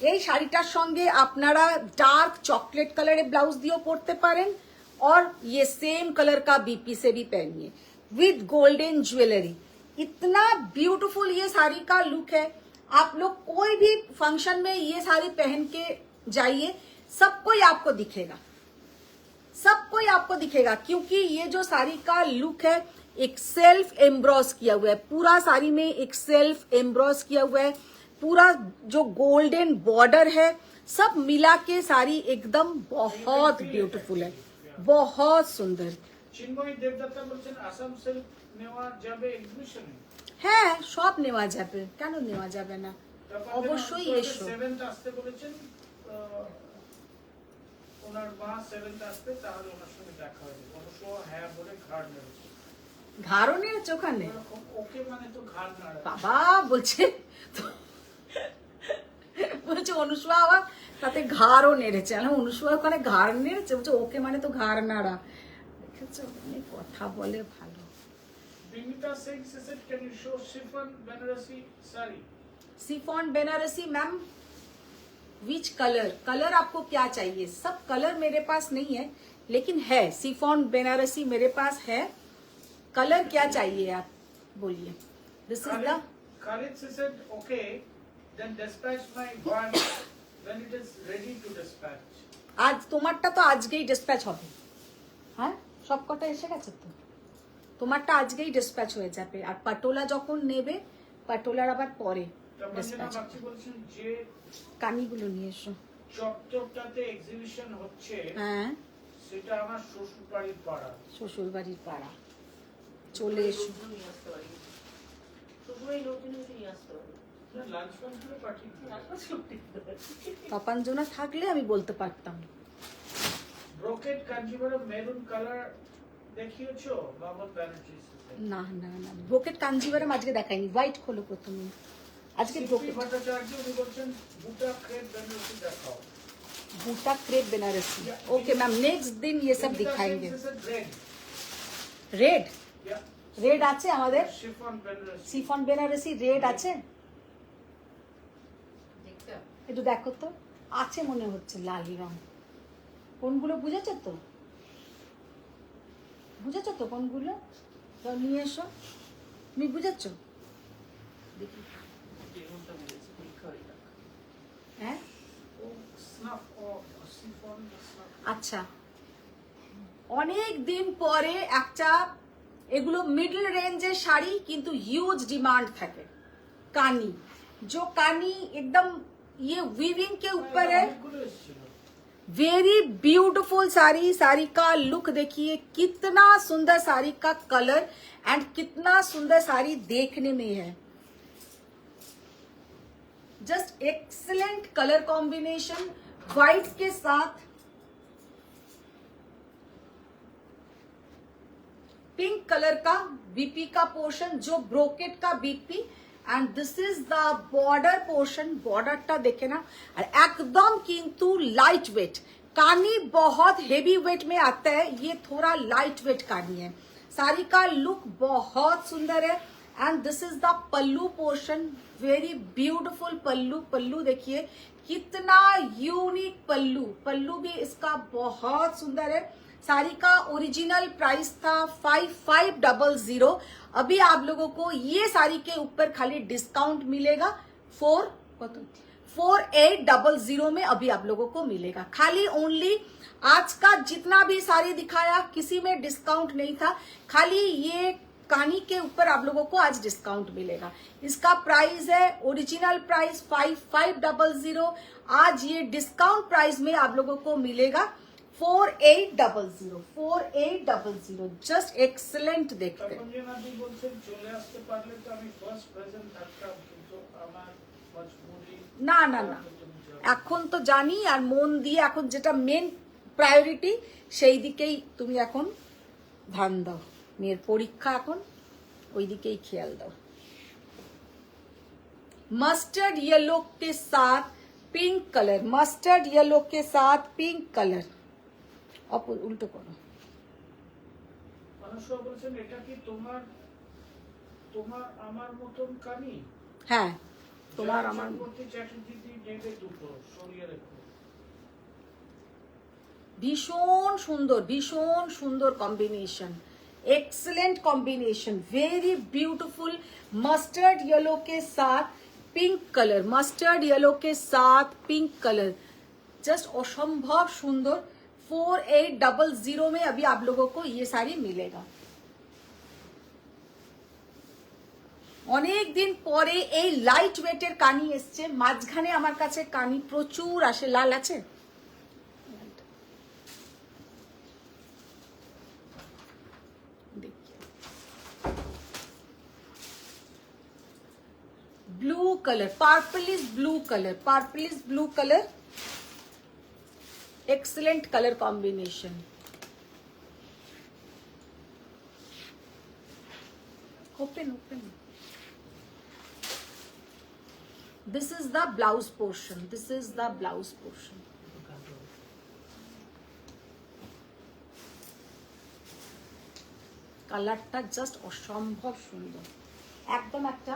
এই শাড়িটার সঙ্গে আপনারা ডার্ক চকলেট কালারে ব্লাউজ দিয়েও পরতে পারেন और ये सेम कलर का बीपी से भी पहनिए विथ गोल्डन ज्वेलरी। इतना ब्यूटीफुल ये साड़ी का लुक है। आप लोग कोई भी फंक्शन में ये साड़ी पहन के जाइए, सबको ही आपको दिखेगा, सबको ही आपको दिखेगा, क्योंकि ये जो साड़ी का लुक है एक सेल्फ एम्ब्रॉस किया हुआ है, पूरा साड़ी में एक सेल्फ एम्ब्रॉस किया हुआ है, पूरा जो गोल्डन बॉर्डर है सब मिला के साड़ी एकदम बहुत ब्यूटीफुल है, बहुत सुंदर। চিন্ময় দেবদত্তা বলছেন আসাম সিল্ক নেওয়া যাবে এক্সিবিশনে? হ্যাঁ, সব নেওয়া যাবে, কেন নেওয়া যাবে না, অবশ্যই এসো। 7th আসতে বলেছেন, ওনার মা 7th আসতে, তাহলে ওনার সঙ্গে দেখা হবে। অবশ্য হ্যাঁ বলে ঘাড় নেড়েছে। ঘাড়ও নেড়েছে ওখানে? ওকে মানে তো ঘাড় নাড়া। বাবা বলছে বলছে অনুষ্মা আবার তাতে ঘাড়ও নেড়েছে। আমি অনুষ্মা ওখানে ঘাড় নেড়েছে, বলছে ওকে মানে তো ঘাড় নাড়া। দেখেছো, অনেক কথা বলে ভালো। Bimita Singh said, can you show chiffon Banarasi saree? Chiffon Banarasi ma'am, which colour, colour आपको क्या चाहिए? सब कलर मेरे पास नहीं है, लेकिन है शिफॉन बेनारसी मेरे पास है। कलर क्या चाहिए आप बोलिए। This is the Khalid said, okay, then dispatch my one when it is ready to dispatch. আজ তোমারটা তো আজকেই ডিসপ্যাচ হবে। হ্যাঁ, সব কটা এসে গেছে তো, তোমারটা আজকেই ডিসপ্যাচ হয়ে যাবে। আর পাটোলা যখন নেবে, পাটোলার আবার পরে ডিসপ্যাচ। বাচ্চি বলছেন যে কানিগুলো নিয়ে এসো। চত্বরটাতে এক্সিবিশন হচ্ছে, হ্যাঁ, সেটা আমার শ্বশুর বাড়ির পাড়া। শ্বশুর বাড়ির পাড়া, চলে এসো। নিয়ে আসতে পারি, শ্বশুরের লোকজন নিয়ে আসতে পারি। লাঞ্চ ফাঞ্চ করে পাঠিয়ে দিই। তপাঞ্জনা থাকলে আমি বলতে পারতাম। ব্রোকেট কাঞ্জিভারম মেরুন কালার দেখিয়েছো মোহাম্মদ ব্যানার্জি? না না না, ব্রোকেট কাঞ্জিভারম আজকে দেখাইনি, হোয়াইট খোলো প্রথমে। আজকে ব্রোকেট ভট্টাচার্য উনি বলছেন বুটা ক্রেপ বেনারসি দেখাও। Buta crepe Banarasi. Okay ma'am, next दिन ये सब दिखाएंगे। रेड, रेड আছে আমাদের chiffon Banarasi. Chiffon Banarasi red আছে, দেখতে হবে। একটু দেখো তো, আছে মনে হচ্ছে লাল রং। কোনগুলো বুঝেছো তো? বুঝেছো তো কোনগুলো? তো নিয়ে এসো, তুমি বুঝেছো? দেখি যেমনটা বলেছি পরীক্ষা হয়ে যাক। হ্যাঁ, ও স্নাফ ও শিফন স্নাফ। আচ্ছা, অনেক দিন পরে একটা, এগুলো মিডল রেঞ্জের শাড়ি কিন্তু হিউজ ডিমান্ড থাকে। কানি, जो कानी एकदम ये वीविंग के ऊपर है, অনেকগুলো এসেছিল। Very beautiful sari. साड़ी का लुक देखिए, कितना सुंदर साड़ी का कलर एंड कितना सुंदर साड़ी देखने में है। Just excellent colour combination, white के साथ पिंक कलर का बीपी का पोर्शन, जो ब्रोकेट का BP, and this is the border portion. बॉर्डरটা দেখে না, আর একদম কিন্তু लाइट वेट। कानी बहुत हेवी वेट में आता है, ये थोड़ा लाइट वेट कानी है। साड़ी का लुक बहुत सुंदर है and this is the pallu portion, very beautiful pallu. Pallu देखिए कितना यूनिक पल्लू, पल्लू भी इसका बहुत सुंदर है। साड़ी का ओरिजिनल प्राइस था 5500। अभी आप लोगों को ये साड़ी के ऊपर खाली डिस्काउंट मिलेगा 4800 में। अभी आप लोगों को मिलेगा खाली ओनली। आज का जितना भी साड़ी दिखाया किसी में डिस्काउंट नहीं था, खाली ये कानी के ऊपर आप लोगों को आज डिस्काउंट मिलेगा। इसका प्राइस है ओरिजिनल प्राइस 5500, आज ये डिस्काउंट प्राइस में आप लोगों को मिलेगा 4800। जस्ट एक्सीलेंट देखते हैं। তপনজনাদি বলছেন চলে আসতে পারলে তো আমি ফার্স্ট প্রেজেন্ট থাকতাম, কিন্তু আমার মজবুরি। না না না, তুমি যাও। এখন তো জানি, আর মন দিয়ে এখন যেটা মেন প্রায়োরিটি সেই দিকেই তুমি এখন ধ্যান দাও। মেয়ের পরীক্ষা এখন, ওই দিকেই খেয়াল দাও। मस्टर्ड येलो के साथ पिंक कलर, मस्टर्ड येलो के साथ पिंक कलर, उल्टो करो। অনুষ্কা বলেছেন এটা কি তোমার তোমার আমার মতন কানি? হ্যাঁ, তোমার আমার চক্রবর্তী চ্যাটার্জি নেবে দুটো, সরিয়ে রেখো। ভীষণ সুন্দর combination, excellent combination, very beautiful. Mustard yellow के साथ पिंक कलर, मस्टर्ड येलो के साथ पिंक कलर, जस्ट असंभव सुंदर। 4800 में अभी आप लोगों को ये साड़ी मिलेगा। অনেক দিন পরে এই লাইট ওয়েটের কানি এসছে। মাঝখানে আমার কাছে কানি প্রচুর আসে। লাল আছে? Blue colour, purplish blue colour, purplish blue colour, excellent colour combination. Open open. This is the blouse portion, this is the blouse portion. কালারটা জাস্ট অসম্ভব সুন্দর, একদম একটা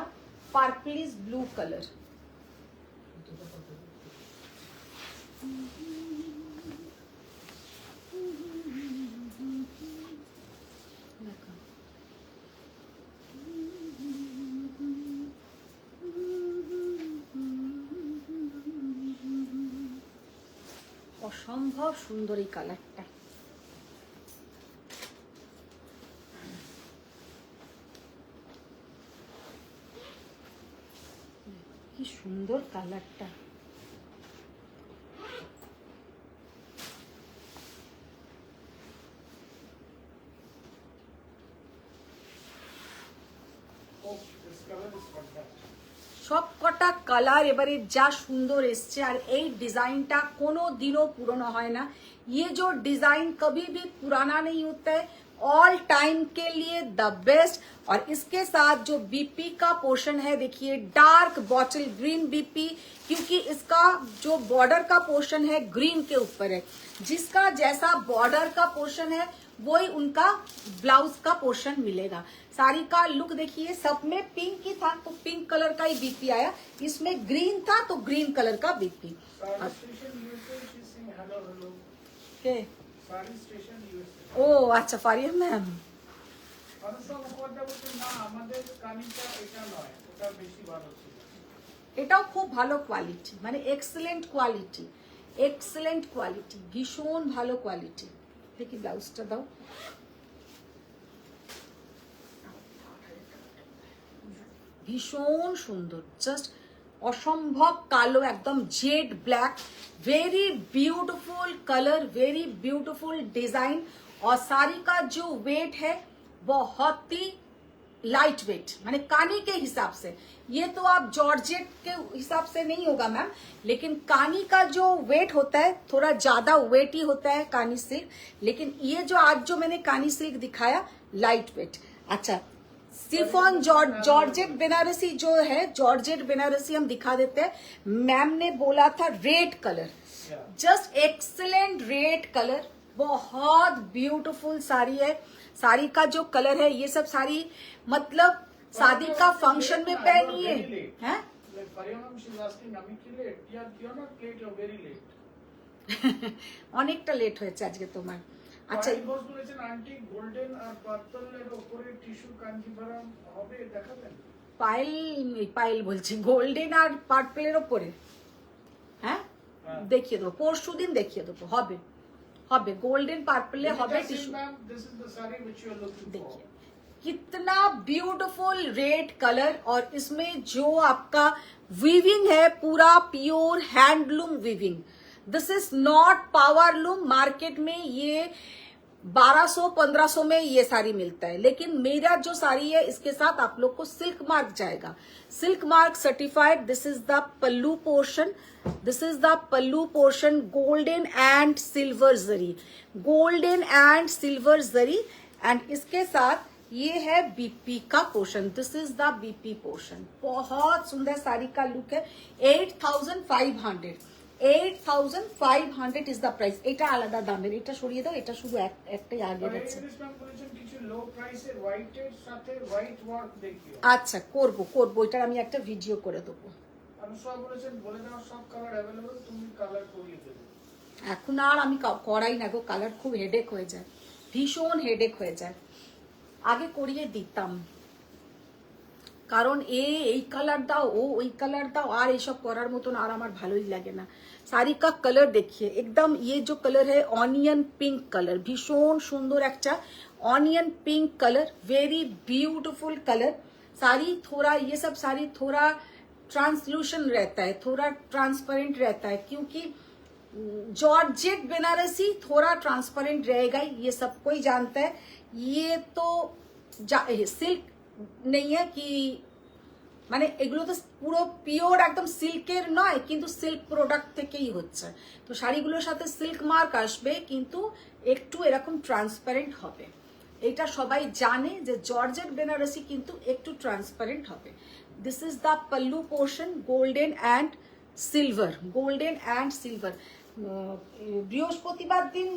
পার্পলিশ ব্লু কালার। অসম্ভব সুন্দর এই কালারটা। কি সুন্দর কালারটা। সব কটা কালার এবারে যা সুন্দর এসছে, আর এই ডিজাইনটা কোনো দিনও পুরনো হয় না। ये जो डिजाइन कभी भी पुराना नहीं होता है, ऑल टाइम के लिए द बेस्ट। और इसके साथ जो बीपी का पोर्शन है, देखिए डार्क बॉटल ग्रीन बीपी, क्योंकि इसका जो बॉर्डर का पोर्शन है ग्रीन के ऊपर है। जिसका जैसा बॉर्डर का पोर्शन है वही उनका ब्लाउज का पोर्शन मिलेगा। साड़ी का लुक देखिए, सब में पिंक ही था तो पिंक कलर का ही बीपी आया, इसमें ग्रीन था तो ग्रीन कलर का बीपी। ও আচ্ছা, ফারিয়া ম্যাম। এটাও খুব ভালো কোয়ালিটি, মানে এক্সেলেন্ট কোয়ালিটি, এক্সেলেন্ট কোয়ালিটি, ভীষণ ভালো কোয়ালিটি। দেখি ব্লাউজটা দাও। ভীষণ সুন্দর, জাস্ট असंभव कालो, एकदम Z black, very beautiful colour, very beautiful design. और साड़ी का जो वेट है बहुत ही लाइट वेट, माने कानी के हिसाब से। ये तो आप जॉर्जेट के हिसाब से नहीं होगा मैम, लेकिन कानी का जो वेट होता है थोड़ा ज्यादा वेट ही होता है कानी सिल्क। लेकिन ये जो आज जो मैंने कानी सिल्क दिखाया लाइट वेट। अच्छा, सिफॉन जॉर्जेट बनारसी जो है, जॉर्जेट बनारसी हम दिखा देते हैं। मैम ने बोला था red colour, just excellent red colour, बहुत ब्यूटीफुल साड़ी है। साड़ी का जो कलर है, ये सब साड़ी मतलब शादी का फंक्शन में पहनिए हैं। অনেকটা লেট হয়েছে আজকে তোমার। আচ্ছা, গোল্ডেন আর পার্পলের উপরে টিস্যু কাঞ্জিভারাম হবে, দেখাবেন? পায়েল বলছি গোল্ডেন আর পার্পলের উপরে। হ্যাঁ, দেখিয়ে দেবো, পরশু দিন দেখিয়ে দেবো। হবে হবে গোল্ডেন পার্পলে হবে টিস্যু। देखिए कितना ब्यूटीफुल रेड कलर, और इसमें जो आपका वीविंग है पूरा pure handloom weaving. This is not powerloom. Market में ये 1200-1500 में ये साड़ी मिलता है, लेकिन मेरा जो साड़ी है इसके साथ आप लोग को सिल्क मार्क जाएगा, silk mark certified. This is the pallu portion, this is the pallu portion, golden and silver zari, golden and silver zari. And इसके साथ ये है बीपी का portion, this is the BP portion. बहुत सुंदर साड़ी का लुक है। 8500, 8500 ইজ দ্য প্রাইস। এটা আলাদা দামের, এটা সরিয়ে দাও, এটা শুধু একটাই আগে আর যাচ্ছে। এখানে ম্যাম বলেছেন কিছু লো প্রাইসের হোয়াইটের সাথে হোয়াইট ওয়ার্ক দেখিও। আচ্ছা, করব এটার আমি একটা ভিডিও করে দেবো। অনুষ্কা বলেছেন বলে দাও সব কালার অ্যাভেলেবল, তুমি কালার করিয়ে দেবে। এখন আর আমি করাই না গো, কালার খুব হেডেক হয়ে যায়, ভীষণ হেডেক হয়ে যায়। আগে করিয়ে দিতাম, কারণ এই কালার দাও, ওই কালার দাও, আর এইসব করার মতন আর আমার ভালোই লাগে না। শাড়ি কা কালার দেখিয়ে একদম, ये जो कलर है ऑनियन पिंक कलर, भीषण सुंदर একটা onion pink colour, very beautiful colour. Sari थोड़ा, ये सब साड़ी थोड़ा ट्रांसलूशन रहता है, थोड़ा ट्रांसपेरेंट रहता है, क्योंकि जॉर्जेट बनारसी थोड़ा ट्रांसपेरेंट रहेगा, ये सब कोई जानता है। ये तो सिल्क नहीं है कि মানে এগুলো তো পুরো পিওর একদম সিল্কের নয়, কিন্তু সিল্ক প্রোডাক্ট থেকেই হচ্ছে। তো শাড়িগুলোর সাথে সিল্ক মার্ক আসবে, কিন্তু একটু এরকম ট্রান্সপারেন্ট হবে। এটা সবাই জানে যে জর্জেট বেনারসি কিন্তু একটু ট্রান্সপারেন্ট হবে। This is the pallu portion, golden and silver, golden and silver. বৃহস্পতিবার দিন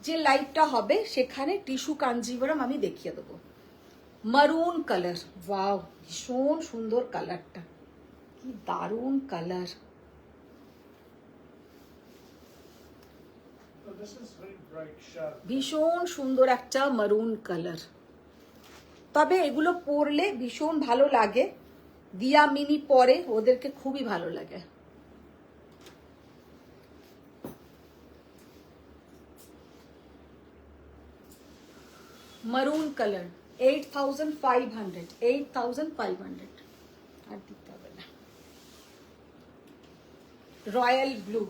যে লাইভটা হবে সেখানে টিস্যু কাঞ্জিভরম আমি দেখিয়ে দেবো। মারুন কালার, ওয়াও, ভীষণ সুন্দর কালারটা, কি দারুণ colour. So this is very bright sharp. ভীষণ সুন্দর একটা মারুন কালার। তবে এগুলো পরলে ভীষণ ভালো লাগে, দিয়া মিনি পরে, ওদেরকে খুবই ভালো লাগে। মারুন কালার 8500, 8500 আর দিতে হবে না। রয়্যাল ব্লু,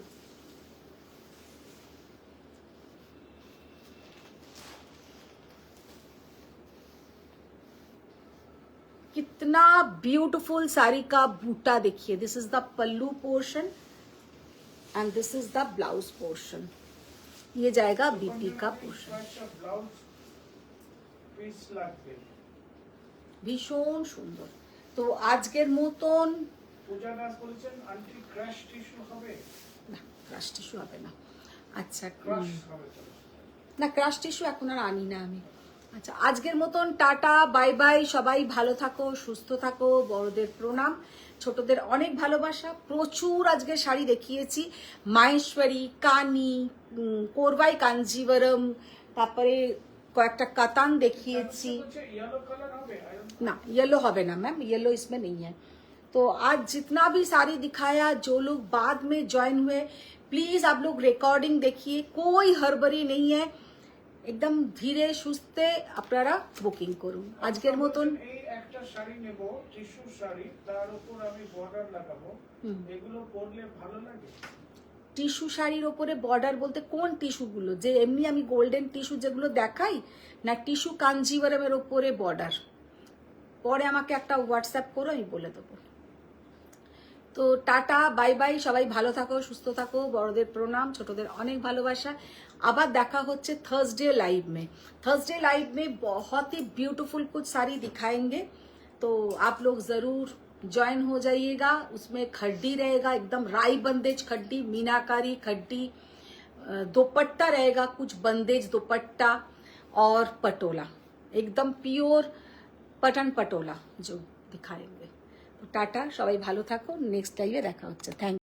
कितना ब्यूटीफुल साड़ी का बूटा देखिए। This is the pallu portion and this is the blouse portion, ये जाएगा बीपी का पोर्शन। ব্লাউজ পিস লাগবে। ভীষণ সুন্দর। তো আজকের মতন পূজা দাস বলেছেন আন্টি ক্র্যাশ টিস্যু হবে না, ক্রাশ টিস্যু হবে না। আচ্ছা, ক্রাশ হবে তো। না, ক্রাশ টিস্যু এখন আর আনি না আমি। আচ্ছা, আজকের মতন টাটা, বাই বাই। সবাই ভালো থাকো, সুস্থ থাকো, বড়দের প্রণাম, ছোটদের অনেক ভালোবাসা। প্রচুর আজকে শাড়ি দেখিয়েছি, মাহেশ্বরী, কানি, কোরবাই কাঞ্জিভরম, তারপরে কয়েকটা কাতান দেখিয়েছি। येलो कलर হবে? ना, येलो হবে না मैम, येलो इसमें नहीं है। तो आज जितना भी साड़ी दिखाया, जो लोग बाद में ज्वाइन हुए, प्लीज आप लोग रिकॉर्डिंग देखिए, कोई हड़बड़ी नहीं है, एकदम ধীরে সুস্থে আপনারা বুকিং করুন। আজকের মতন এই একটা শাড়ি নেব, টিস্যু শাড়ি, তার উপর আমি বর্ডার লাগাবো, এগুলো পরলে ভালো লাগে? টিস্যু শাড়ির ওপরে বর্ডার বলতে কোন টিস্যুগুলো? যে এমনি আমি গোল্ডেন টিস্যু যেগুলো দেখাই, না টিস্যু কাঞ্জিভরমের ওপরে বর্ডার? পরে আমাকে একটা হোয়াটসঅ্যাপ করো, আমি বলে দেবো। তো টাটা, বাই বাই। সবাই ভালো থাকো, সুস্থ থাকো, বড়দের প্রণাম, ছোটদের অনেক ভালোবাসা। আবার দেখা হচ্ছে थर्सडे लाइव में। थर्सडे लाइव में बहुत ही ब्यूटीफुल कुछ साड़ी दिखाएंगे, तो आप लोग जरूर ज्वाइन हो जाइएगा। उसमें खड्डी रहेगा, एकदम राई बंदेज खड्डी, मीनाकारी खड्डी, दुपट्टा रहेगा, कुछ बंदेज दुपट्टा और पटोला, एकदम प्योर पटन पटोला जो दिखाएंगे। তো টাটা, সবাই ভালো থাকো, নেক্সট লাইভে দেখা হচ্ছে। থ্যাংক